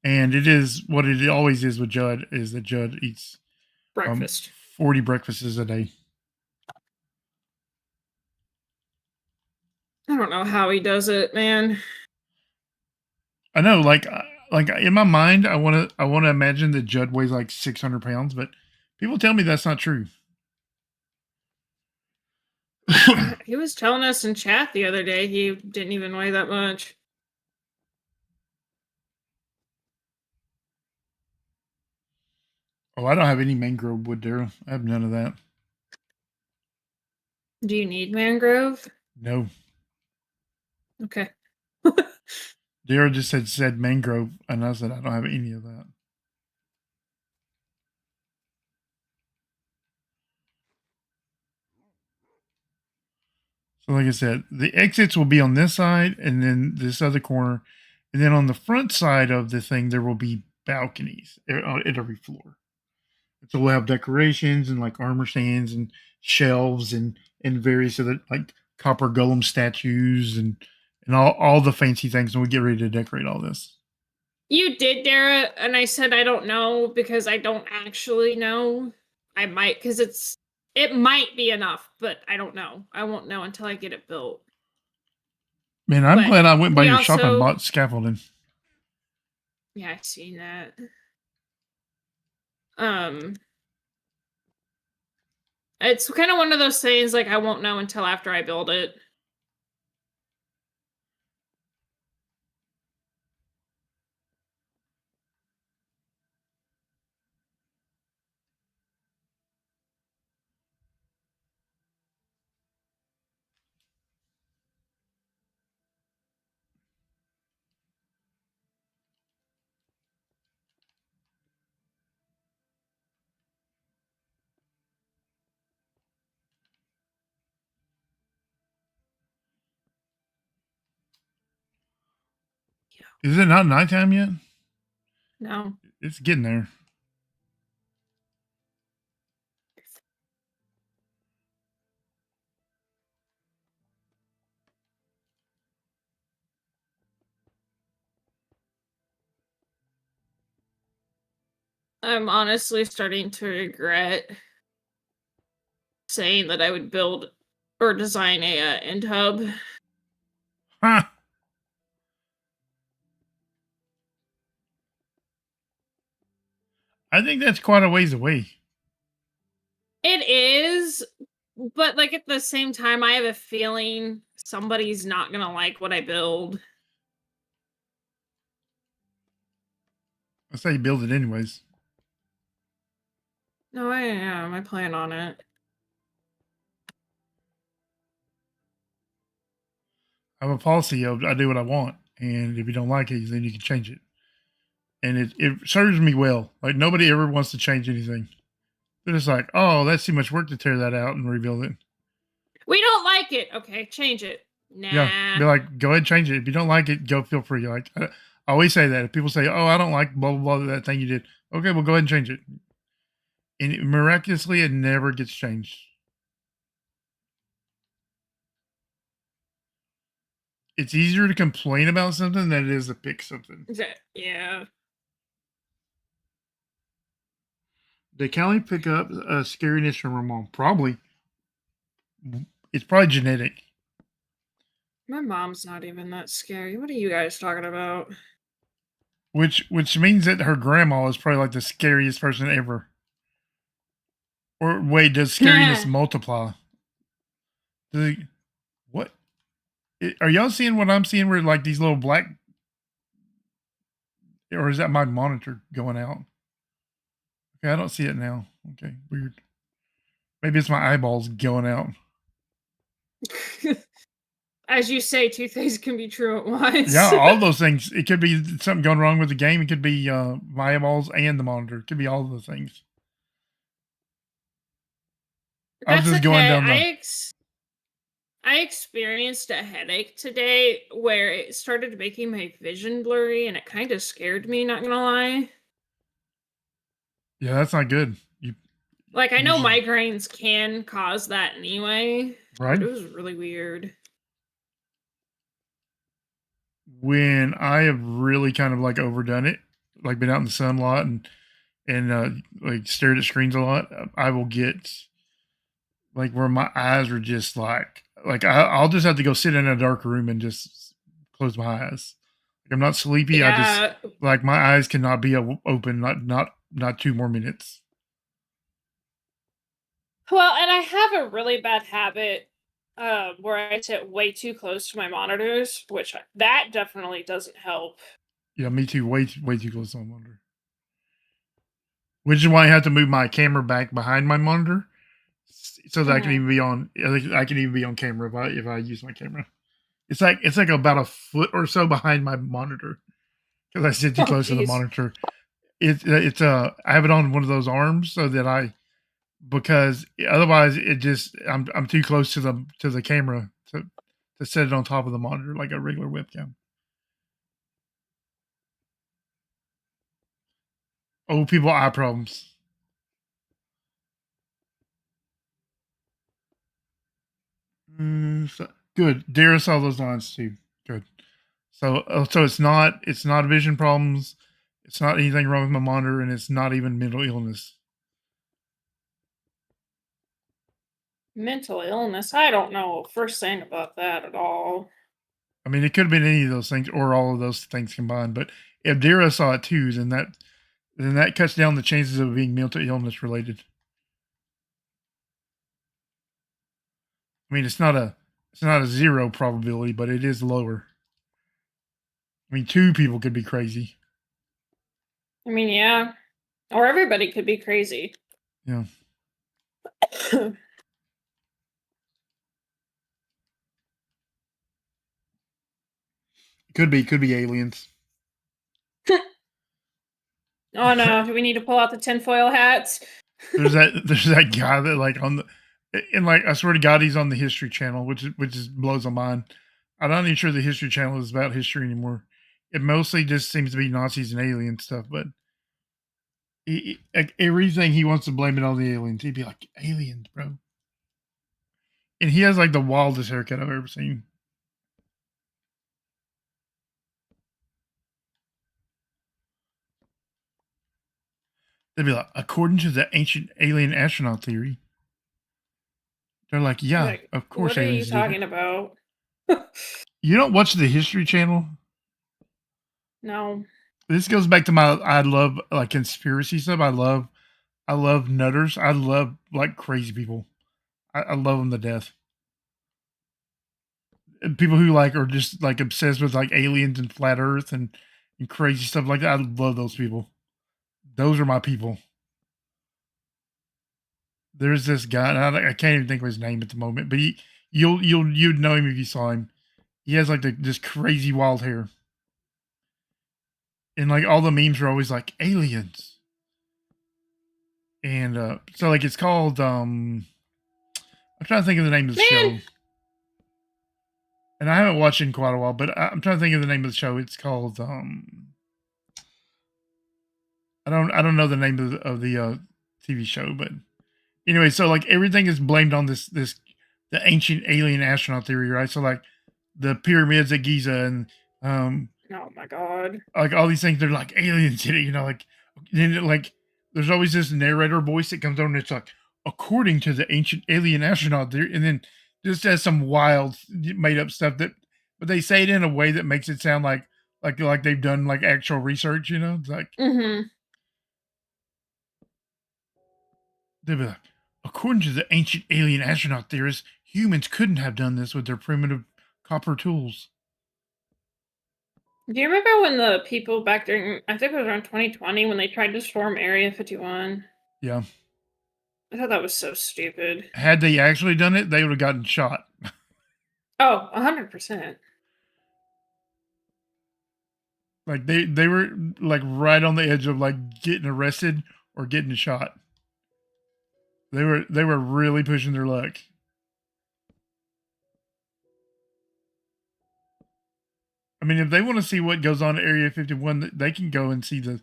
And it is what it always is with Judd, is that Judd eats Breakfast. 40 breakfasts a day. I don't know how he does it, man. I know, like in my mind, I want to imagine that Judd weighs like 600 pounds, but people tell me that's not true. He was telling us in chat the other day he didn't even weigh that much. Oh, I don't have any mangrove wood, Daryl. I have none of that. Do you need mangrove? No. Okay. Daryl just said mangrove, and I said I don't have any of that. So like I said, the exits will be on this side and then this other corner. And then on the front side of the thing, there will be balconies at every floor. So we'll have decorations and like armor stands and shelves and various other like copper golem statues and all the fancy things. And we get ready to decorate all this. You did, Dara, and I said I don't know because I don't actually know. I might, because it might be enough, but I don't know. I won't know until I get it built. Man, I'm But glad I went by we your shop and also- bought scaffolding. Yeah, I've seen that. It's kind of one of those things like I won't know until after I build it. Is it not nighttime yet? No. It's getting there. I'm honestly starting to regret saying that I would build or design a end hub. Huh. I think that's quite a ways away. It is, but like at the same time, I have a feeling somebody's not gonna like what I build. I say you build it anyways. No, I am. I plan on it. I have a policy of I do what I want, and if you don't like it, then you can change it. And it serves me well. Like nobody ever wants to change anything. They're just like, oh, that's too much work to tear that out and rebuild it. We don't like it. Okay, change it. Nah. Yeah, be like, go ahead and change it. If you don't like it, go feel free. Like I always say that if people say, oh, I don't like blah blah blah that thing you did, okay, well go ahead and change it. And miraculously, it never gets changed. It's easier to complain about something than it is to fix something. Yeah. Did Callie pick up scariness from her mom? Probably. It's probably genetic. My mom's not even that scary. What are you guys talking about? Which means that her grandma is probably like the scariest person ever. Or wait, does scariness multiply? What? Are y'all seeing what I'm seeing? Where like these little black, or is that my monitor going out? Okay, I don't see it now. Okay, weird. Maybe it's my eyeballs going out. As you say, two things can be true at once. Yeah, all those things. It could be something going wrong with the game. It could be my eyeballs and the monitor. It could be all of those things. I was That's just going okay. down the. I experienced a headache today where it started making my vision blurry, and it kind of scared me. Not gonna lie. Yeah, that's not good. Like, I know should- migraines can cause that anyway, Right? but it was really weird. When I have really kind of like overdone it, like been out in the sun a lot and like stared at screens a lot, I will get like where my eyes are just like I'll just have to go sit in a dark room and just close my eyes. Like I'm not sleepy. I just Yeah. like my eyes cannot be open. Not 2 more minutes. Well, and I have a really bad habit where I sit way too close to my monitors, which that definitely doesn't help. Yeah, me too. Way too close to my monitor. Which is why I have to move my camera back behind my monitor, so that I can even be on. I can even be on camera if I use my camera. It's like about a foot or so behind my monitor because I sit too close to the monitor. It's I have it on one of those arms so that because otherwise it just I'm too close to the camera to set it on top of the monitor like a regular webcam. Old people eye problems. Good. Dara saw those lines too. Good. So it's not vision problems. It's not anything wrong with my monitor, and it's not even mental illness. Mental illness? I don't know first thing about that at all. I mean, it could have been any of those things or all of those things combined. But if Dara saw it too, then that cuts down the chances of being mental illness related. I mean, it's not a 0 probability, but it is lower. I mean, 2 people could be crazy. I mean, yeah. Or everybody could be crazy. Yeah. Could be aliens. Oh no, do we need to pull out the tinfoil hats? There's that guy that like and like I swear to God he's on the History Channel, which blows my mind. I'm not even sure the History Channel is about history anymore. It mostly just seems to be Nazis and alien stuff, but like everything he wants to blame it on the aliens. He'd be like, aliens, bro. And he has like the wildest haircut I've ever seen. They'd be like, according to the ancient alien astronaut theory. They're like, yeah, Like, of course. what are you aliens did it." talking about? You don't watch the History Channel? No. This goes back to I love like conspiracy stuff. I love nutters. I love like crazy people. I love them to death. And people who like are just like obsessed with like aliens and flat Earth and crazy stuff like that. I love those people. Those are my people. There's this guy, and I can't even think of his name at the moment, but you'd know him if you saw him. He has like this crazy wild hair, and like all the memes are always like aliens. And so like it's called I'm trying to think of the name of the show. And I haven't watched it in quite a while, but I'm trying to think of the name of the show. It's called I don't know the name of the TV show, but anyway, so like everything is blamed on the ancient alien astronaut theory, right? So like the pyramids at Giza and oh my god, like all these things, they're like aliens in it, like then like there's always this narrator voice that comes on and it's like according to the ancient alien astronaut theory, and then just has some wild made up stuff but they say it in a way that makes it sound like they've done like actual research, it's like they'd be like, according to the ancient alien astronaut theorists, humans couldn't have done this with their primitive copper tools. Do you remember when the people back during, I think it was around 2020, when they tried to storm Area 51? Yeah. I thought that was so stupid. Had they actually done it, they would have gotten shot. Oh, 100%. Like they were like right on the edge of like getting arrested or getting shot. They were really pushing their luck. I mean, if they want to see what goes on at Area 51, they can go and see the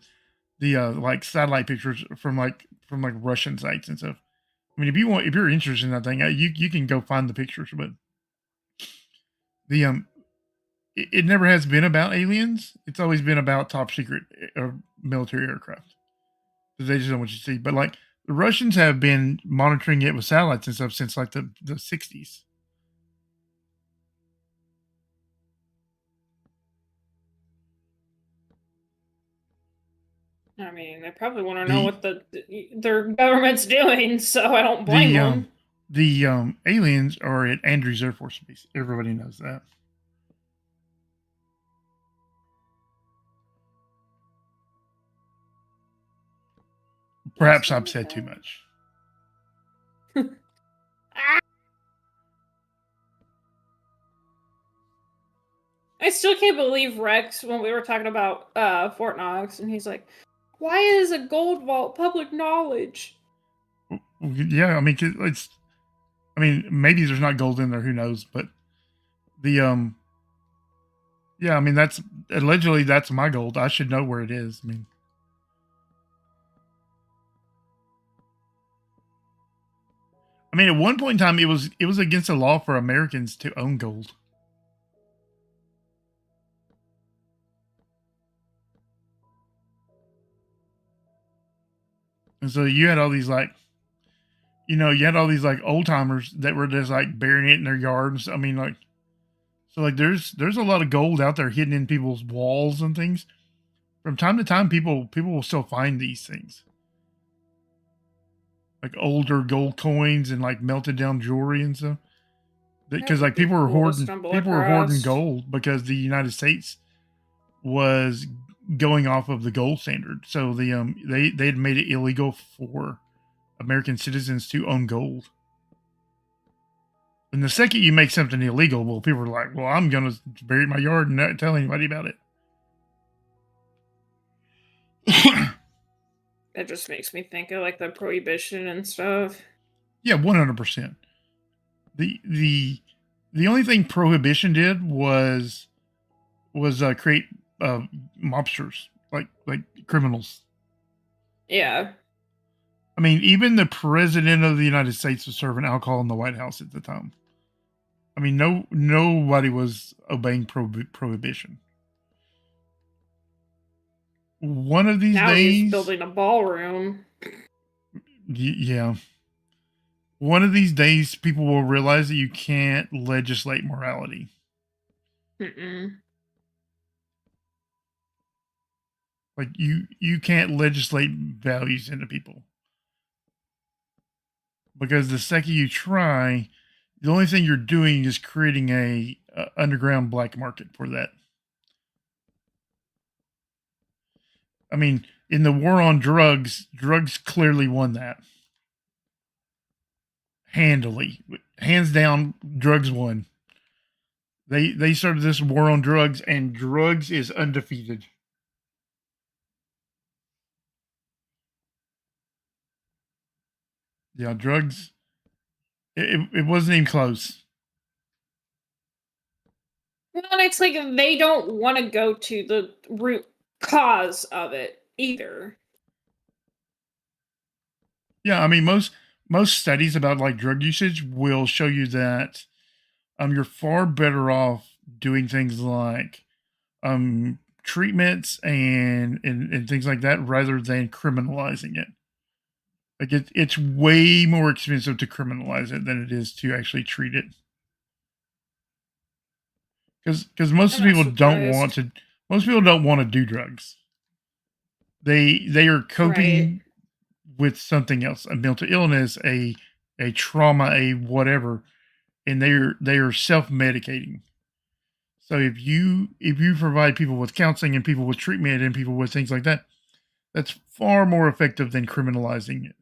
like satellite pictures from like Russian sites and stuff. I mean, if you're interested in that thing, you can go find the pictures. But the it never has been about aliens. It's always been about top secret military aircraft. They just don't want you to see. But like the Russians have been monitoring it with satellites and stuff since like the 60s. I mean, they probably want to know what their government's doing, so I don't blame them. The aliens are at Andrews Air Force Base. Everybody knows that. Perhaps I've said too much. I still can't believe Rex, when we were talking about Fort Knox, and he's like, why is a gold vault public knowledge? Yeah, I mean, maybe there's not gold in there, who knows, but the yeah, I mean, that's allegedly that's my gold. I should know where it is. I mean, at one point in time, it was against the law for Americans to own gold. And so you had all these like, you had all these like old timers that were just like burying it in their yards. I mean, like, so like there's a lot of gold out there hidden in people's walls and things. From time to time, people will still find these things, like older gold coins and like melted down jewelry and stuff. Because like people were hoarding gold because the United States was going off of the gold standard. So they had made it illegal for American citizens to own gold. And the second you make something illegal, well, people are like, well, I'm going to bury it in my yard and not tell anybody about it. That just makes me think of like the prohibition and stuff. Yeah, 100%. The only thing prohibition did was create mobsters, like criminals. Yeah. I mean, even the president of the United States was serving alcohol in the White House at the time. I mean, nobody was obeying prohibition. One of these now days, he's building a ballroom. Yeah. One of these days, people will realize that you can't legislate morality. Mm-mm. Like you can't legislate values into people. Because the second you try, the only thing you're doing is creating a underground black market for that. I mean, in the war on drugs clearly won that. Handily. Hands down, drugs won. They started this war on drugs, and drugs is undefeated. Yeah, drugs. It wasn't even close. Well, and it's like they don't want to go to the root cause of it either. Yeah, I mean most studies about like drug usage will show you that you're far better off doing things like treatments and things like that rather than criminalizing it. Like it's way more expensive to criminalize it than it is to actually treat it. Because most people don't want to do drugs. They are coping with something else, a mental illness, a trauma, a whatever, and they are self-medicating. So if you provide people with counseling and people with treatment and people with things like that, that's far more effective than criminalizing it.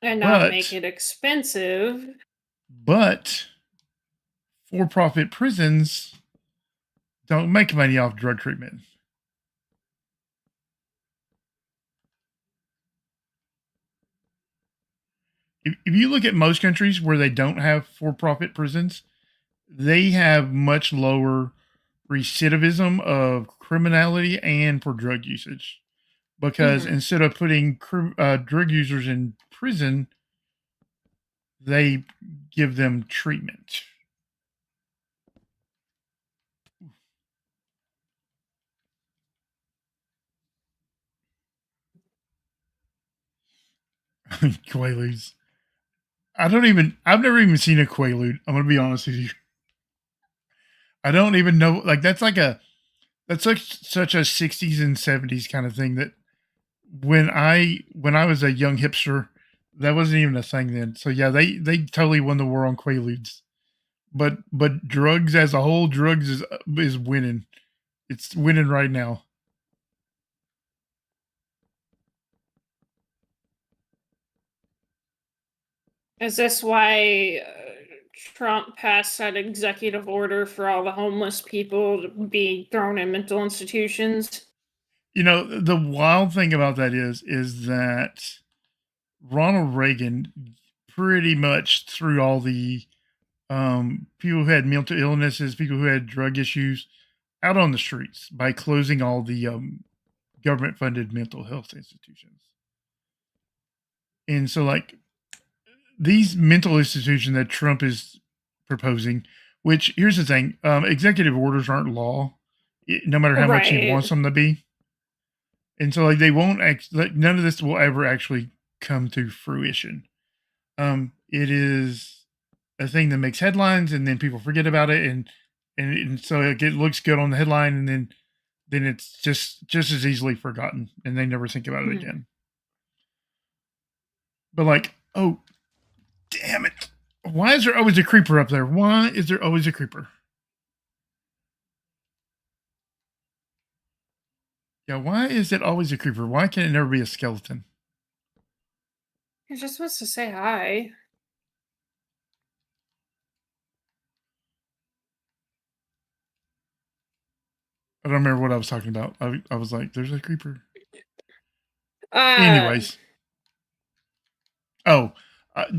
And not make But it expensive. but for-profit prisons don't make money off drug treatment. If you look at most countries where they don't have for-profit prisons, they have much lower recidivism of criminality and for drug usage. Because instead of putting drug users in prison, they give them treatment. Quaaludes. I've never even seen a Quaalude. I'm going to be honest with you. I don't even know. Like, that's such a 60s and 70s kind of thing that when I was a young hipster, that wasn't even a thing then. So yeah, they totally won the war on Quaaludes. But drugs as a whole, drugs is winning. It's winning right now. Is this why Trump passed that executive order for all the homeless people to be thrown in mental institutions? You know, the wild thing about that is that Ronald Reagan pretty much threw all the people who had mental illnesses, people who had drug issues, out on the streets by closing all the government-funded mental health institutions. And so, like, these mental institutions that Trump is proposing, which, here's the thing, executive orders aren't law, no matter how much he wants them to be. And so, like, they won't like, none of this will ever actually come to fruition. It is a thing that makes headlines, and then people forget about it, and so it looks good on the headline, and then it's just as easily forgotten, and they never think about it again. But like, oh, damn it! Why is there always a creeper up there? Why is there always a creeper? Yeah, why is it always a creeper? Why can't it never be a skeleton? You're just supposed to say hi. I don't remember what I was talking about. I was like, there's a creeper. Anyways. Anyways. Oh,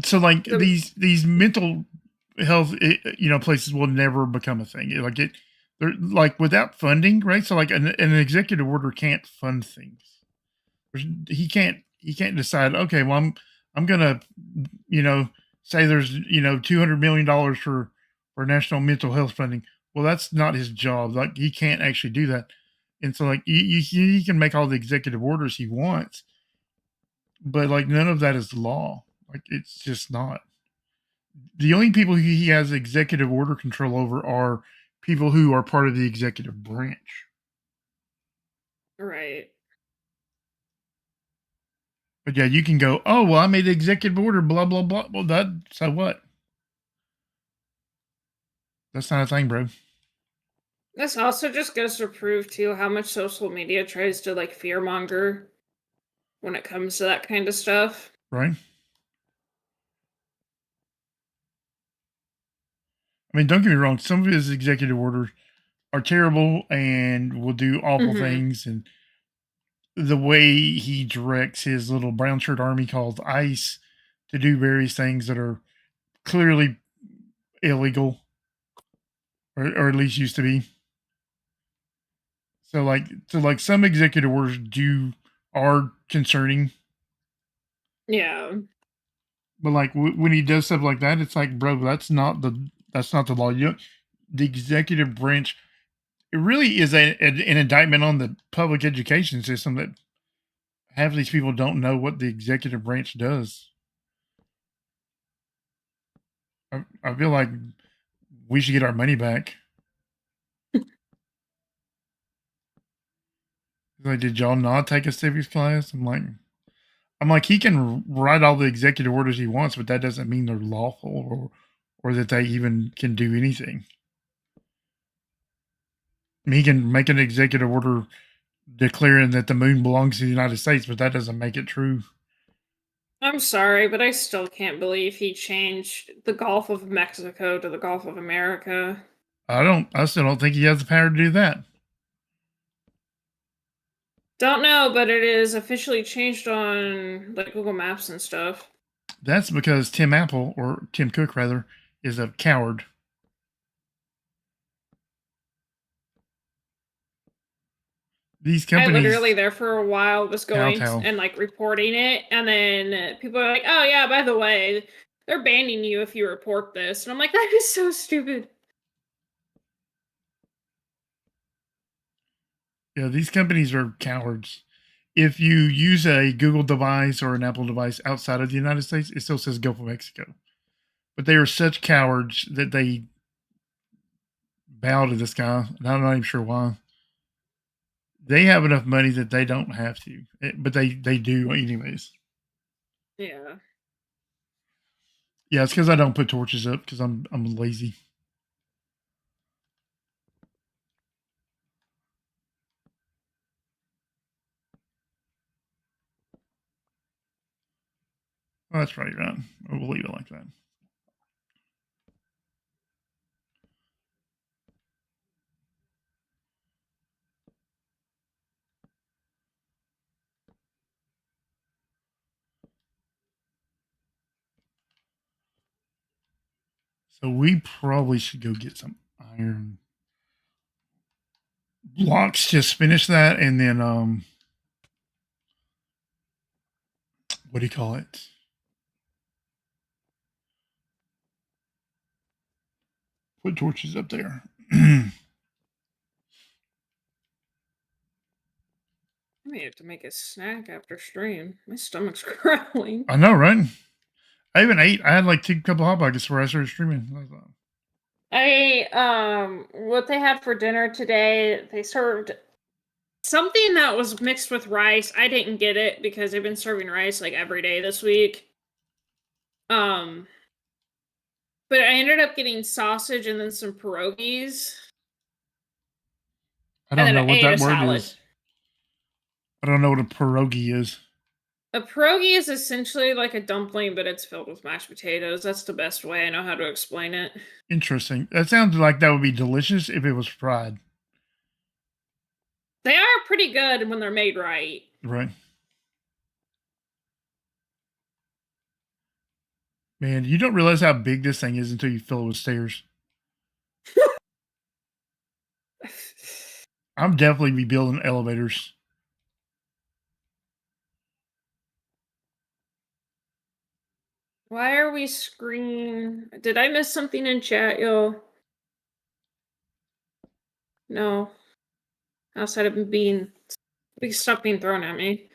so like these mental health, places will never become a thing. They're like without funding, right? So like an executive order can't fund things. He can't decide. Okay, well I'm gonna, say there's $200 million for national mental health funding. Well, that's not his job. Like he can't actually do that. And so like he can make all the executive orders he wants, but like none of that is law. Like it's just not. The only people he has executive order control over are people who are part of the executive branch. Right. But yeah, you can go, oh well, I made an executive order, blah blah blah. Well, so what? That's not a thing, bro. This also just goes to prove too how much social media tries to like fearmonger when it comes to that kind of stuff. Right? I mean, don't get me wrong. Some of his executive orders are terrible and will do awful things. And the way he directs his little brown shirt army called ICE to do various things that are clearly illegal, or at least used to be. So like some executive orders are concerning. Yeah. But like when he does stuff like that, it's like, bro, that's not the law. The executive branch, it really is an indictment on the public education system that half of these people don't know what the executive branch does. I feel like we should get our money back. Like, did y'all not take a civics class? I'm like, he can write all the executive orders he wants, but that doesn't mean they're lawful or that they even can do anything. He can make an executive order declaring that the moon belongs to the United States, but that doesn't make it true. I'm sorry, but I still can't believe he changed the Gulf of Mexico to the Gulf of America. I still don't think he has the power to do that. Don't know, but it is officially changed on like Google Maps and stuff. That's because Tim Cook rather, is a coward. These I companies literally there for a while was going kowtow. and like reporting it, and then people are like, "Oh yeah, by the way, they're banning you if you report this," and I'm like, "That is so stupid." Yeah, these companies are cowards. If you use a Google device or an Apple device outside of the United States, it still says Gulf of Mexico. But they are such cowards that they bow to this guy, and I'm not even sure why. They have enough money that they don't have to, but they do anyways. Yeah. Yeah, it's because I don't put torches up because I'm lazy. Well, that's probably right. We'll leave it like that. So we probably should go get some iron blocks. Just finish that, and then what do you call it? Put torches up there. I may have to make a snack after stream. My stomach's growling. I know, right? I even ate. I had like 2 couple hot pockets before I started streaming. What they had for dinner today, they served something that was mixed with rice. I didn't get it because they've been serving rice like every day this week. But I ended up getting sausage and then some pierogies. I don't And know then what I ate that a word salad. is. I don't know what a pierogi is. A pierogi is essentially like a dumpling, but it's filled with mashed potatoes. That's the best way I know how to explain it. Interesting. That sounds like that would be delicious if it was fried. They are pretty good when they're made right. Right. Man, you don't realize how big this thing is until you fill it with stairs. I'm definitely be building elevators. Why are we screen? Did I miss something in chat, y'all? No. Outside of being big stuff being thrown at me.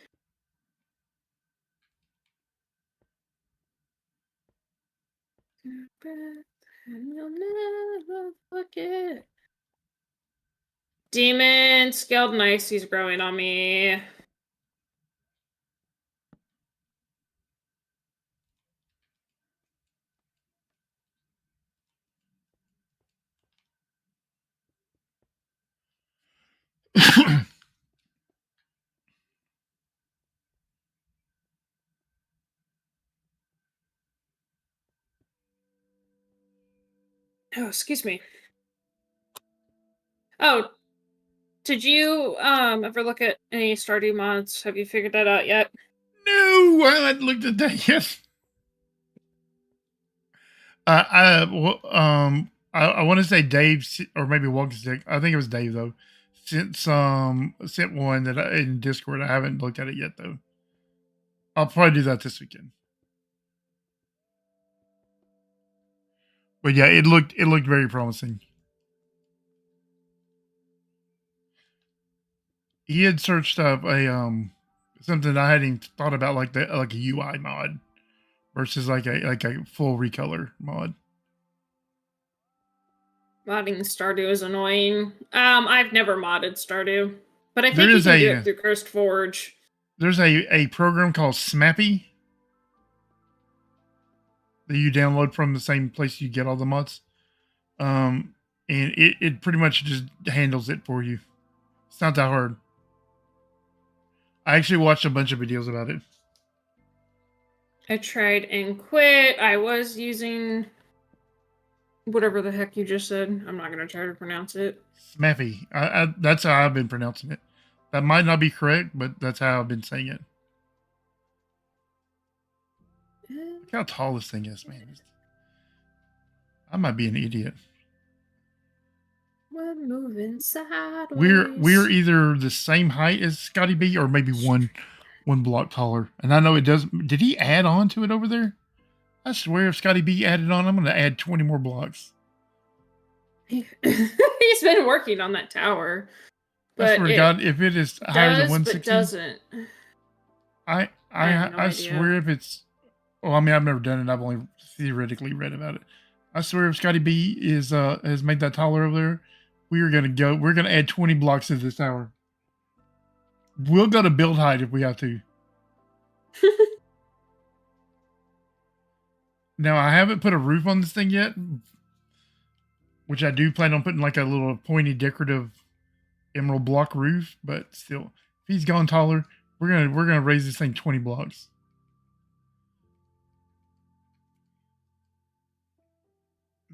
And you'll never forget. Demon scaled nice, he's growing on me. Oh, excuse me. Oh, did you ever look at any Stardew mods? Have you figured that out yet? No, I hadn't looked at that yet. I want to say Dave or maybe Walking. I think it was Dave though. Sent one that in Discord. I haven't looked at it yet though. I'll probably do that this weekend. But yeah, it looked very promising. He had searched up a something I hadn't even thought about, like a UI mod versus like a full recolor mod. Modding Stardew is annoying. I've never modded Stardew, but I think There you is can do it through Cursed Forge. There's a program called Smappy that you download from the same place you get all the mods. and it pretty much just handles it for you. It's not that hard. I actually watched a bunch of videos about it. I tried and quit. I was using whatever the heck you just said. I'm not going to try to pronounce it. Smaffy. That's how I've been pronouncing it. That might not be correct, but that's how I've been saying it. Look how tall this thing is, man. I might be an idiot. We're moving sideways. We're either the same height as Scotty B or maybe one block taller. And I know it does. Did he add on to it over there? I swear if Scotty B added on, I'm going to add 20 more blocks. He's been working on that tower. I swear to God, if it is higher than 160, but doesn't. I swear if it's. Well, I mean, I've never done it. I've only theoretically read about it. I swear if Scotty B is has made that taller over there, we're gonna add 20 blocks to this tower. We'll go to build height if we have to. Now I haven't put a roof on this thing yet, which I do plan on putting like a little pointy decorative emerald block roof, but still, if he's gone taller, we're gonna raise this thing 20 blocks.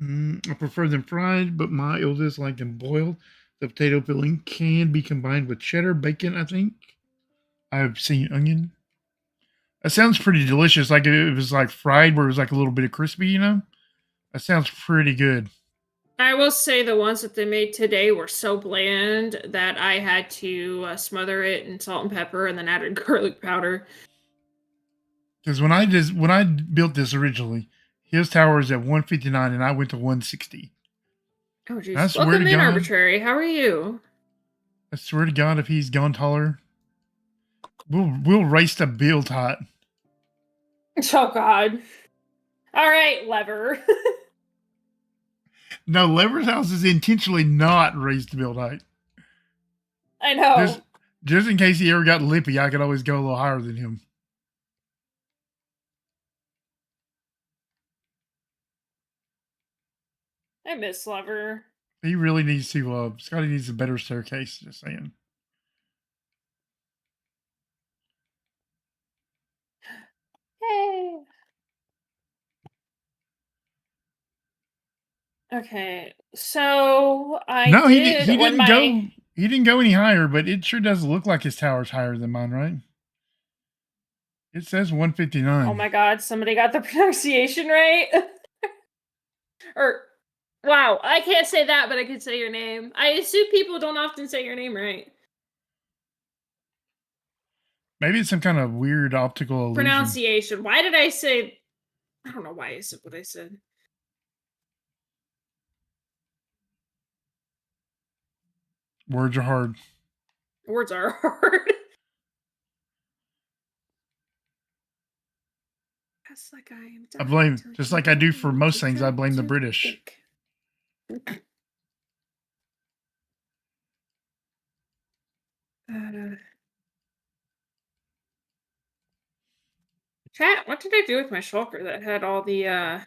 I prefer them fried, but my eldest like them boiled. The potato filling can be combined with cheddar, bacon, I think. I've seen onion. That sounds pretty delicious. Like if it was like fried where it was like a little bit of crispy, you know? That sounds pretty good. I will say the ones that they made today were so bland that I had to smother it in salt and pepper and then added garlic powder. Because when I built this originally, his tower is at 159 and I went to 160. Oh jeez. Welcome in, Arbitrary. How are you? I swear to God, if he's gone taller, we'll race to build height. Oh God. All right, Lever. No, Lever's house is intentionally not raised to build height. I know. Just in case he ever got lippy, I could always go a little higher than him. I miss Lever. He really needs to, Scotty needs a better staircase, just saying. Hey. Okay, so he didn't go any higher, but it sure does look like his tower's higher than mine, right? It says 159. Oh my God, somebody got the pronunciation right. Wow, I can't say that, but I can say your name. I assume people don't often say your name right. Maybe it's some kind of weird optical illusion. Pronunciation. Why did I say... I don't know why I said what I said. Words are hard. Words are hard. I blame, just like I do for most things, I blame the British. Chat, what did I do with my shulker that had all the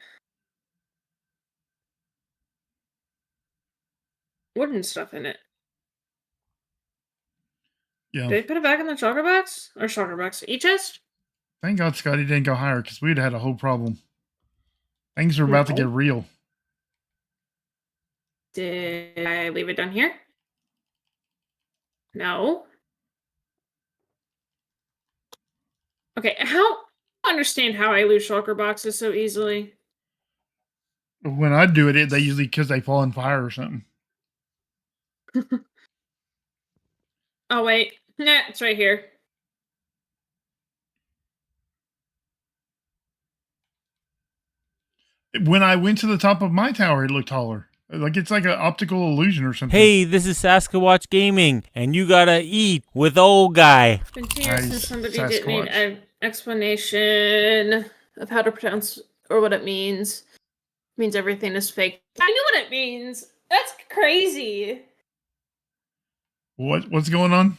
wooden stuff in it? Yeah. Did I put it back in the shulker box? Or shulker box? E-chest? Thank God Scotty didn't go higher, because we'd had a whole problem. Things were about to get real. Did I leave it down here? No. Okay, I don't understand how I lose shulker boxes so easily. When I do it, they usually, because they fall in fire or something. Oh, wait. Nah, it's right here. When I went to the top of my tower, it looked taller. Like it's like an optical illusion or something. Hey, this is Sasquatch Gaming, and you gotta eat with old guy. It's been 2 years since somebody did need an explanation of how to pronounce or what it means. It means everything is fake. I know what it means. That's crazy. What's going on?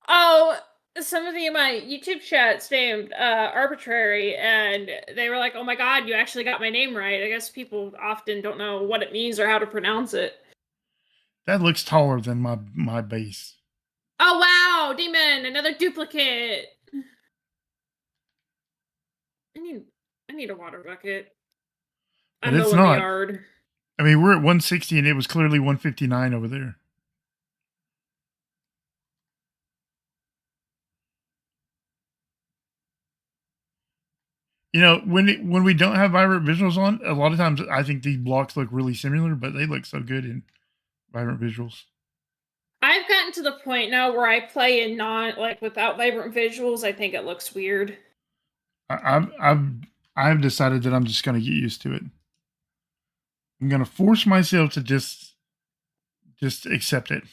Oh, some of you in my YouTube chat's named Arbitrary, and they were like, "Oh my god, you actually got my name right." I guess people often don't know what it means or how to pronounce it. That looks taller than my base. Oh wow, demon, another duplicate. I need a water bucket. But I'm it's mowing the not. yard. I mean, we're at 160 and it was clearly 159 over there. You know, when we don't have vibrant visuals on, a lot of times I think these blocks look really similar, but they look so good in vibrant visuals. I've gotten to the point now where I play in without vibrant visuals. I think it looks weird. I've decided that I'm just going to get used to it. I'm going to force myself to just accept it.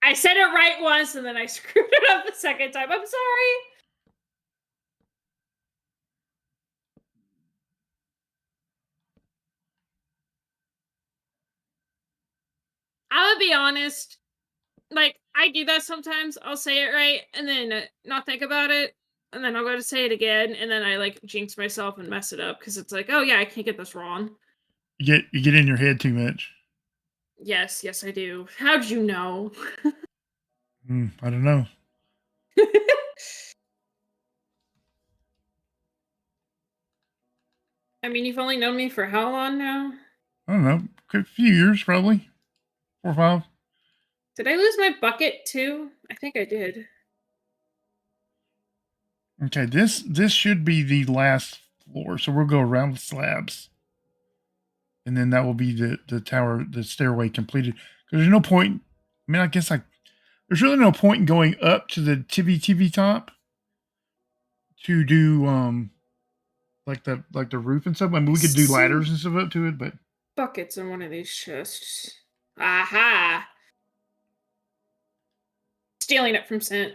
I said it right once and then I screwed it up the second time. I'm sorry. I'm gonna be honest. Like, I do that sometimes. I'll say it right and then not think about it. And then I'll go to say it again. And then I like jinx myself and mess it up because it's like, oh yeah, I can't get this wrong. You get in your head too much. Yes, I do. How'd you know? I don't know. I mean, you've only known me for how long now? I don't know. A few years, probably 4 or 5. Did I lose my bucket too? I think I did. Okay, this should be the last floor, so we'll go around the slabs, and then that will be the tower, the stairway completed. Because there's no point. I mean, I guess there's really no point in going up to the TV top to do like the roof and stuff. I mean, we could do ladders and stuff up to it, but Buckets in one of these chests. Aha! Stealing it from Scent.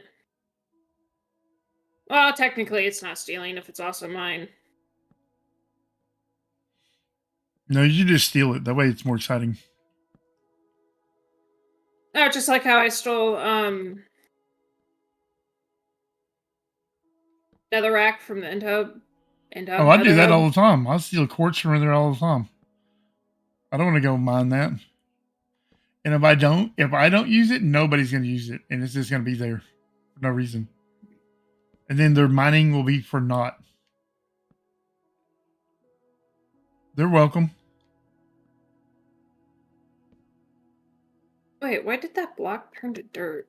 Well, technically it's not stealing if it's also mine. no, you just steal it. That way, it's more exciting. Oh, just like how I stole netherrack from the end hub. Oh, I do that all the time. I steal quartz from in there all the time. I don't want to go mine that. And if I don't use it, nobody's going to use it, and it's just going to be there for no reason. And then their mining will be for naught. They're welcome. Wait, why did that block turn to dirt?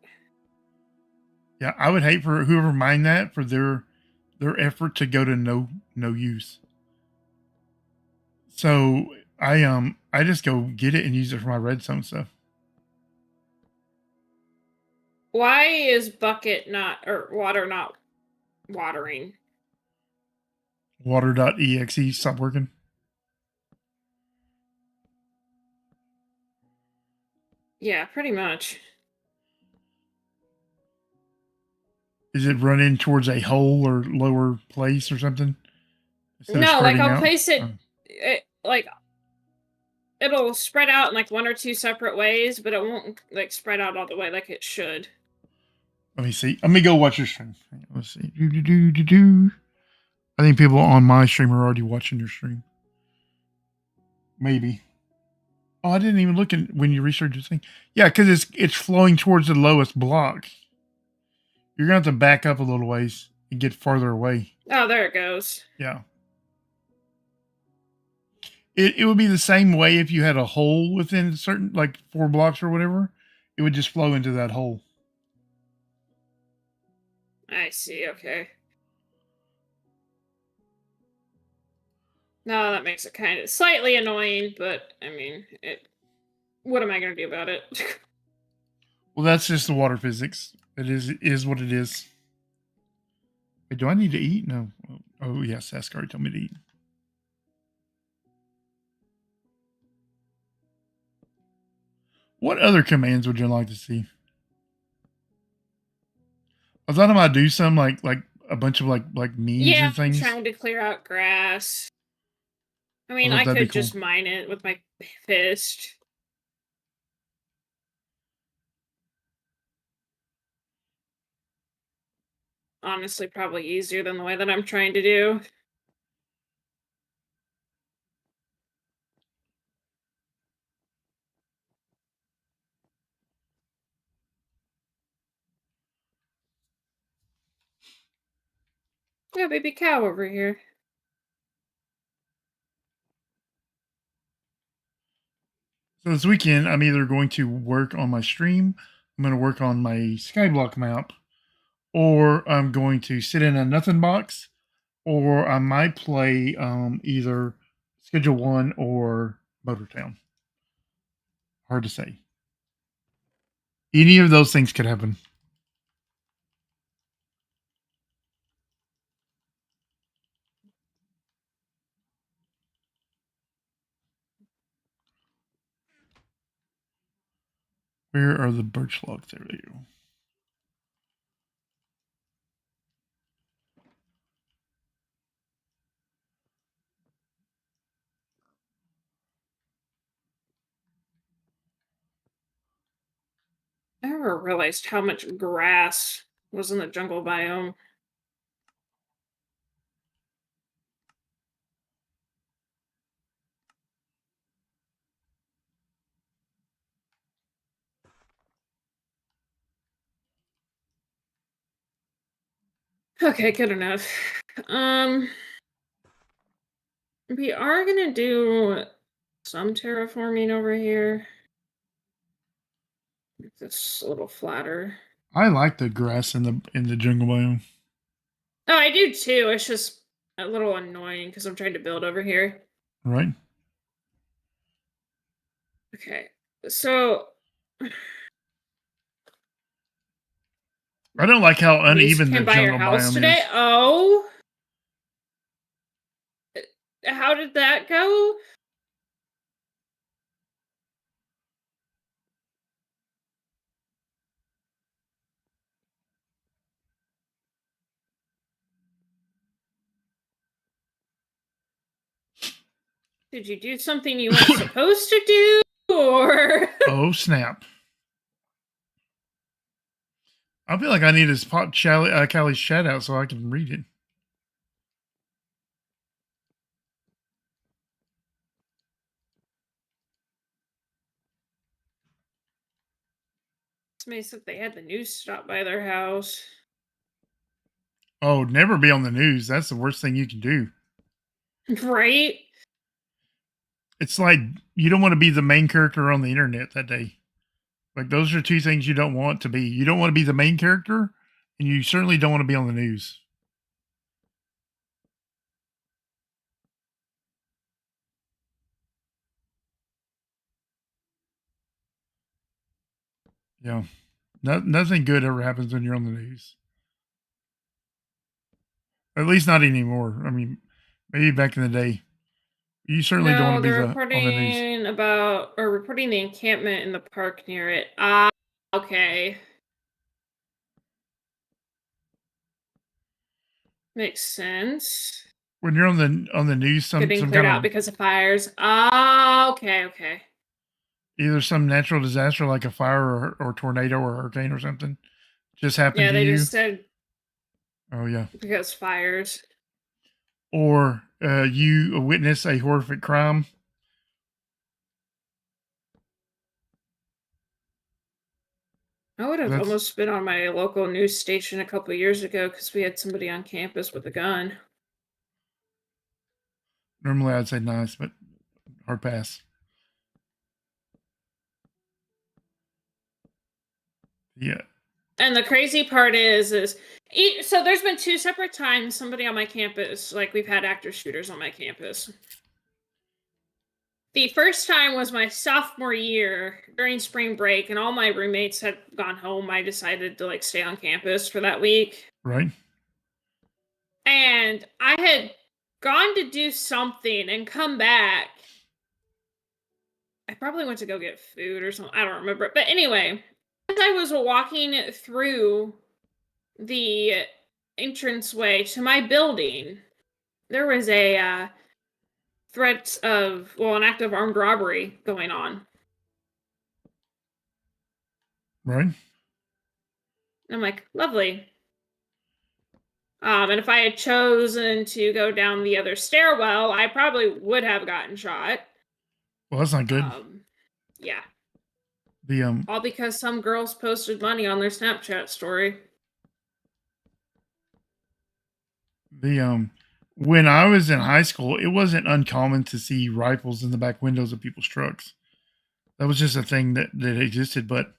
Yeah, I would hate for whoever mined that for their effort to go to no use. So I just go get it and use it for my redstone stuff. Why is bucket not or water not watering? Water.exe stop working. Yeah, pretty much. Is it running towards a hole or lower place or something? No, like I'll place it, like it'll spread out in like one or two separate ways, but it won't like spread out all the way like it should. Let me see. Let me go watch your stream. Let's see. I think people on my stream are already watching your stream. Maybe. Oh, I didn't even look at when you researched this thing. Yeah, because it's flowing towards the lowest block. You're gonna have to back up a little ways and get farther away. Oh, there it goes. Yeah. It would be the same way if you had a hole within certain, like 4 blocks or whatever. It would just flow into that hole. I see, okay. No, that makes it kind of slightly annoying, but I mean, what am I going to do about it? Well, that's just the water physics. It is what it is. Wait, do I need to eat? No. Oh, yes, Asgard told me to eat. What other commands would you like to see? I thought I might do some like a bunch of like memes and things. Yeah, trying to clear out grass. I mean, Oh, I that'd be could cool. just mine it with my fist. honestly probably easier than the way that I'm trying to do. Yeah, baby cow over here. So this weekend, I'm either going to work on my stream, I'm going to work on my Skyblock map, or I'm going to sit in a nothing box, or I might play either Schedule 1 or Motortown. Hard to say. Any of those things could happen. Where are the birch logs? There they go. I never realized how much grass was in the jungle biome. Okay, good enough. We are gonna do some terraforming over here. Make this a little flatter. I like the grass in the jungle biome. Oh, I do too. It's just a little annoying because I'm trying to build over here. Right? Okay, so I don't like how we uneven the came by your jungle house biome today. is. Oh, how did that go? Did you do something you weren't supposed to do, or? Oh, snap. I feel like I need to pop Callie's chat out so I can read it. Somebody said they had the news stop by their house. Oh, never be on the news. That's the worst thing you can do. Right? It's like you don't want to be the main character on the internet that day. Like those are two things you don't want to be. You don't want to be the main character, and you certainly don't want to be on the news. Yeah. Nothing good ever happens when you're on the news. At least not anymore. I mean, maybe back in the day. You certainly don't want No, to be they're on the news. reporting the encampment in the park near it. Ah, okay. Makes sense. When you're on the news, some Getting kind cleared out of because of fires. Ah, okay. either some natural disaster like a fire or tornado or hurricane or something just happened Yeah, to they you. just said Oh yeah. because fires. Or you witness a horrific crime. I would have That's almost been on my local news station a couple years ago because we had somebody on campus with a gun. normally I'd say nice, but hard pass. Yeah. And the crazy part is so there's been two separate times somebody on my campus, like we've had active shooters on my campus. The first time was my sophomore year during spring break, and all my roommates had gone home. I decided to stay on campus for that week. Right. And I had gone to do something and come back. I probably went to go get food or something. I don't remember. But anyway, as I was walking through the entranceway to my building, there was a threat of, an act of armed robbery going on. Right. And I'm like, lovely. And if I had chosen to go down the other stairwell, I probably would have gotten shot. Well, that's not good. Yeah. The All because some girls posted money on their Snapchat story. when I was in high school, it wasn't uncommon to see rifles in the back windows of people's trucks. That was just a thing that existed. But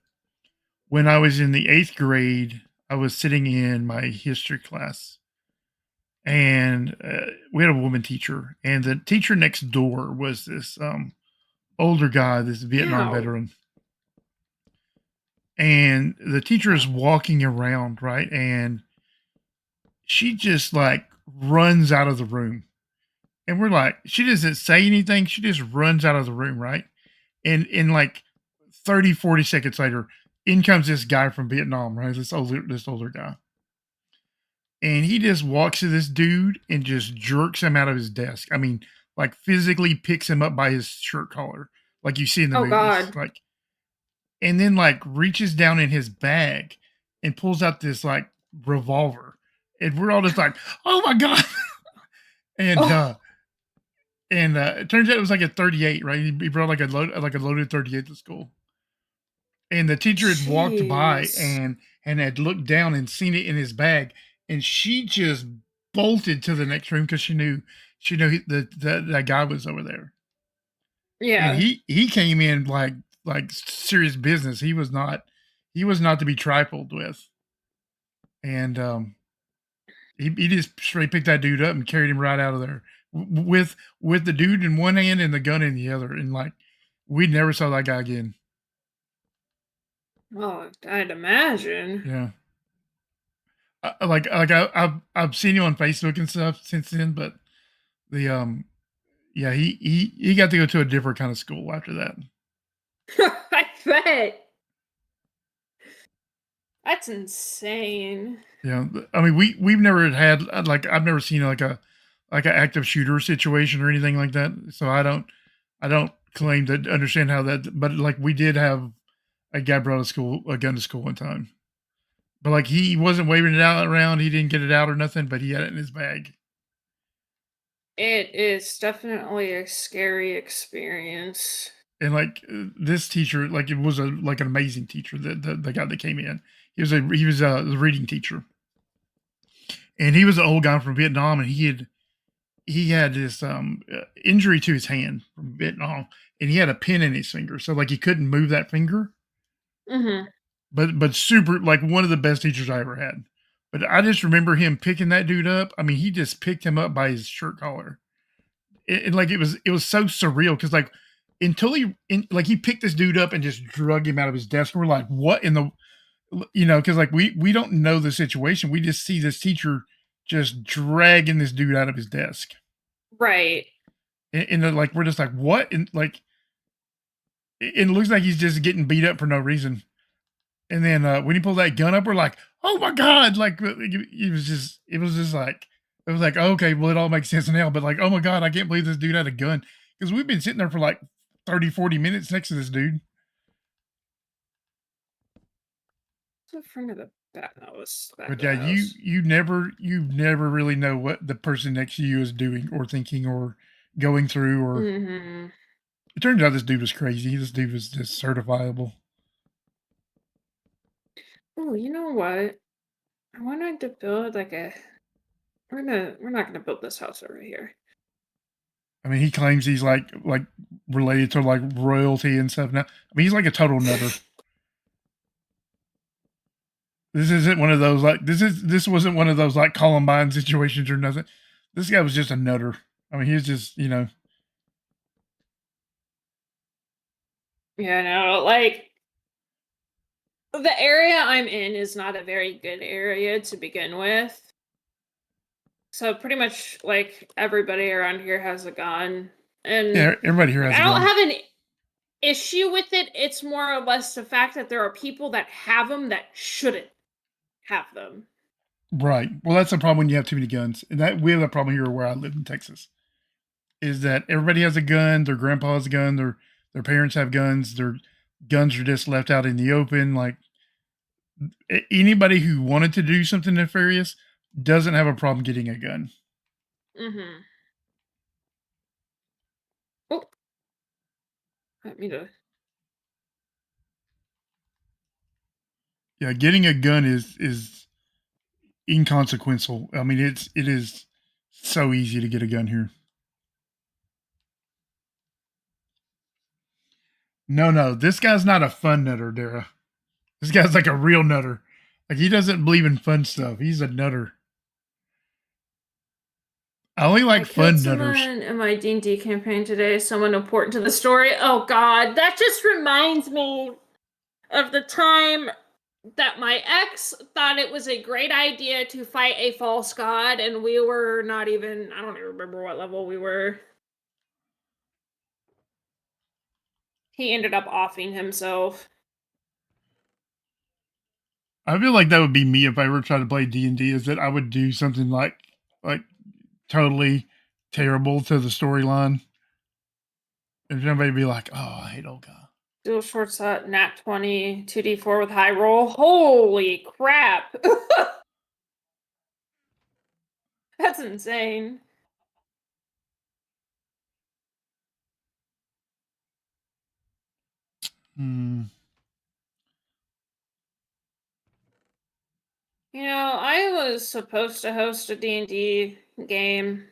when I was in the 8th grade, I was sitting in my history class, and we had a woman teacher, and the teacher next door was this older guy, this Vietnam Ow. veteran. And the teacher is walking around, right? And she just like runs out of the room. And we're like, she doesn't say anything. She just runs out of the room, right? And in like 30, 40 seconds later, in comes this guy from Vietnam, right? This older guy. And he just walks to this dude and just jerks him out of his desk. I mean, like physically picks him up by his shirt collar, like you see in the Oh, movies. God. Like, and then like reaches down in his bag and pulls out this like revolver. And we're all just like, oh my God. and Oh. it turns out it was like a 38, right? He brought like a loaded 38 to school. And the teacher had walked by Jeez. and had looked down and seen it in his bag, and she just bolted to the next room because she knew that guy was over there. And Yeah. he came in like serious business. He was not to be trifled with. And he just straight picked that dude up and carried him right out of there with the dude in one hand and the gun in the other. And like we never saw that guy again. Oh, I'd imagine. Yeah. I've seen you on Facebook and stuff since then, but the yeah, he got to go to a different kind of school after that. I bet. That's insane. Yeah, I mean we've never had like I've never seen like an active shooter situation or anything like that. So I don't claim to understand how that, but like we did have a guy brought a gun to school one time. But like he wasn't waving it out around, he didn't get it out or nothing, but he had it in his bag. It is definitely a scary experience. And like this teacher, like it was an amazing teacher, the guy that came in. He was a reading teacher. And he was an old guy from Vietnam, and he had this injury to his hand from Vietnam, and he had a pin in his finger. So like he couldn't move that finger. Mm-hmm. But super, like one of the best teachers I ever had. But I just remember him picking that dude up. I mean, he just picked him up by his shirt collar. And like it was so surreal because like until he picked this dude up and just drug him out of his desk. And we're like, what in the, because like we don't know the situation. We just see this teacher just dragging this dude out of his desk. Right. And then, like we're just like, what? And like it looks like he's just getting beat up for no reason. And then when he pulled that gun up, we're like, oh my God. Like it was just like, okay, well, it all makes sense now. But like, oh my God, I can't believe this dude had a gun. Because we've been sitting there for like 30, 40 minutes next to this dude. What's in front of the back? That was back But of the yeah, house. you never really know what the person next to you is doing or thinking or going through. Or Mm-hmm. it turns out this dude was crazy. This dude was just certifiable. Oh, you know what? I wanted to build like a. We're not gonna build this house over here. I mean, he claims he's like related to like royalty and stuff. Now, I mean, he's like a total nutter. This isn't one of those like this wasn't one of those like Columbine situations or nothing. This guy was just a nutter. I mean, he was just Yeah, no, like the area I'm in is not a very good area to begin with. So pretty much like everybody around here has a gun. And yeah. Everybody here has. I a don't gun. have an issue with it. It's more or less the fact that there are people that have them that shouldn't have them. Right. Well, that's the problem when you have too many guns, and that we have a problem here where I live in Texas. Is that everybody has a gun? Their grandpa has a gun. Their parents have guns. Their guns are just left out in the open. Like anybody who wanted to do something nefarious doesn't have a problem getting a gun. Mm-hmm. Oh. Let me to. Yeah, getting a gun is inconsequential. I mean, it is so easy to get a gun here. No, this guy's not a fun nutter, Dara. This guy's like a real nutter. Like he doesn't believe in fun stuff. He's a nutter. I only like fun nutters. Someone in my D&D campaign today, someone important to the story. Oh God, that just reminds me of the time that my ex thought it was a great idea to fight a false god, and we were not even, I don't even remember what level we were. He ended up offing himself. I feel like that would be me if I ever tried to play D&D, is that I would do something like totally terrible to the storyline. And everybody be like, oh, I hate old guy. Dual short shot, nat 20, 2d4 with high roll. Holy crap. That's insane. Hmm. You know, I was supposed to host a D&D game.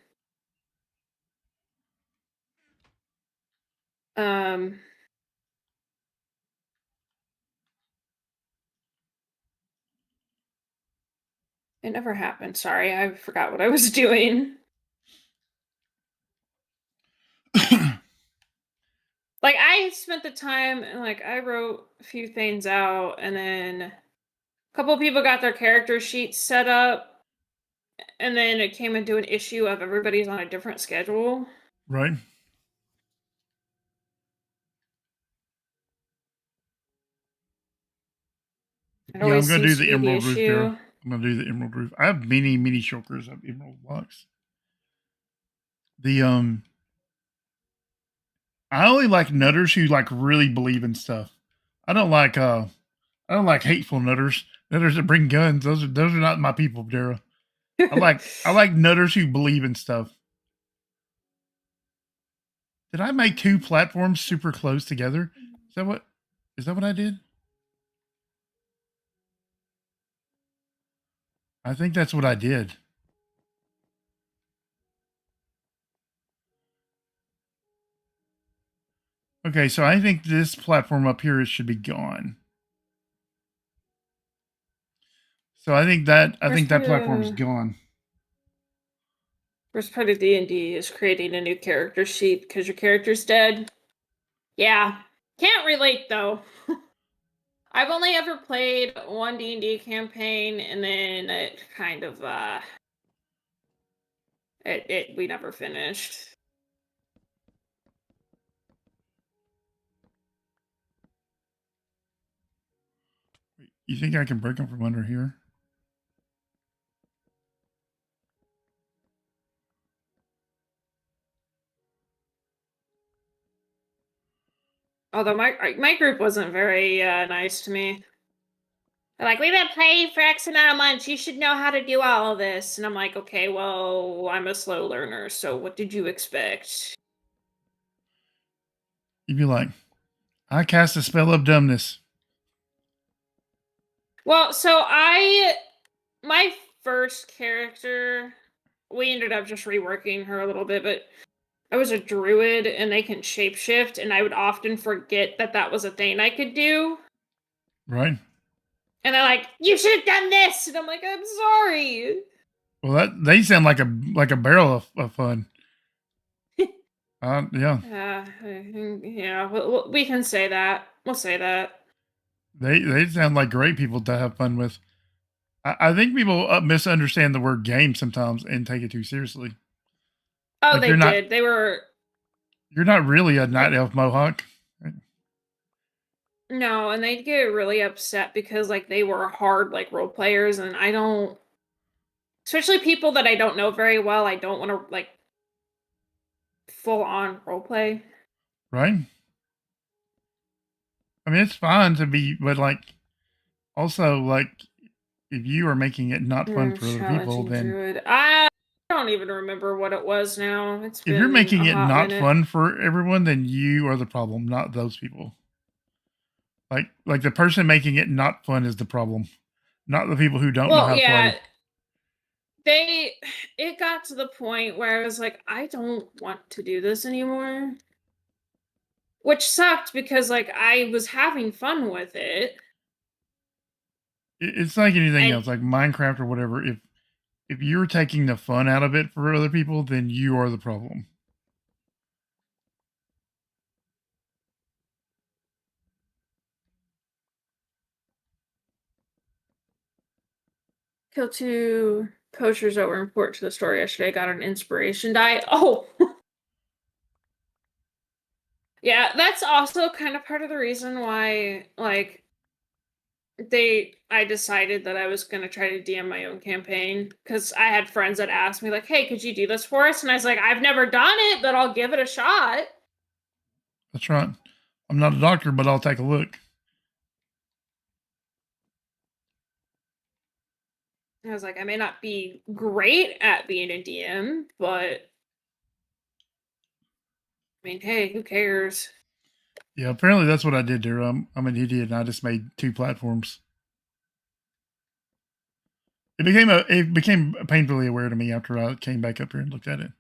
It never happened. Sorry, I forgot what I was doing. Like, I spent the time and like I wrote a few things out, and then a couple of people got their character sheets set up, and then it came into an issue of everybody's on a different schedule. Right. It Yeah, I'm always gonna do seems the to be emerald roof issue. there. I'm gonna do the emerald roof. I have many shulkers of emerald blocks. The I only like nutters who like really believe in stuff. I don't like hateful nutters. Nutters that bring guns. Those are not my people, Dara. I like nutters who believe in stuff. Did I make two platforms super close together? Is that what I did? I think that's what I did. Okay, so I think this platform up here should be gone. So I think that platform's gone. First part of D&D is creating a new character sheet because your character's dead. Yeah, can't relate though. I've only ever played one D&D campaign, and then it kind of we never finished. You think I can break them from under here? Although my group wasn't very nice to me. They're like, we've been playing for X amount of months. You should know how to do all of this. And I'm like, okay, well, I'm a slow learner. So what did you expect? You'd be like, I cast a spell of dumbness. Well, so my first character, we ended up just reworking her a little bit, but I was a druid and they can shapeshift, and I would often forget that was a thing I could do. Right. And they're like, you should have done this. And I'm like, I'm sorry. Well, they sound like a barrel of fun. Yeah. Yeah, we can say that. We'll say that. They sound like great people to have fun with. I think people misunderstand the word game sometimes and take it too seriously. Oh, like they did. They were. You're not really a night elf mohawk. No, and they'd get really upset because like they were hard like role players, and I don't, especially people that I don't know very well, I don't want to like full on role play. Right. I mean, it's fine to be, but like, also like, if you are making it not fun for other people, Challenging then druid. I don't even remember what it was now. It's if been you're making a it hot not minute. fun for everyone, then you are the problem, not those people. Like the person making it not fun is the problem, not the people who don't know how to play. It got to the point where I was like, I don't want to do this anymore. Which sucked because like I was having fun with it. It's like anything And else, like Minecraft or whatever. If you're taking the fun out of it for other people, then you are the problem. kill 2 poachers that were important to the story yesterday. Got an inspiration die. Oh, yeah, that's also kind of part of the reason why, like, I decided that I was going to try to DM my own campaign because I had friends that asked me, like, hey, could you do this for us? And I was like, I've never done it, but I'll give it a shot. That's right. I'm not a doctor, but I'll take a look. I was like, I may not be great at being a DM, but I mean, hey, who cares? Yeah, apparently that's what I did there. I'm an idiot, and I just made 2 platforms. It became painfully aware to me after I came back up here and looked at it.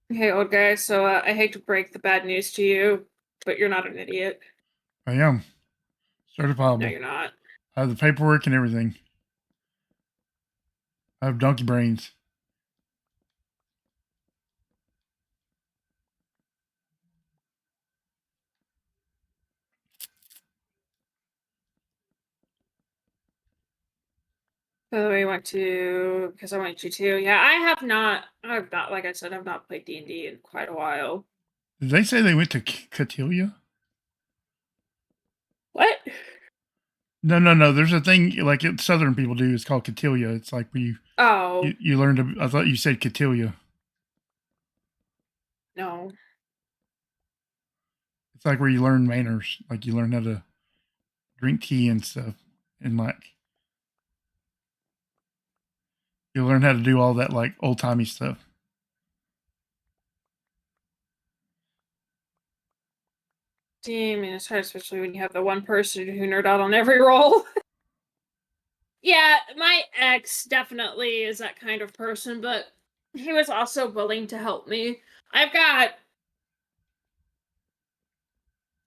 Hey, old guy, so I hate to break the bad news to you, but you're not an idiot. I am certifiable. No, you're not. I have the paperwork and everything. I have donkey brains. By the way, because I want you to. Yeah, I've not, like I said, I've not played D&D in quite a while. Did they say they went to Catilia? What? No. There's a thing like Southern people do. It's called Catilia. It's like where Oh, you learn to. I thought you said Catilia. no. It's like where you learn manners. Like you learn how to drink tea and stuff, and like you learn how to do all that like old timey stuff. Damn, it's hard, especially when you have the one person who nerd out on every role. Yeah, my ex definitely is that kind of person, but he was also willing to help me. I've got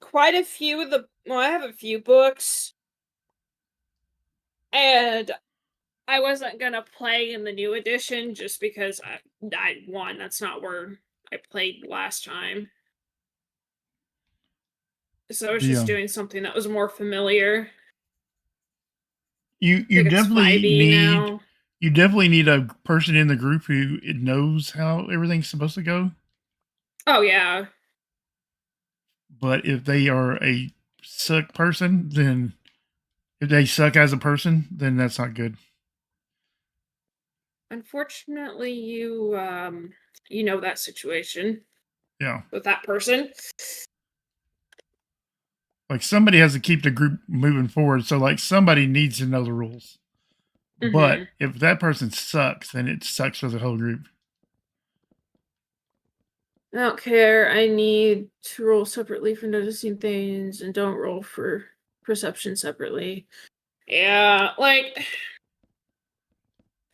quite a few I have a few books, and I wasn't gonna play in the new edition just because that's not where I played last time. So I was just doing something that was more familiar. You I think it's 5e now. you definitely need a person in the group who knows how everything's supposed to go. Oh yeah. But if they are a suck person, then if they suck as a person, then that's not good. Unfortunately, you know that situation. Yeah. With that person. Like somebody has to keep the group moving forward. So like somebody needs to know the rules. Mm-hmm. But if that person sucks, then it sucks for the whole group. I don't care. I need to roll separately for noticing things and don't roll for perception separately. Yeah, like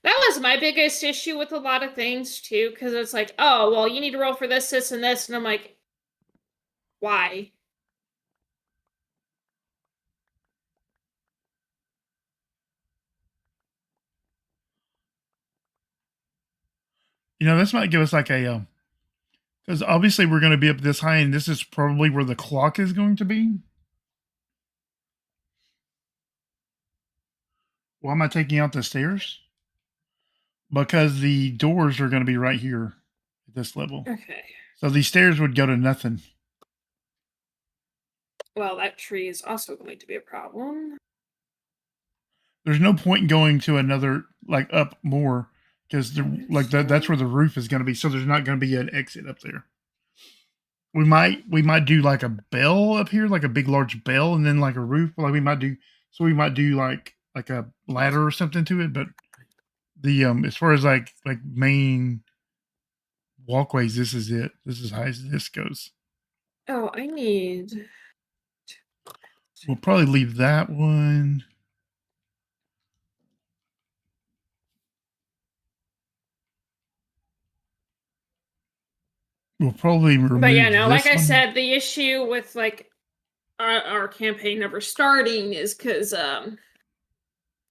that was my biggest issue with a lot of things too, because it's like, oh, well, you need to roll for this, this, and this, and I'm like, why? You know, this might give us like a because obviously we're going to be up this high, and this is probably where the clock is going to be. Why am I taking out the stairs? Because the doors are going to be right here at this level. Okay. So these stairs would go to nothing. Well, that tree is also going to be a problem. There's no point in going to another, like up more, because that's where the roof is going to be. So there's not going to be an exit up there. We might do like a bell up here, like a big large bell, and then like a roof. Like we might do So we might do like a ladder or something to it, but the as far as like main walkways, this is it. This is as high as this goes. Oh, I need. We'll probably leave that one. We'll probably remove But yeah, no, this like I one. said, the issue with like our campaign never starting is because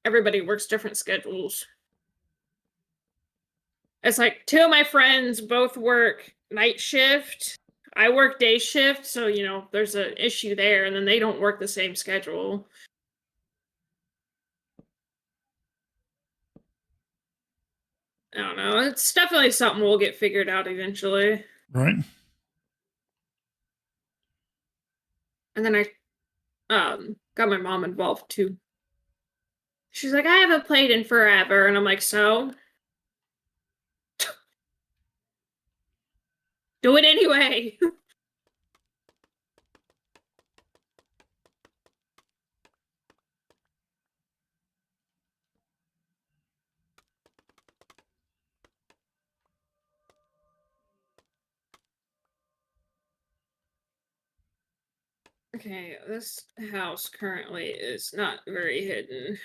everybody works different schedules. It's like two of my friends both work night shift. I work day shift, so you know there's an issue there, and then they don't work the same schedule. I don't know. It's definitely something we'll get figured out eventually. Right. And then I got my mom involved too. She's like, I haven't played in forever, and I'm like, so do it anyway. Okay, this house currently is not very hidden.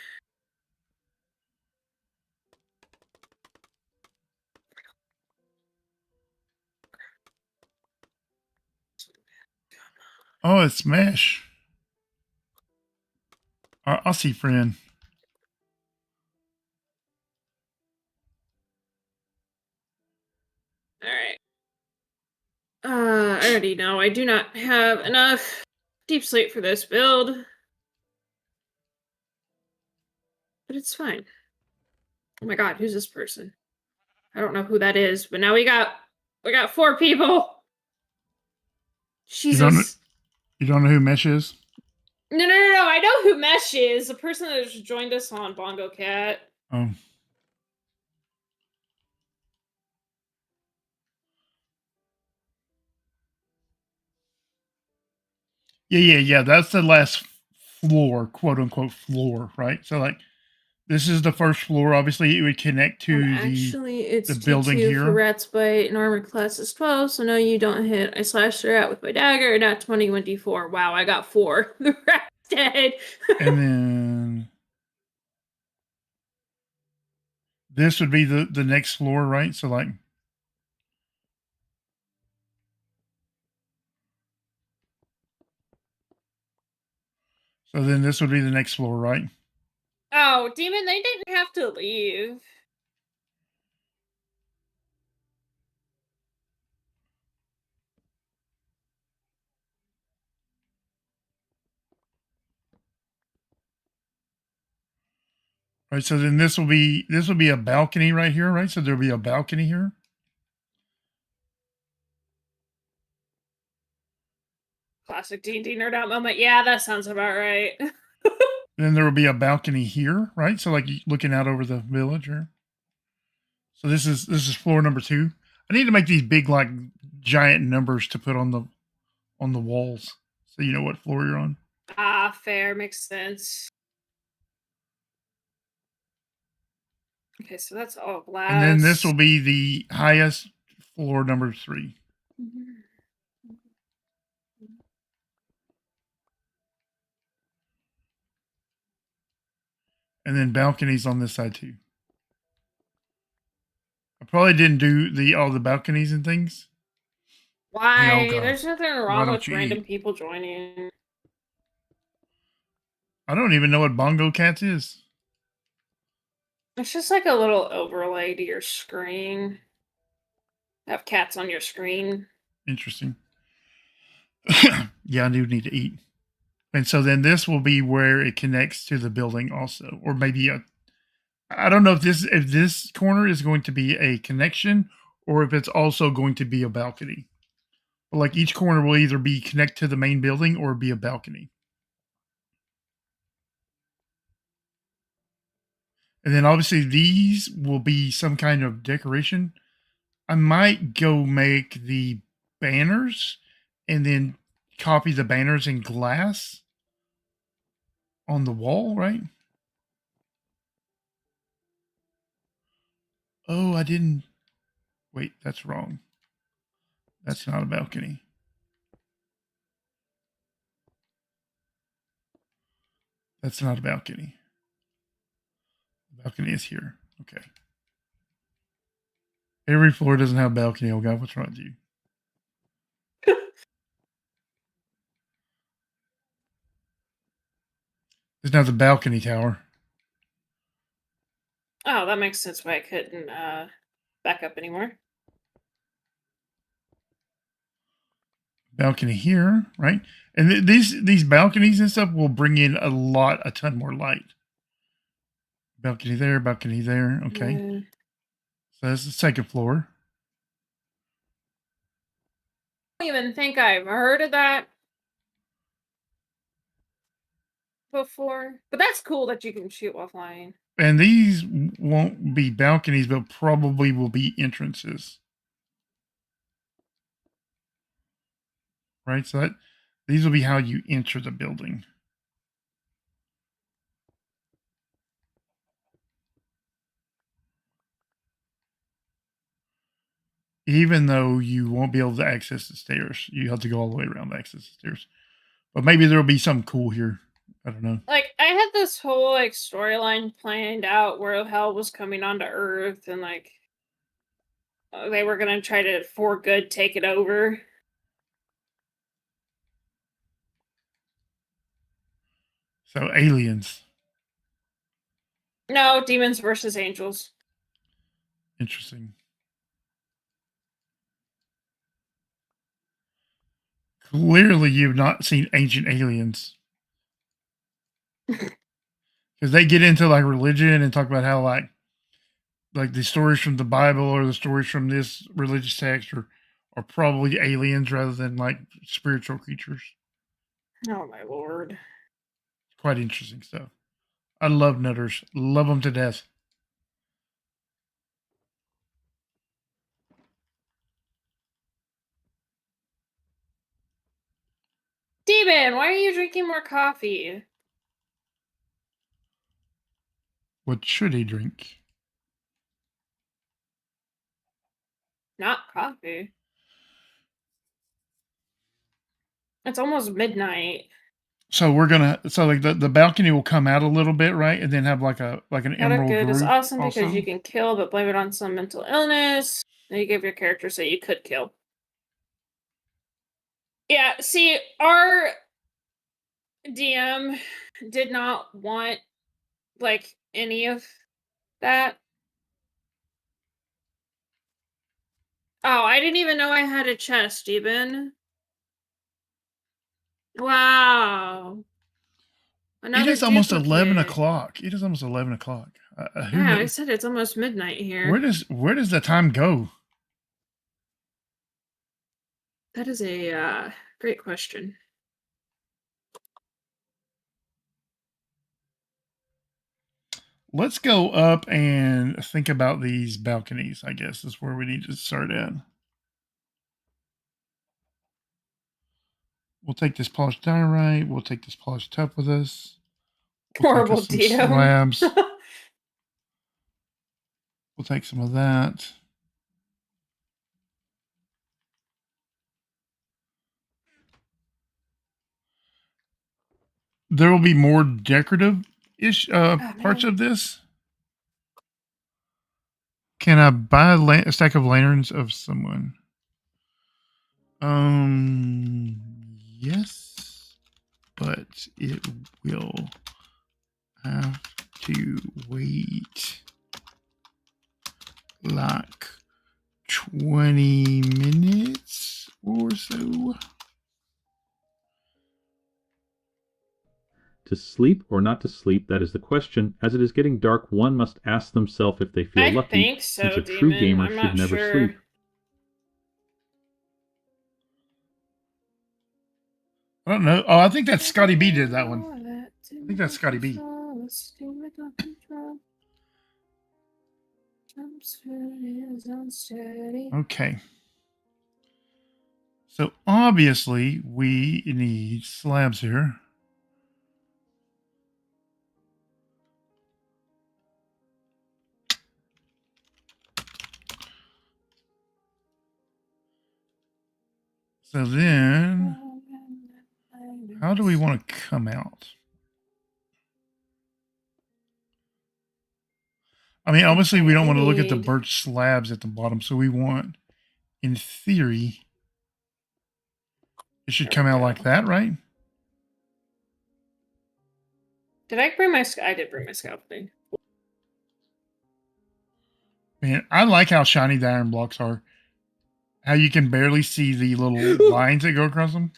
Oh, it's mesh. Our Aussie friend. All right. I already know I do not have enough deep sleep for this build. But it's fine. Oh my god, who's this person? I don't know who that is, but now we got 4 people. Jesus. You don't know who Mesh is? No, I know who Mesh is. The person that just joined us on Bongo Cat. Oh. Yeah. That's the last floor, quote unquote floor, right? So like this is the first floor. Obviously, it would connect to Actually, it's the building T2 here. for rat's bite, and armor class is 12, so no, you don't hit. I slashed her out with my dagger, not 20, 24. Wow, I got 4. The rat's dead. And then this would be the next floor, right? So like so then this would be the next floor, right? Oh, Demon, they didn't have to leave. Right. So then this will be a balcony right here, right? So there'll be a balcony here. Classic D&D nerd out moment. Yeah, that sounds about right. Then there will be a balcony here, right? So like looking out over the village here. So this is floor number 2. I need to make these big like giant numbers to put on the walls, so you know what floor you're on. Ah, fair. Makes sense. Okay, so that's all glass. And then this will be the highest floor, number 3. And then balconies on this side too. I probably didn't do all the balconies and things. Why? Hey, Olga, There's nothing why wrong don't with you random eat? people joining. I don't even know what Bongo Cats is. It's just like a little overlay to your screen. Have cats on your screen. Interesting. Yeah, I do need to eat. And so then this will be where it connects to the building also, or maybe I don't know if this corner is going to be a connection or if it's also going to be a balcony. But like each corner will either be connect to the main building or be a balcony. And then obviously these will be some kind of decoration. I might go make the banners and then copy the banners in glass. on the wall, right? Oh, I didn't. Wait, that's wrong. That's not a balcony. That's not a balcony. The balcony is here. Okay. Every floor doesn't have a balcony. Oh God, what's wrong with you? It's not the balcony tower. Oh, that makes sense why I couldn't back up anymore. Balcony here, right? And these balconies and stuff will bring in a ton more light. Balcony there, balcony there. Okay. Yeah. So that's the second floor. I don't even think I've heard of that before. But that's cool that you can shoot while flying. And these won't be balconies, but probably will be entrances. Right? So these will be how you enter the building. Even though you won't be able to access the stairs, you have to go all the way around to access the stairs. But maybe there'll be something cool here. I don't know. Like, I had this whole like storyline planned out where hell was coming onto Earth and like they were gonna try to for good take it over. So aliens. No, demons versus angels. Interesting. Clearly, you've not seen Ancient Aliens. Because they get into like religion and talk about how like the stories from the Bible or the stories from this religious text are probably aliens rather than like spiritual creatures. Oh my lord. Quite interesting stuff. I love nutters. Love them to death. Demon, why are you drinking more coffee? What should he drink? Not coffee. It's almost midnight. So we're gonna like the balcony will come out a little bit, right? And then have like an emerald Good roof is awesome also. because you can kill but blame it on some mental illness. Then you give your character say you could kill. Yeah, see, our DM did not want like any of that. Oh, I didn't even know I had a chest, even. Wow. It is almost 11 o'clock. It is almost 11 o'clock. Yeah, I said it's almost midnight here. Where does the time go? That is a great question. Let's go up and think about these balconies, I guess, is where we need to start at. We'll take this polished diorite. We'll take this polished tuff with us. We'll Horrible take us some DM. slabs. We'll take some of that. There will be more decorative-ish parts of this. Can I buy a stack of lanterns of someone? Yes, but it will have to wait like 20 minutes or so. To sleep or not to sleep, that is the question. As it is getting dark, one must ask themselves if they feel lucky, think so, since a true Demon. gamer I'm should not never sure. sleep. I don't know. Oh, I think that's Scotty B did that one. I think that's Scotty B. Okay. So obviously we need slabs here. So then, how do we want to come out? I mean, obviously, we don't want to look at the Indeed. birch slabs at the bottom, so we want, in theory, it should There come we out go. like that, right? Did I bring my? I did bring my scaffolding. Man, I like how shiny the iron blocks are. How you can barely see the little lines that go across them.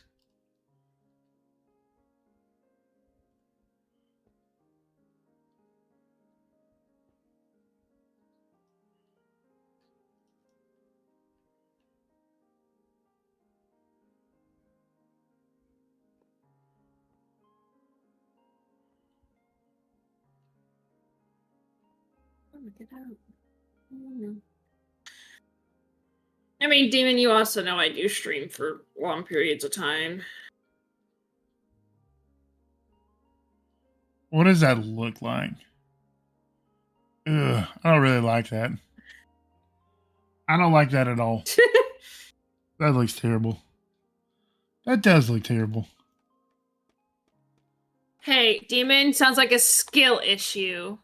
Get out. Oh, no. I mean, Demon, you also know I do stream for long periods of time. What does that look like? Ugh, I don't really like that. I don't like that at all. That looks terrible. That does look terrible. Hey, Demon, sounds like a skill issue.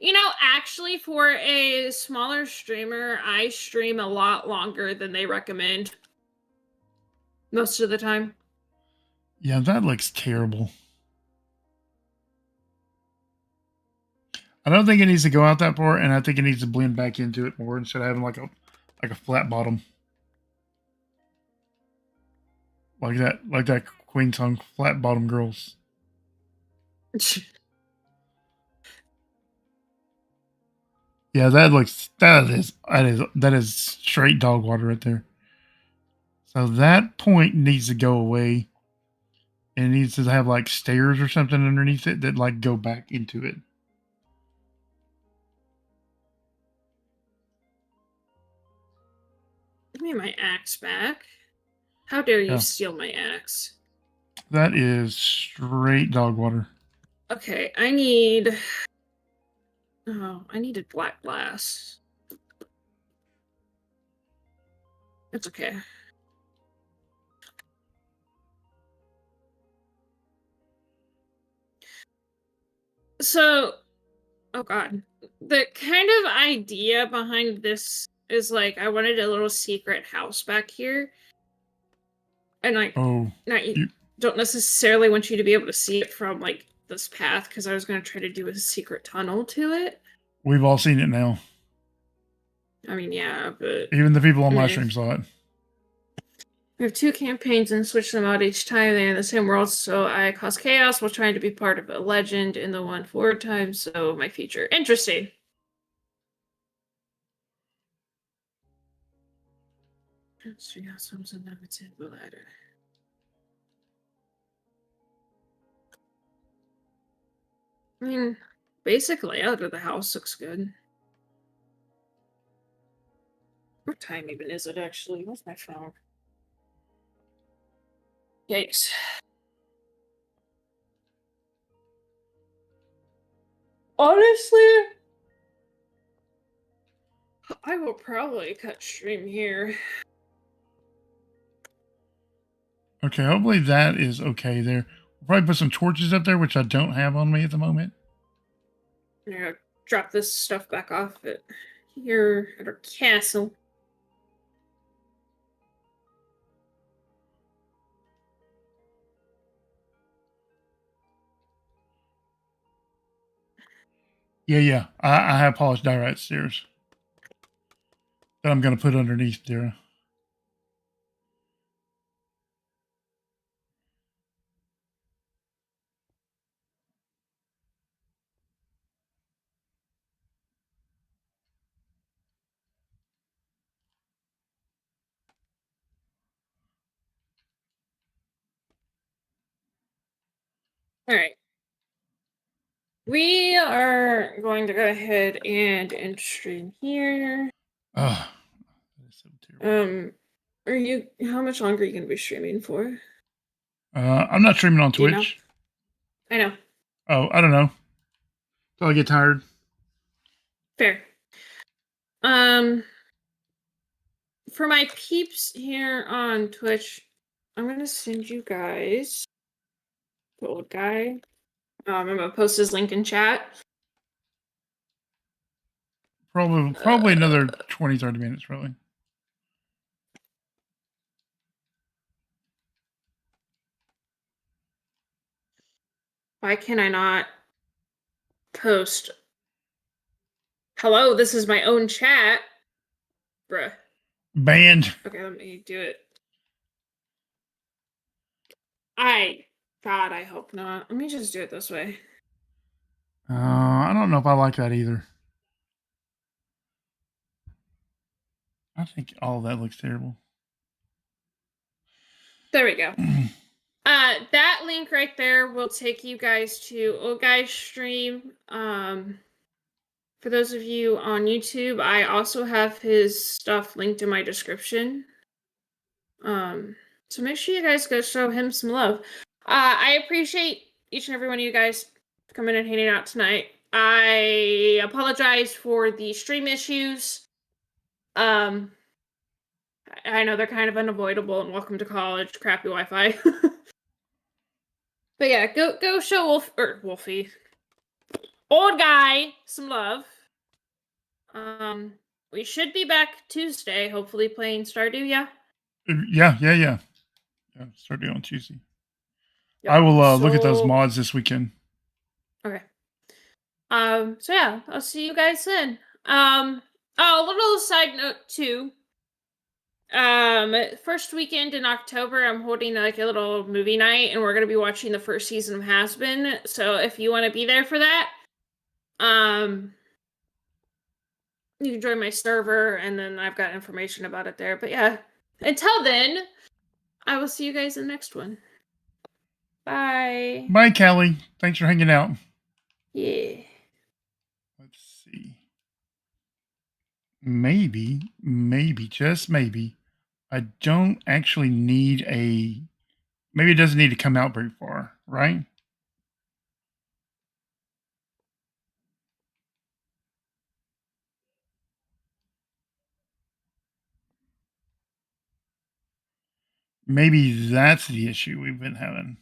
You know, actually, for a smaller streamer, I stream a lot longer than they recommend. Most of the time. Yeah, that looks terrible. I don't think it needs to go out that far, and I think it needs to blend back into it more instead of having like a flat bottom. Like that Queen Tongue flat bottom girls. Yeah, that is straight dog water right there. So that point needs to go away. And it needs to have like stairs or something underneath it that like go back into it. Give me my axe back. How dare you Yeah. steal my axe? That is straight dog water. Okay, I need... Oh, I needed black glass. It's okay. So, oh god. The kind of idea behind this is like I wanted a little secret house back here. And like, Oh, don't necessarily want you to be able to see it from like this path because I was going to try to do a secret tunnel to it. we've all seen it now. I mean, yeah, but Even the people on my stream saw it. we have 2 campaigns and switch them out each time. They're in the same world, so I cause chaos while trying to be part of a legend in the one forward time. So my feature, interesting. I mean, basic layout of the house looks good. What time even is it actually? Where's my phone? Yikes. Honestly, I will probably cut stream here. Okay, hopefully that is okay there. We'll probably put some torches up there, which I don't have on me at the moment. I'm gonna drop this stuff back off at here at our castle. Yeah. I have polished diorite stairs that I'm going to put underneath there. All right. We are going to go ahead and end stream here. Oh, that is so terrible. Are you? How much longer are you going to be streaming for? I'm not streaming on Do you know? Twitch. I know. Oh, I don't know. Till I get tired. Fair. for my peeps here on Twitch, I'm gonna send you guys the old guy. I'm gonna post his link in chat. Probably another 20, 30 minutes, probably. Why can I not post? Hello, this is my own chat. Bruh. Banned. Okay, let me do it. God, I hope not. Let me just do it this way. I don't know if I like that either. I think all of that looks terrible. There we go. That link right there will take you guys to Old Guy's stream. For those of you on YouTube, I also have his stuff linked in my description. So make sure you guys go show him some love. I appreciate each and every one of you guys coming and hanging out tonight. I apologize for the stream issues. I know they're kind of unavoidable, and welcome to college, crappy Wi-Fi. But yeah, go show Wolfie, old guy, some love. We should be back Tuesday, hopefully playing Stardew. Yeah. Yeah. Start doing on Tuesday. Yep. I will look at those mods this weekend. Okay. So yeah, I'll see you guys then. Oh, a little side note too. First weekend in October, I'm holding like a little movie night, and we're gonna be watching the first season of Has Been. So if you want to be there for that, you can join my server, and then I've got information about it there. But yeah, until then, I will see you guys in the next one. Bye. Bye, Callie. Thanks for hanging out. Yeah. Let's see. Maybe, just maybe, I don't actually need maybe it doesn't need to come out very far, right? Maybe that's the issue we've been having.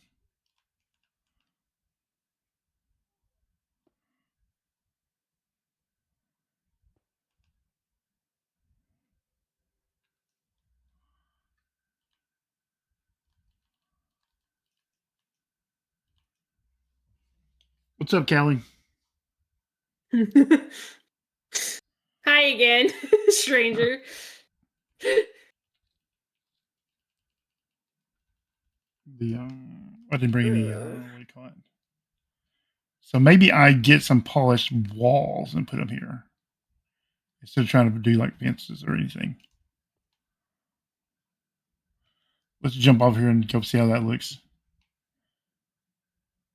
What's up, Callie? Hi again, stranger. I didn't bring any, what do you call it? So maybe I get some polished walls and put them here instead of trying to do like fences or anything. Let's jump off here and go see how that looks.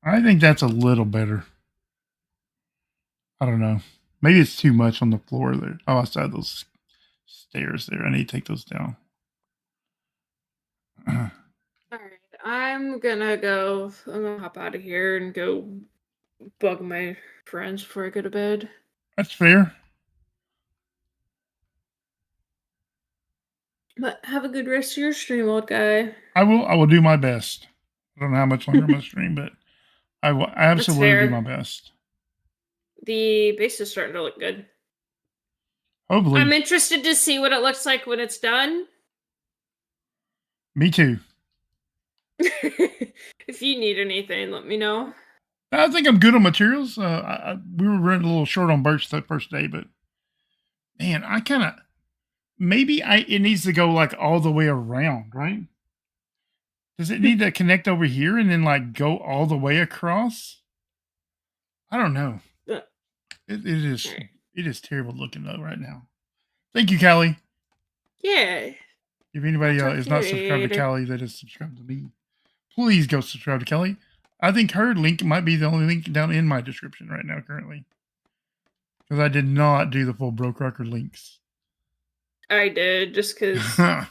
I think that's a little better. I don't know. Maybe it's too much on the floor there. Oh, outside those stairs there. I need to take those down. All right, I'm gonna hop out of here and go bug my friends before I go to bed. That's fair. But have a good rest of your stream, old guy. I will do my best. I don't know how much longer I'm gonna stream, but I will absolutely do my best. The base is starting to look good. Hopefully. I'm interested to see what it looks like when it's done. Me too. If you need anything, let me know. I think I'm good on materials. We were running a little short on birch that first day, but man, I kind of it needs to go like all the way around, right? Does it need to connect over here and then like go all the way across? I don't know. It is terrible looking though right now. Thank you, Callie. Yeah. If anybody is not subscribed to Callie that is subscribed to me, please go subscribe to Callie. I think her link might be the only link down in my description right now currently. Because I did not do the full BrokeRock links. I did, just because I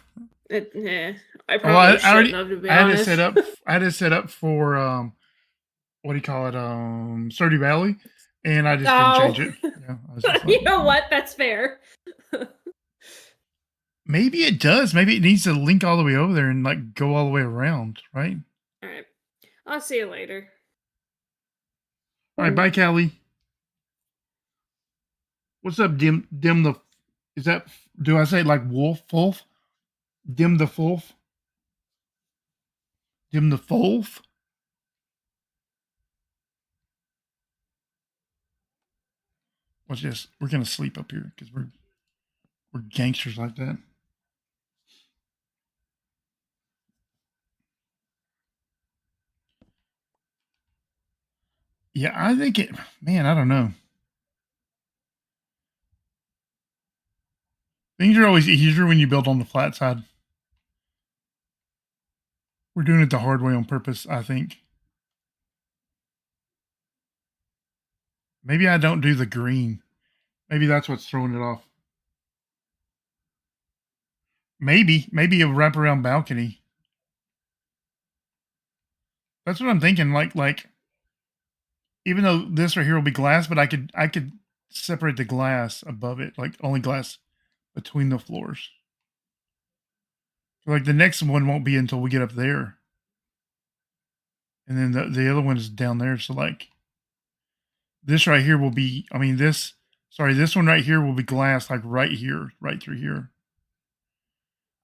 probably shouldn't have, to be honest. I had it set up for what do you call it? Stardew Valley, and I just didn't change it. Yeah, you know what? That's fair. Maybe it does. Maybe it needs to link all the way over there and like go all the way around, right? All right. I'll see you later. All right, bye, Callie. What's up, Dim the? Is that? Do I say it like wolf? Dim the Wolf? Dim the Wolf? Watch this. We're gonna sleep up here because we're gangsters like that. Yeah, I think it. Man, I don't know. Things are always easier when you build on the flat side. We're doing it the hard way on purpose, I think. Maybe I don't do the green. Maybe that's what's throwing it off. Maybe a wraparound balcony. That's what I'm thinking. Like, even though this right here will be glass, but I could separate the glass above it, like only glass between the floors. So like the next one won't be until we get up there, and then the other one is down there. So like, this right here will be. I mean, this one right here will be glass, like right here, right through here.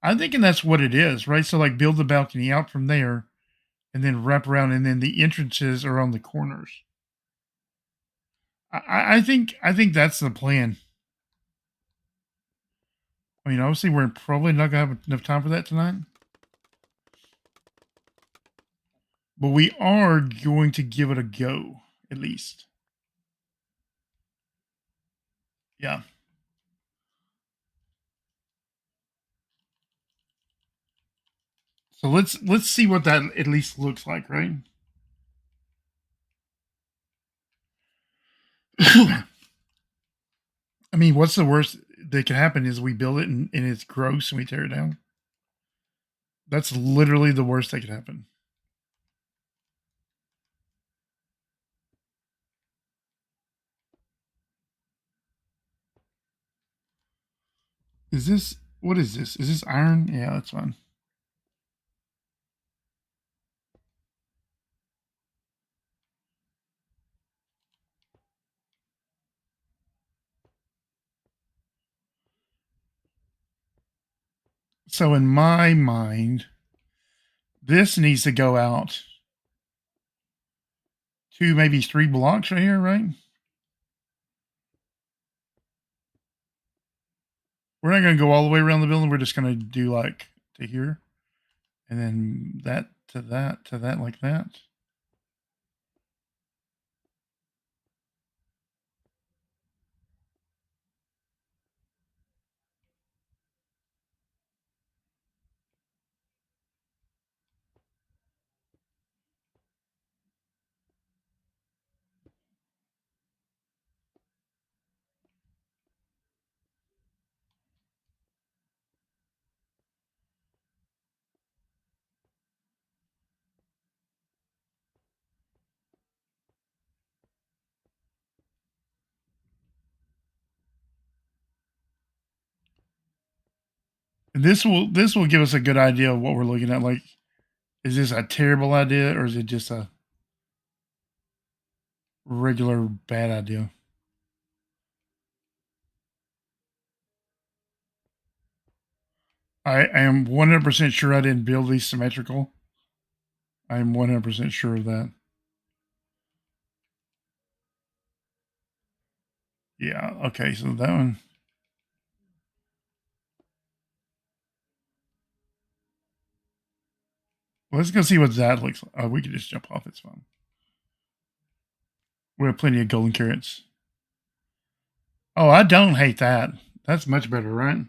I'm thinking that's what it is, right? So like, build the balcony out from there, and then wrap around, and then the entrances are on the corners. I think that's the plan. I mean, obviously, we're probably not gonna have enough time for that tonight, but we are going to give it a go, at least. Yeah. So let's see what that at least looks like, right? I mean, what's the worst that can happen is we build it and it's gross and we tear it down. That's literally the worst that could happen. Is this, what is this? Is this iron? Yeah, that's fine. So in my mind, this needs to go out 2, maybe 3 blocks right here, right? We're not going to go all the way around the building. We're just going to do like to here, and then that to that to that, like that. This will give us a good idea of what we're looking at. Like, is this a terrible idea or is it just a regular bad idea? I am 100% sure I didn't build these symmetrical. I am 100% sure of that. Yeah. Okay. So that one. Let's go see what that looks like. Oh, we can just jump off. It's fine. We have plenty of golden carrots. Oh, I don't hate that. That's much better, right?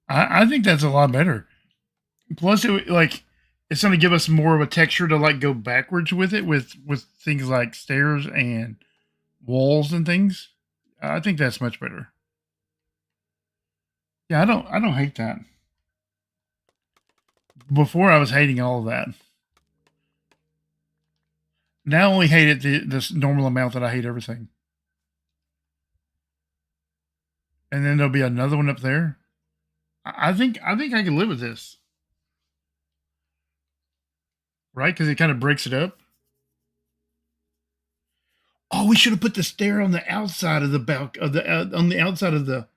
I think that's a lot better. Plus, it's going to give us more of a texture to like go backwards with it, with things like stairs and walls and things. I think that's much better. Yeah, I don't hate that. Before I was hating all of that. Now I only hate it this normal amount that I hate everything. And then there'll be another one up there. I think I can live with this. Right? Because it kind of breaks it up. Oh, we should have put the stair on the outside of the on the outside of the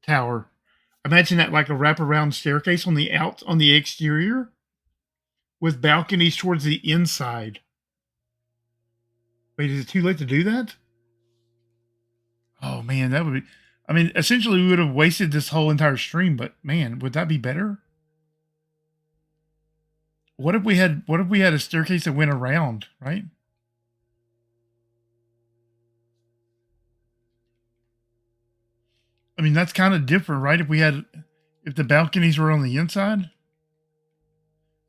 tower. Imagine that like a wraparound staircase on the exterior with balconies towards the inside. Wait, is it too late to do that? Oh man, that would be. I mean, essentially, we would have wasted this whole entire stream. But man, would that be better? What if we had a staircase that went around, right? I mean, that's kind of different, right? If the balconies were on the inside.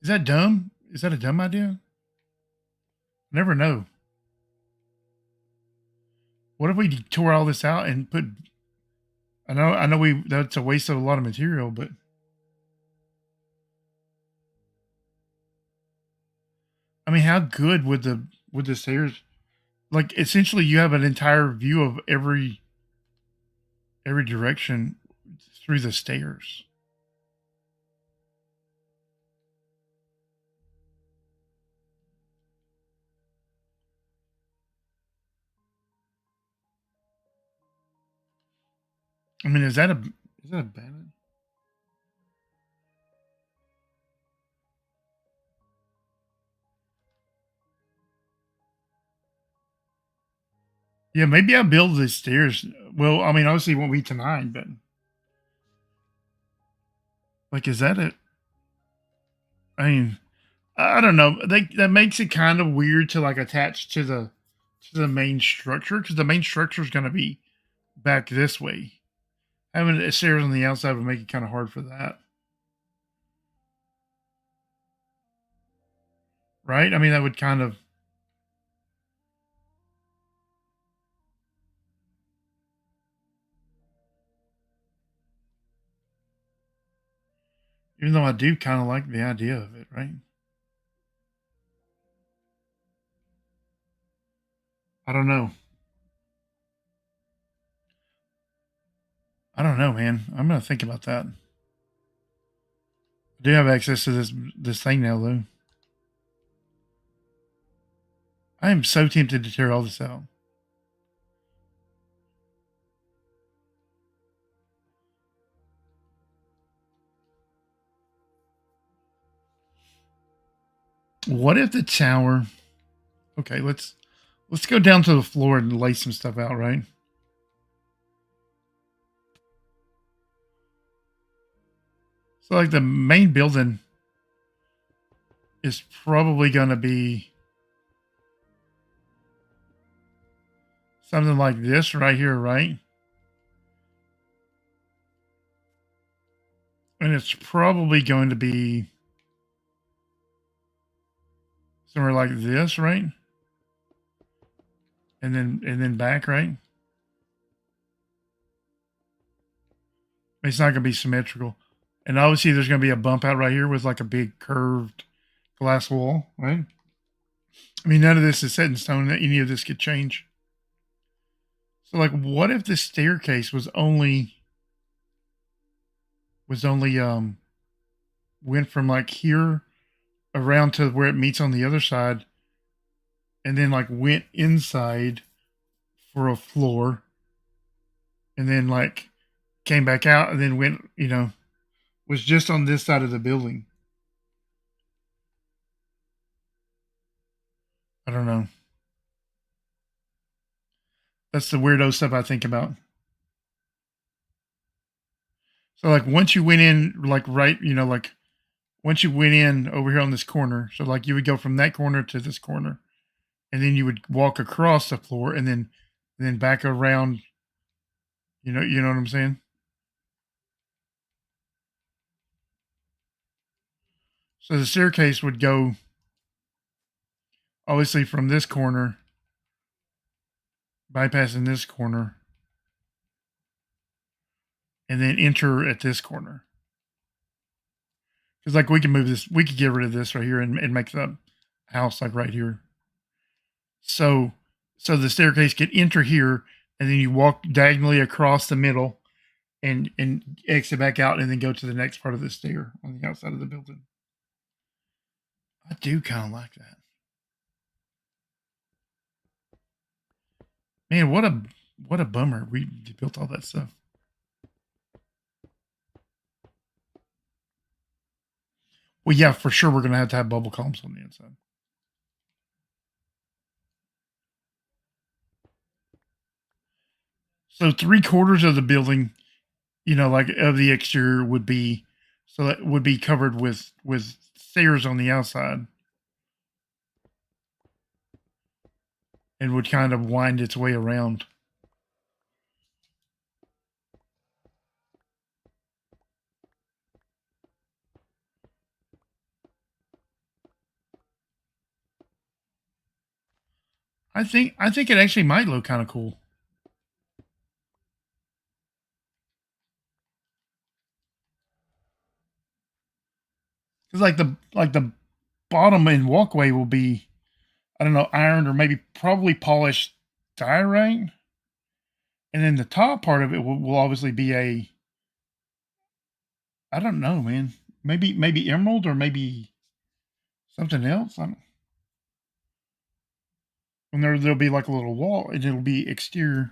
Is that dumb? Is that a dumb idea? Never know. What if we tore all this out and put? I know that's a waste of a lot of material, but I mean, how good would the stairs? Like, essentially, you have an entire view of every direction through the stairs. I mean, is that a bad? Yeah, maybe I'll build the stairs. Well, I mean, obviously it won't be tonight, but like, is that it? I mean, I don't know. That makes it kind of weird to like attach to the main structure because the main structure is going to be back this way. Having a stairs on the outside would make it kind of hard for that, right? I mean, that would kind of. Even though I do kind of like the idea of it, right? I don't know. I don't know, man. I'm gonna think about that. I do have access to this thing now, though. I am so tempted to tear all this out. What if the tower? Okay, let's go down to the floor and lay some stuff out, right? So, like, the main building is probably going to be something like this right here, right? And it's probably going to be somewhere like this, right? And then back, right? It's not going to be symmetrical. And obviously there's going to be a bump out right here with like a big curved glass wall, right? I mean, none of this is set in stone. That any of this could change. So, like, what if the staircase was only went from like here around to where it meets on the other side, and then like went inside for a floor, and then like came back out, and then went, was just on this side of the building. I don't know. That's the weirdo stuff I think about. So like once you went in, like right, like once you went in over here on this corner, so like you would go from that corner to this corner, and then you would walk across the floor, and then back around. You know what I'm saying? So the staircase would go obviously from this corner, bypassing this corner, and then enter at this corner. Because like we can move this, we could get rid of this right here and make the house like right here. So the staircase could enter here, and then you walk diagonally across the middle, and exit back out, and then go to the next part of the stair on the outside of the building. I do kind of like that. Man, what a bummer. We built all that stuff. Well, yeah, for sure we're gonna have to have bubble columns on the inside. So 3/4 of the building, like of the exterior would be, so that would be covered with stairs on the outside, and would kind of wind its way around. I think it actually might look kind of cool. Cause like the bottom and walkway will be, I don't know, ironed or maybe probably polished diorite, and then the top part of it will obviously be I don't know, man, maybe emerald or maybe something else. And there'll be like a little wall, and it'll be exterior.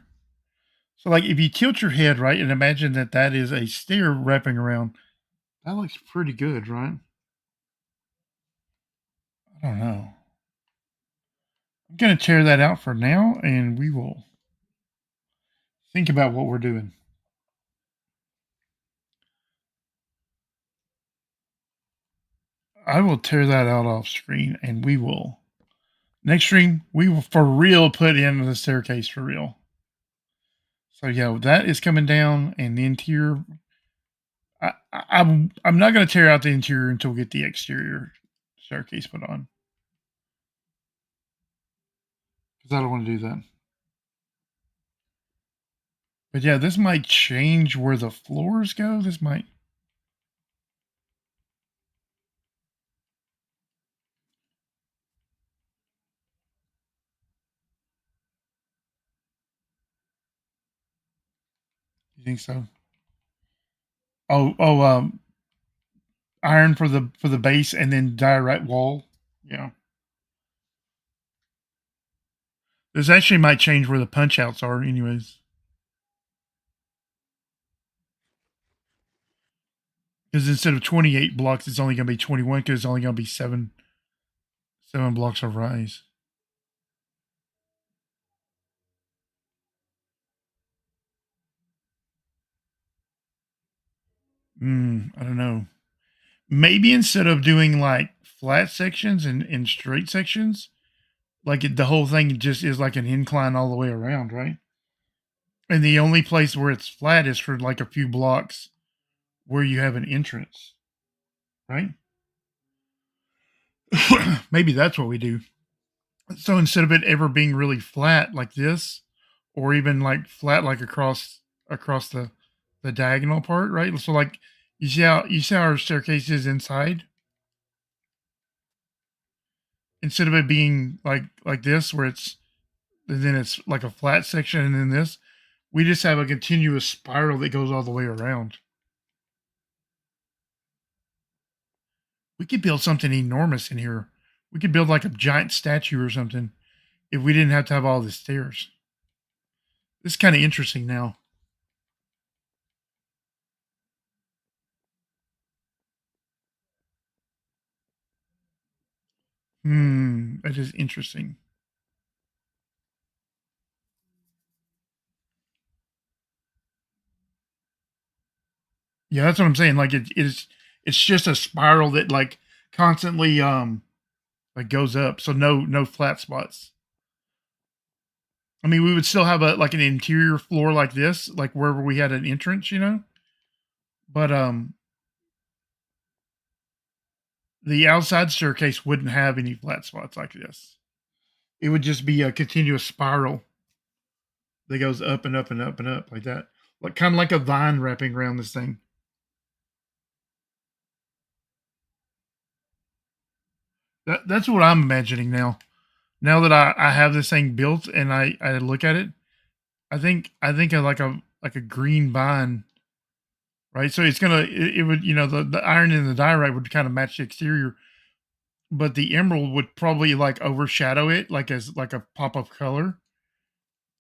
So like if you tilt your head right and imagine that is a stair wrapping around, that looks pretty good, right? I don't know. I'm going to tear that out for now, and we will think about what we're doing. I will tear that out off screen, and we will, next stream, we will for real put in the staircase for real. So yeah, that is coming down, and the interior, I'm not going to tear out the interior until we get the exterior staircase put on. Because I don't want to do that. But yeah, this might change where the floors go. This might. You think so? Iron for the base and then diorite wall. Yeah. This actually might change where the punch outs are, anyways. Because instead of 28 blocks, it's only going to be 21 because it's only going to be seven blocks of rise. I don't know. Maybe instead of doing like flat sections and straight sections, like the whole thing just is like an incline all the way around, right? And the only place where it's flat is for like a few blocks where you have an entrance, right? Maybe that's what we do. So instead of it ever being really flat like this, or even like flat like across the diagonal part, right? So like you see how our staircase is inside? Instead of it being like this, where it's then it's like a flat section, and then this, we just have a continuous spiral that goes all the way around. We could build something enormous in here. We could build like a giant statue or something if we didn't have to have all the stairs. This is kind of interesting now. That is interesting. Yeah, that's what I'm saying. Like it's just a spiral that like constantly like goes up. So no flat spots. I mean, we would still have like an interior floor like this, like wherever we had an entrance, But the outside staircase wouldn't have any flat spots like this. It would just be a continuous spiral that goes up and up and up and up like that. Like kind of like a vine wrapping around this thing. That's what I'm imagining now. Now that I have this thing built and I look at it, I think of like a green vine, right? So it's gonna it would the iron and the diorite would kind of match the exterior, but the emerald would probably like overshadow it, like as like a pop of color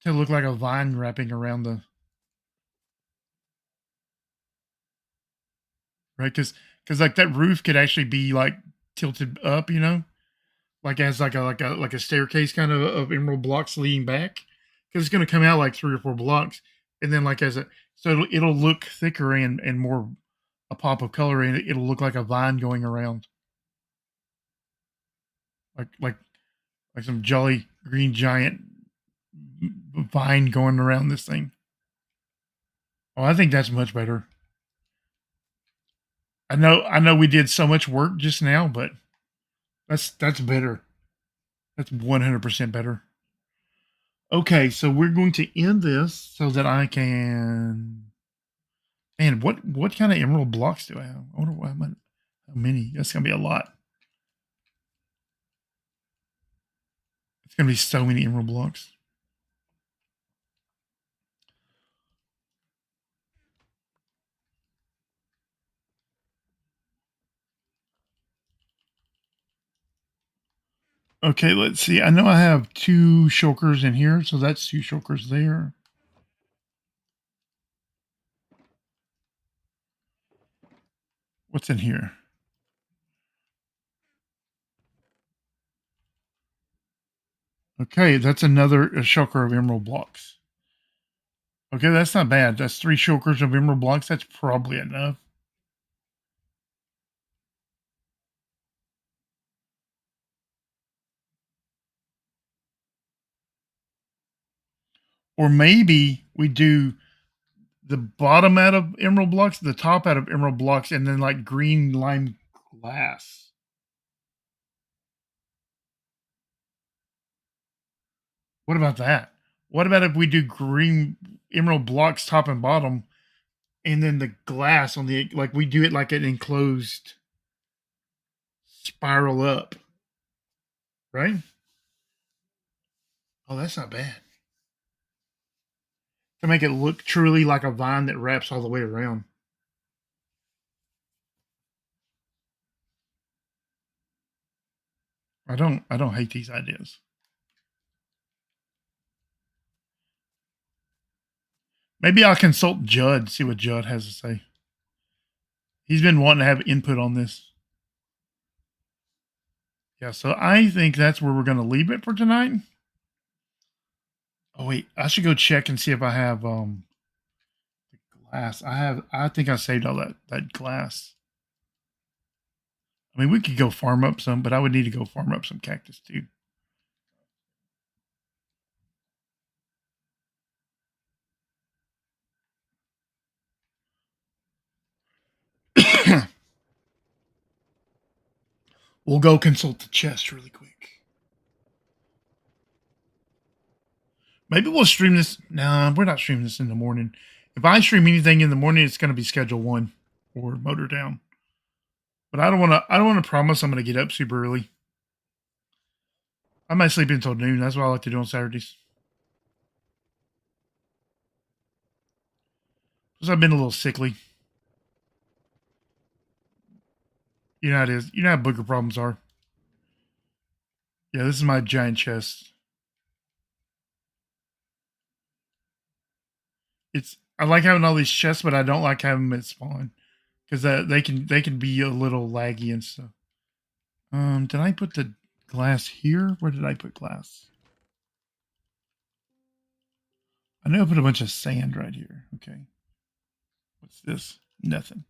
to look like a vine wrapping around the right because like that roof could actually be like tilted up, like as like a staircase kind of emerald blocks leading back because it's going to come out like 3 or 4 blocks and then like as a so it'll look thicker and more a pop of color and it'll look like a vine going around like like some jolly green giant vine going around this thing. Oh, I think that's much better. I know we did so much work just now, but that's better. That's 100% better. Okay, so we're going to end this so that I can. Man, what kind of emerald blocks do I have? I wonder how many. That's gonna be a lot. It's gonna be so many emerald blocks. Okay, let's see. I know I have 2 shulkers in here, so that's 2 shulkers there. What's in here? Okay, that's another shulker of emerald blocks. Okay, that's not bad. That's 3 shulkers of emerald blocks. That's probably enough. Or maybe we do the bottom out of emerald blocks, the top out of emerald blocks, and then like green lime glass. What about that? What about if we do green emerald blocks top and bottom, and then the glass on the like we do it like an enclosed spiral up, right? Oh, that's not bad. To make it look truly like a vine that wraps all the way around. I don't hate these ideas. Maybe I'll consult Judd, see what Judd has to say. He's been wanting to have input on this. Yeah, so I think that's where we're going to leave it for tonight. Oh wait, I should go check and see if I have the glass. I think I saved all that glass. I mean, we could go farm up some, but I would need to go farm up some cactus too. We'll go consult the chest really quick. Maybe we'll stream this. No, we're not streaming this in the morning. If I stream anything in the morning, it's going to be Schedule 1 or Motor Down. But I don't want to. I don't want to promise I'm going to get up super early. I might sleep until noon. That's what I like to do on Saturdays. Because I've been a little sickly. You know how it is. You know how booger problems are. Yeah, this is my giant chest. I like having all these chests, but I don't like having them at spawn because they can be a little laggy and stuff. Did I put the glass here? Where did I put glass? I know I put a bunch of sand right here. Okay. What's this? Nothing.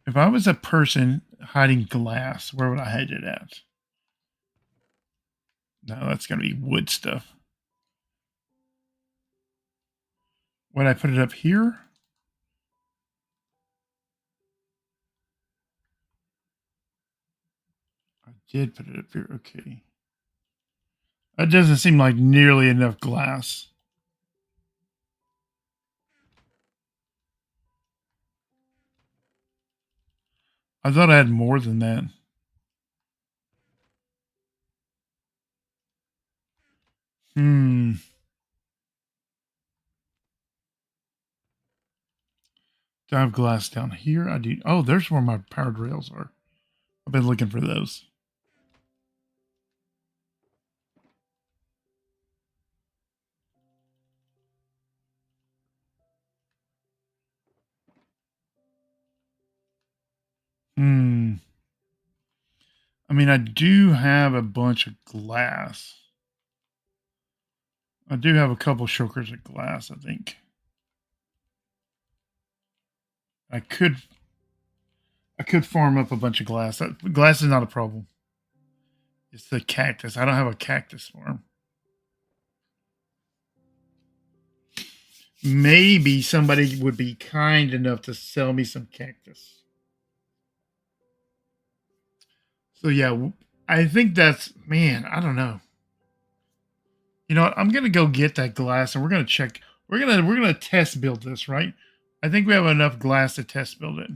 If I was a person hiding glass, where would I hide it at? No, that's gonna be wood stuff. Would I put it up here? I did put it up here. Okay. That doesn't seem like nearly enough glass. I thought I had more than that. Do I have glass down here? I do. Oh, there's where my powered rails are. I've been looking for those. I mean, I do have a bunch of glass. I do have a couple shulkers of glass, I think. I could farm up a bunch of glass. Glass is not a problem. It's the cactus. I don't have a cactus farm. Maybe somebody would be kind enough to sell me some cactus. So yeah, I think that's, man, I don't know. You know what? I'm gonna go get that glass and we're gonna check. We're gonna test build this, right? I think we have enough glass to test build it.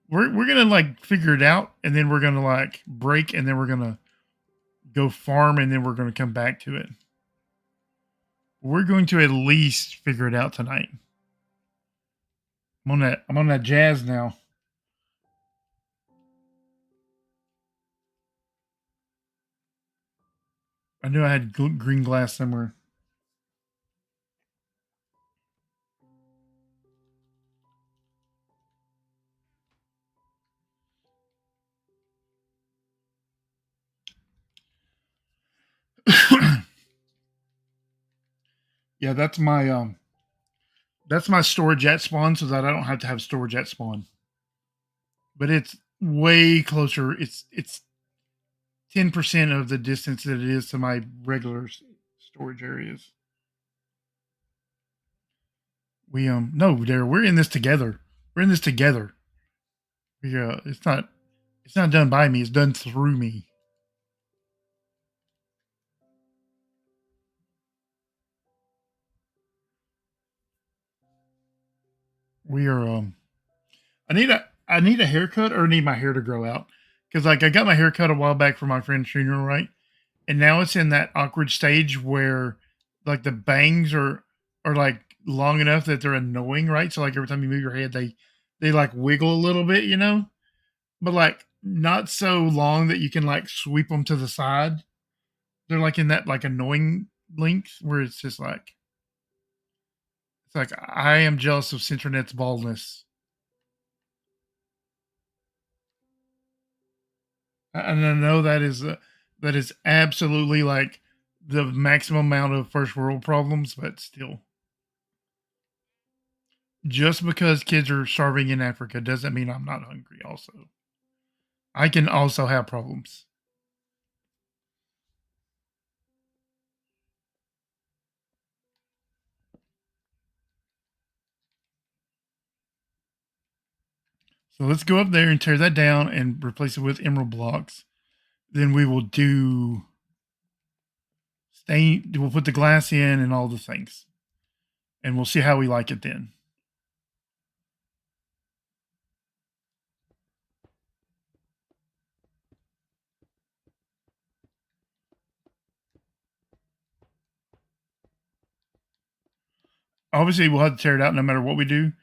We're gonna like figure it out, and then we're gonna like break, and then we're gonna go farm, and then we're gonna come back to it. We're going to at least figure it out tonight. I'm on that jazz now. I knew I had green glass somewhere. Yeah, that's my storage at spawn, so that I don't have to have storage at spawn. But it's way closer. It's 10% of the distance that it is to my regular storage areas. We no, there we're in this together. We're in this together. Yeah, it's not done by me. It's done through me. We are I need a haircut, or need my hair to grow out, because like I got my hair cut a while back for my friend's funeral, right? And now it's in that awkward stage where like the bangs are like long enough that they're annoying, right? So like every time you move your head, they like wiggle a little bit, you know, but like not so long that you can like sweep them to the side. They're like in that like annoying length where it's just like, it's like I am jealous of Cintronet's baldness. And I know that is absolutely like the maximum amount of first world problems, but still, just because kids are starving in Africa doesn't mean I'm not hungry. Also, I can also have problems. So let's go up there and tear that down and replace it with emerald blocks. Then we will do stain. We'll put the glass in and all the things, and we'll see how we like it then. Obviously, we'll have to tear it out no matter what we do,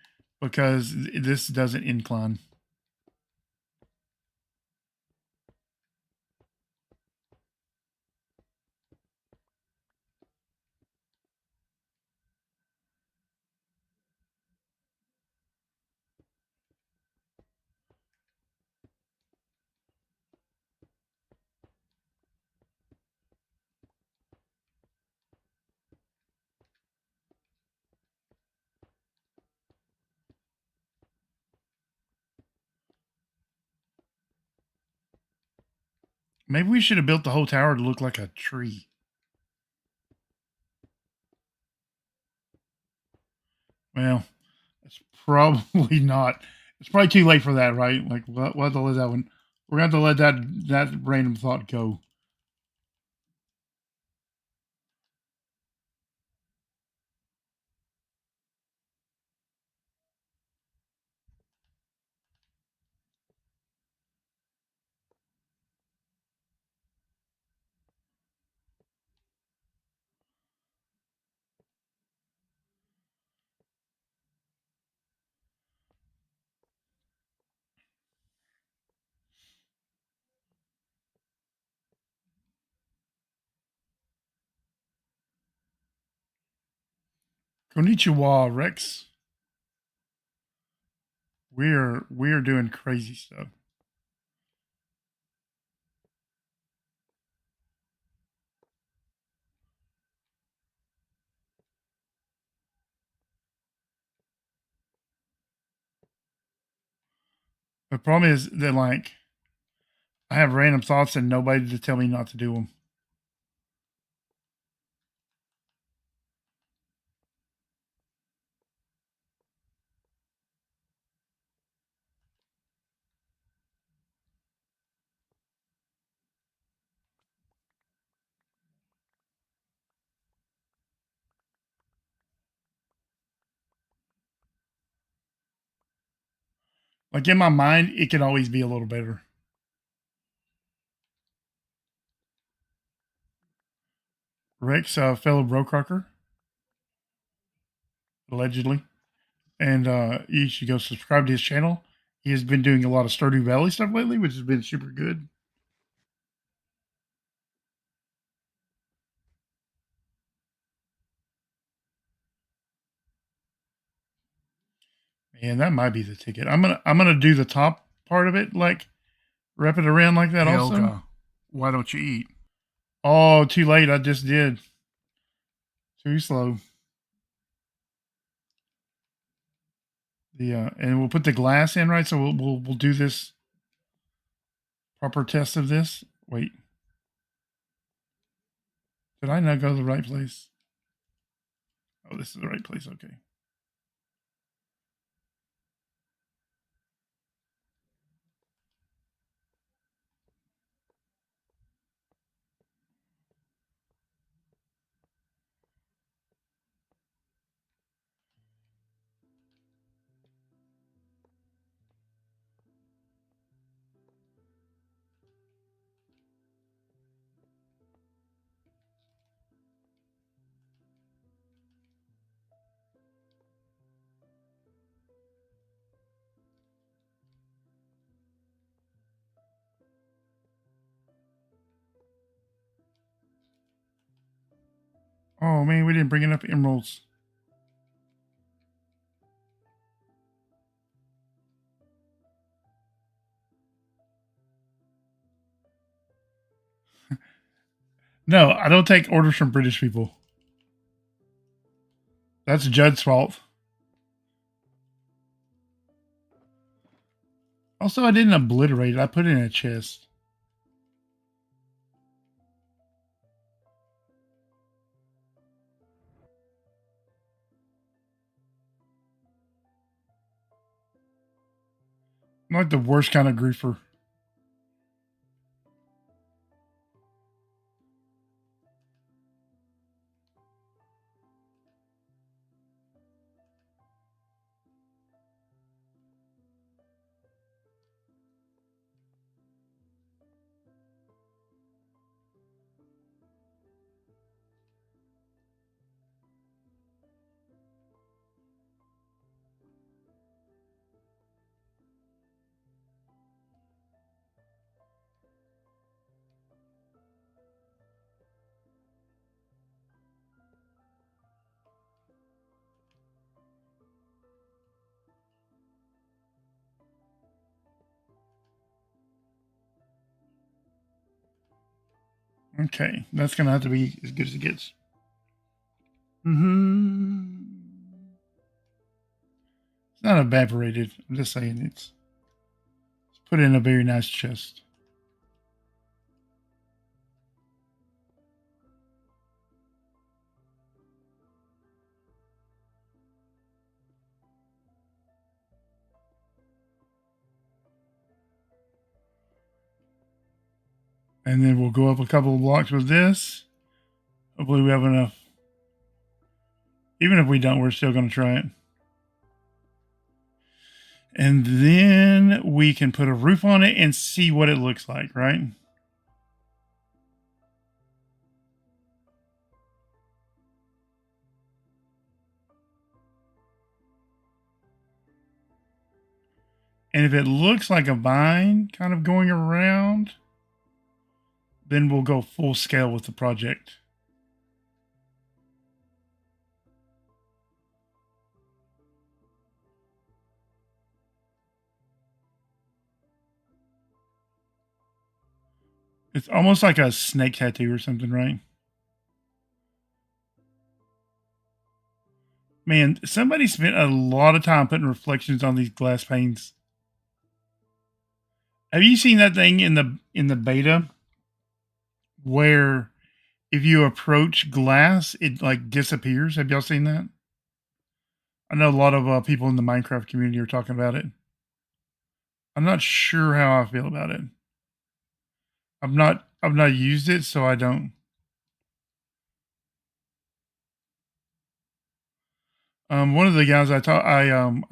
because this doesn't incline. Maybe we should have built the whole tower to look like a tree. Well, it's probably not. It's probably too late for that, right? Like, we'll have to let that one. We're going to have to let that random thought go. Konnichiwa, Rex. We're doing crazy stuff. The problem is that like I have random thoughts and nobody to tell me not to do them. Like in my mind, it can always be a little better. Rex, fellow BrokeRocker, allegedly, and you should go subscribe to his channel. He has been doing a lot of Stardew Valley stuff lately, which has been super good. Man, that might be the ticket. I'm gonna do the top part of it, like wrap it around like that. Hey, also, Olga, why don't you eat? Oh, too late. I just did. Too slow. And we'll put the glass in, right? So we'll do this proper test of this. Wait, did I not go to the right place? Oh, this is the right place. Okay. Oh man, we didn't bring enough emeralds. No, I don't take orders from British people. That's Judd's fault. Also, I didn't obliterate it. I put it in a chest. I'm like the worst kind of griefer. Okay, that's gonna have to be as good as it gets. It's not evaporated. I'm just saying it's put in a very nice chest. And then we'll go up a couple of blocks with this. Hopefully we have enough. Even if we don't, we're still going to try it. And then we can put a roof on it and see what it looks like, right? And if it looks like a vine kind of going around, then we'll go full scale with the project. It's almost like a snake tattoo or something, right? Man, somebody spent a lot of time putting reflections on these glass panes. Have you seen that thing in the beta where if you approach glass, it like disappears? Have y'all seen that? I know a lot of people in the Minecraft community are talking about it. I'm not sure how I feel about it. I've not used it, so I don't. One of the guys I am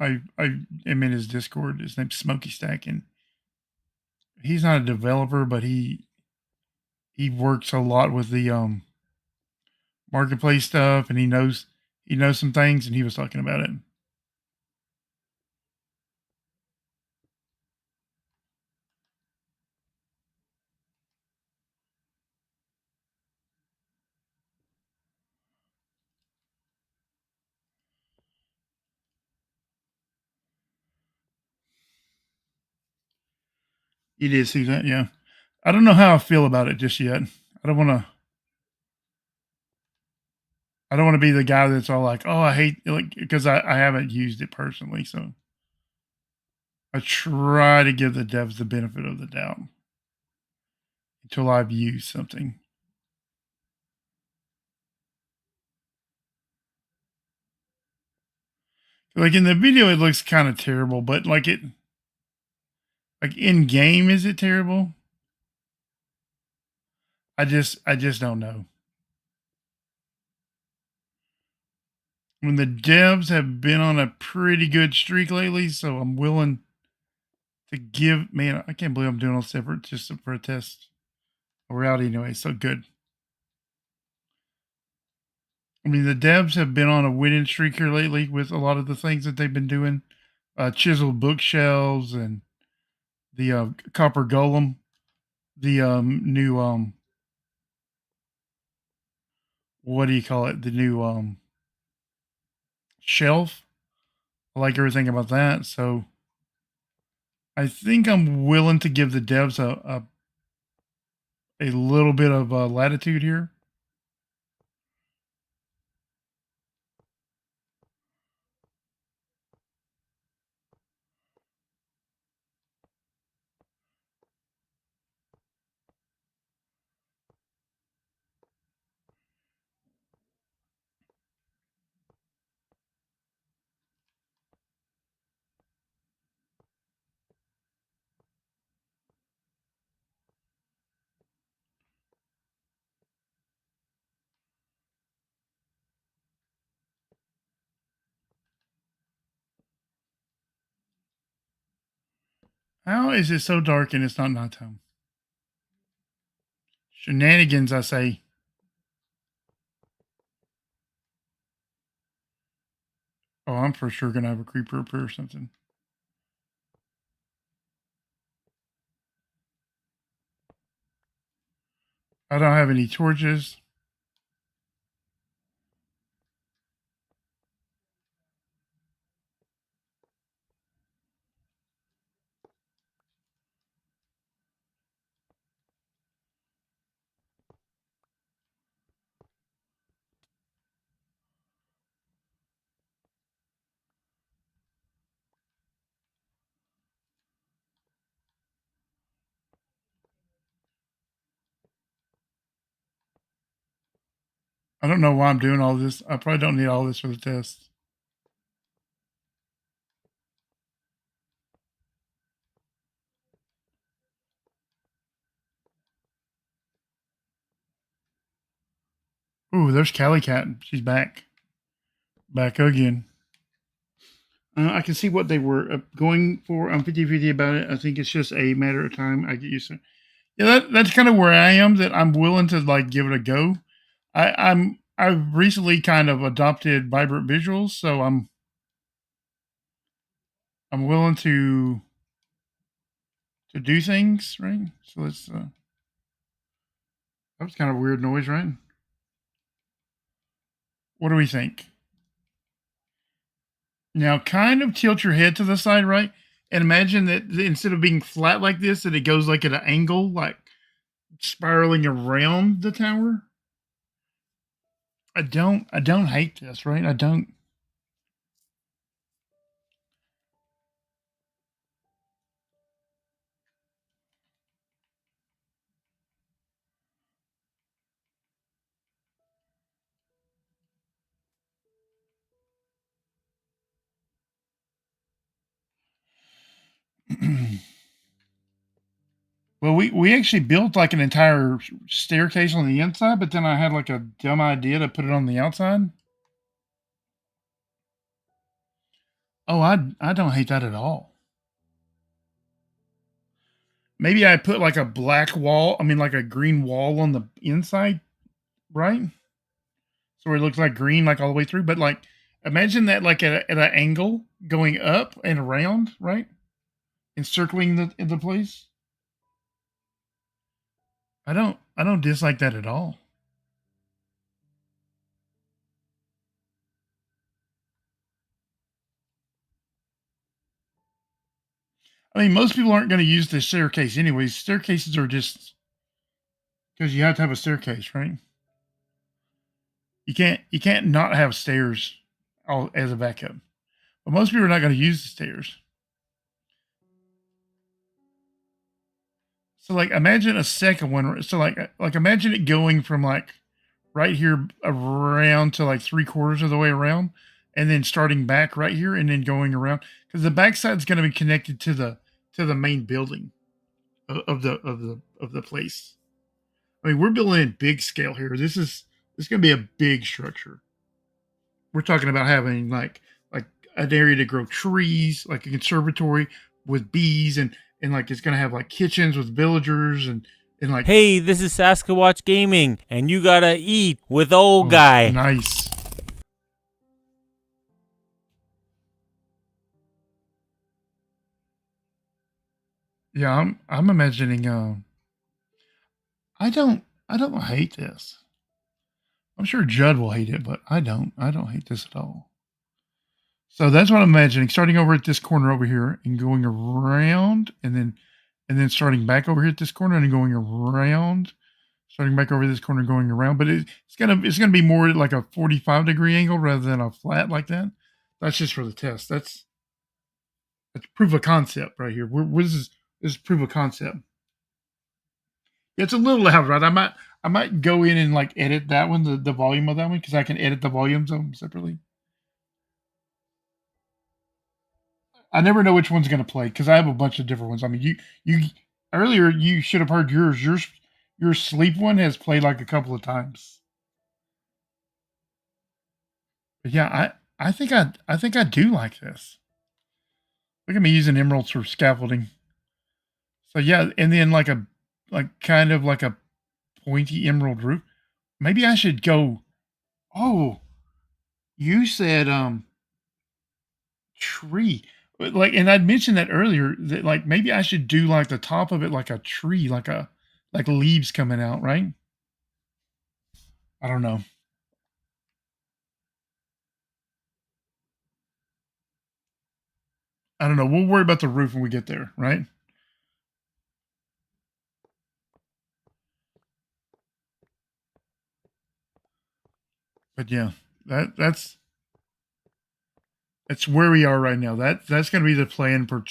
in his Discord. His name's Smokey Stack, and he's not a developer, but he works a lot with the marketplace stuff, and he knows some things, and he was talking about it. You did see that, yeah. I don't know how I feel about it just yet. I don't want to be the guy that's all like, oh, I hate it, because I haven't used it personally, so I try to give the devs the benefit of the doubt until I've used something. Like in the video, it looks kind of terrible, but like in game, is it terrible? I just don't know. When the devs have been on a pretty good streak lately, so I'm willing to give. Man, I can't believe I'm doing all separate just for a test. We're out anyway, so good. I mean, the devs have been on a winning streak here lately with a lot of the things that they've been doing. Chiseled bookshelves and the copper golem, the new what do you call it? The new shelf. I like everything about that. So I think I'm willing to give the devs a little bit of latitude here. How is it so dark and it's not nighttime? Shenanigans, I say. Oh, I'm for sure gonna have a creeper up here or something. I don't have any torches. I don't know why I'm doing all this. I probably don't need all this for the test. Ooh, there's CallieCat. She's back. Back again. I can see what they were going for. I'm 50-50 about it. I think it's just a matter of time. I get used to it. Yeah, that's kind of where I am, that I'm willing to like give it a go. I've recently kind of adopted vibrant visuals, so I'm willing to do things, right? So let's that was kind of a weird noise, right? What do we think? Now kind of tilt your head to the side, right? And imagine that instead of being flat like this, that it goes like at an angle, like spiraling around the tower. I don't hate this, right? I don't. Well, we actually built like an entire staircase on the inside, but then I had like a dumb idea to put it on the outside. Oh, I don't hate that at all. Maybe I put like a black wall, I mean like a green wall on the inside, right? So it looks like green like all the way through, but like imagine that like at an angle going up and around, right? Encircling the place. I don't dislike that at all. I mean, most people aren't going to use the staircase anyways. Staircases are just because you have to have a staircase, right? You can't not have stairs all as a backup. But most people are not going to use the stairs. So like imagine a second one. So like imagine it going from like right here around to like 3/4 of the way around, and then starting back right here and then going around because the backside is going to be connected to the main building of the place. I mean, we're building in big scale here. This is going to be a big structure. We're talking about having like an area to grow trees, like a conservatory with bees, and like it's going to have like kitchens with villagers and like Hey, this is Sasquatch Gaming, and you gotta eat with old oh, guy. nice. Yeah, I'm imagining. I don't hate this. I'm sure Judd will hate it, but I don't. I don't hate this at all. So that's what I'm imagining. Starting over at this corner over here and going around, and then starting back over here at this corner and going around, starting back over this corner, going around. But it's gonna be more like a 45-degree angle rather than a flat like that. That's just for the test. That's proof of concept right here. This is proof of concept. It's a little loud, right? I might go in and like edit that one, the volume of that one, because I can edit the volumes of them separately. I never know which one's going to play because I have a bunch of different ones. I mean, you earlier you should have heard yours. Your sleep one has played like a couple of times. But yeah, I think I do like this. Look at me using emeralds for scaffolding. So yeah, and then like kind of like a pointy emerald roof. Maybe I should go. Oh, you said tree. Like, and I'd mentioned that earlier that like maybe I should do like the top of it like a tree, like leaves coming out, right? I don't know. I don't know. We'll worry about the roof when we get there, right? But yeah, that's where we are right now. That's going to be the plan for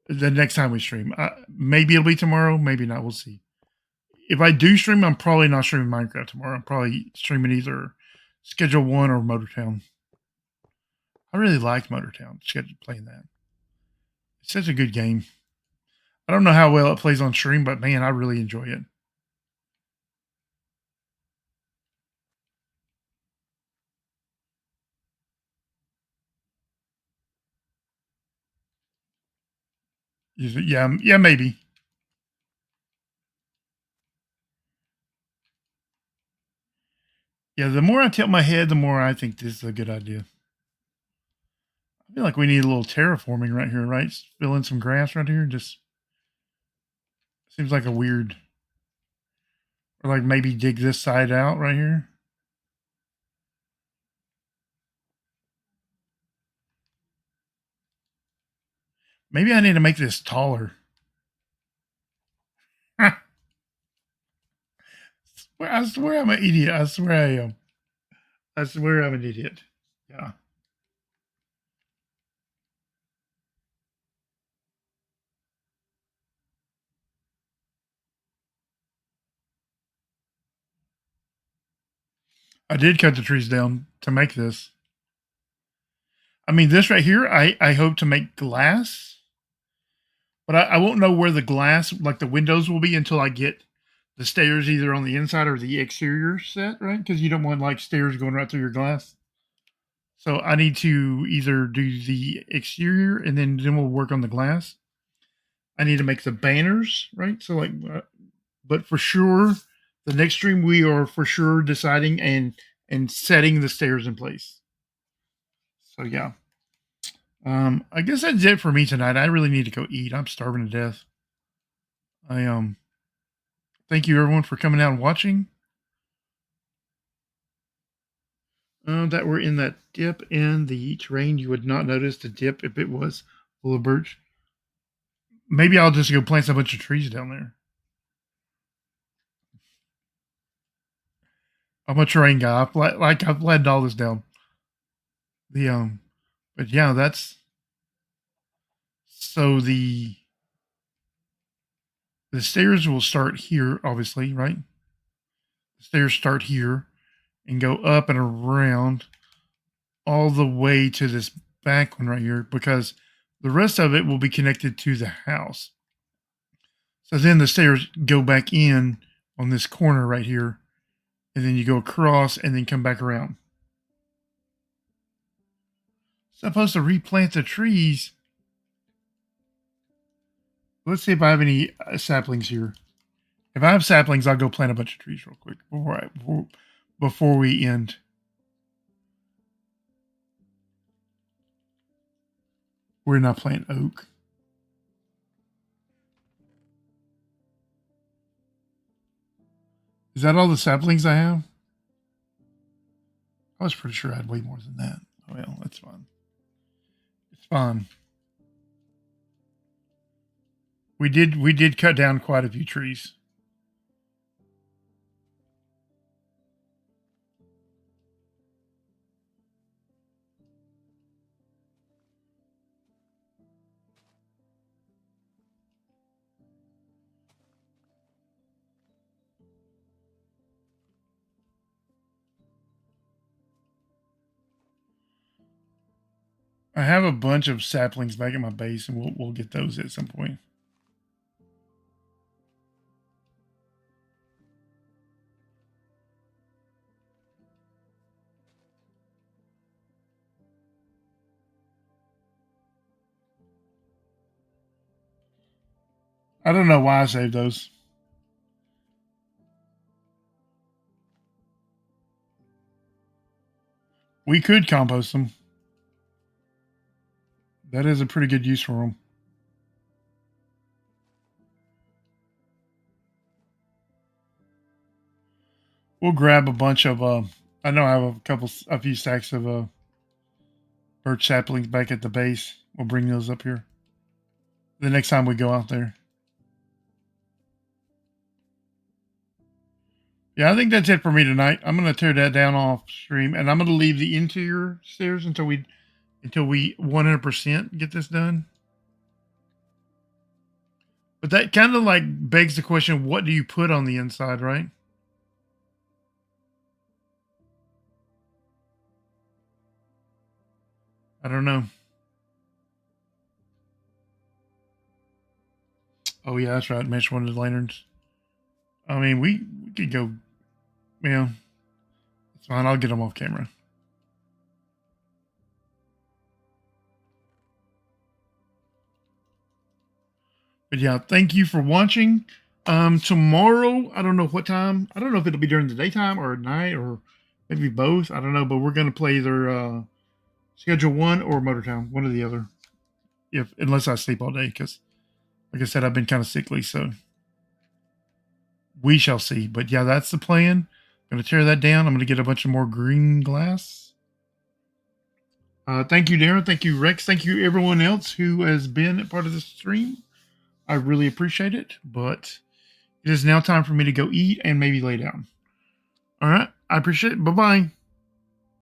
the next time we stream. Maybe it'll be tomorrow, maybe not. We'll see. If I do stream, I'm probably not streaming Minecraft tomorrow. I'm probably streaming either Schedule 1 or Motortown. I really liked Motortown. Schedule playing that. It's such a good game. I don't know how well it plays on stream, but man, I really enjoy it. Yeah, maybe. Yeah, the more I tilt my head, the more I think this is a good idea. I feel like we need a little terraforming right here, right? Fill in some grass right here. Just seems like a weird, or like maybe dig this side out right here. Maybe I need to make this taller. I swear I'm an idiot. I swear I am. I swear I'm an idiot. Yeah. I did cut the trees down to make this. I mean, this right here, I hope to make glass, but I won't know where the glass, like the windows, will be until I get the stairs either on the inside or the exterior set, right? Because you don't want like stairs going right through your glass. So I need to either do the exterior and then we'll work on the glass. I need to make the banners, right? So like, but for sure, the next stream we are for sure deciding and setting the stairs in place. So yeah. I guess that's it for me tonight. I really need to go eat. I'm starving to death. I thank you everyone for coming out and watching. That we're in that dip in the terrain. You would not notice the dip if it was full of birch. Maybe I'll just go plant a bunch of trees down there. I'm a terrain guy. I've planted all this down. But yeah, that's so the stairs will start here, obviously, right? The stairs start here and go up and around all the way to this back one right here because the rest of it will be connected to the house. So then the stairs go back in on this corner right here, and then you go across and then come back around. Supposed to replant the trees. Let's see if I have any saplings here. If I have saplings, I'll go plant a bunch of trees real quick before we end. We're not planting oak. Is that all the saplings I have? I was pretty sure I had way more than that. Well, that's fine. It's fine. We did cut down quite a few trees. I have a bunch of saplings back at my base, and we'll get those at some point. I don't know why I saved those. We could compost them. That is a pretty good use for them. We'll grab a bunch of, I know I have a few stacks of birch saplings back at the base. We'll bring those up here the next time we go out there. Yeah, I think that's it for me tonight. I'm going to tear that down off stream, and I'm going to leave the interior stairs until we 100% get this done. But that kind of like begs the question, what do you put on the inside, right? I don't know. Oh yeah, that's right. Mesh one of the lanterns. I mean, we could go. Yeah, it's fine. I'll get them off camera. But yeah, thank you for watching. Tomorrow, I don't know what time. I don't know if it'll be during the daytime or at night or maybe both. I don't know, but we're gonna play either Schedule 1 or Motortown, one or the other. Unless I sleep all day, because like I said, I've been kind of sickly, so we shall see. But yeah, that's the plan. I'm gonna tear that down. I'm gonna get a bunch of more green glass. Thank you, Darren. Thank you, Rex. Thank you, everyone else who has been a part of the stream. I really appreciate it. But it is now time for me to go eat and maybe lay down. All right. I appreciate it. Bye-bye.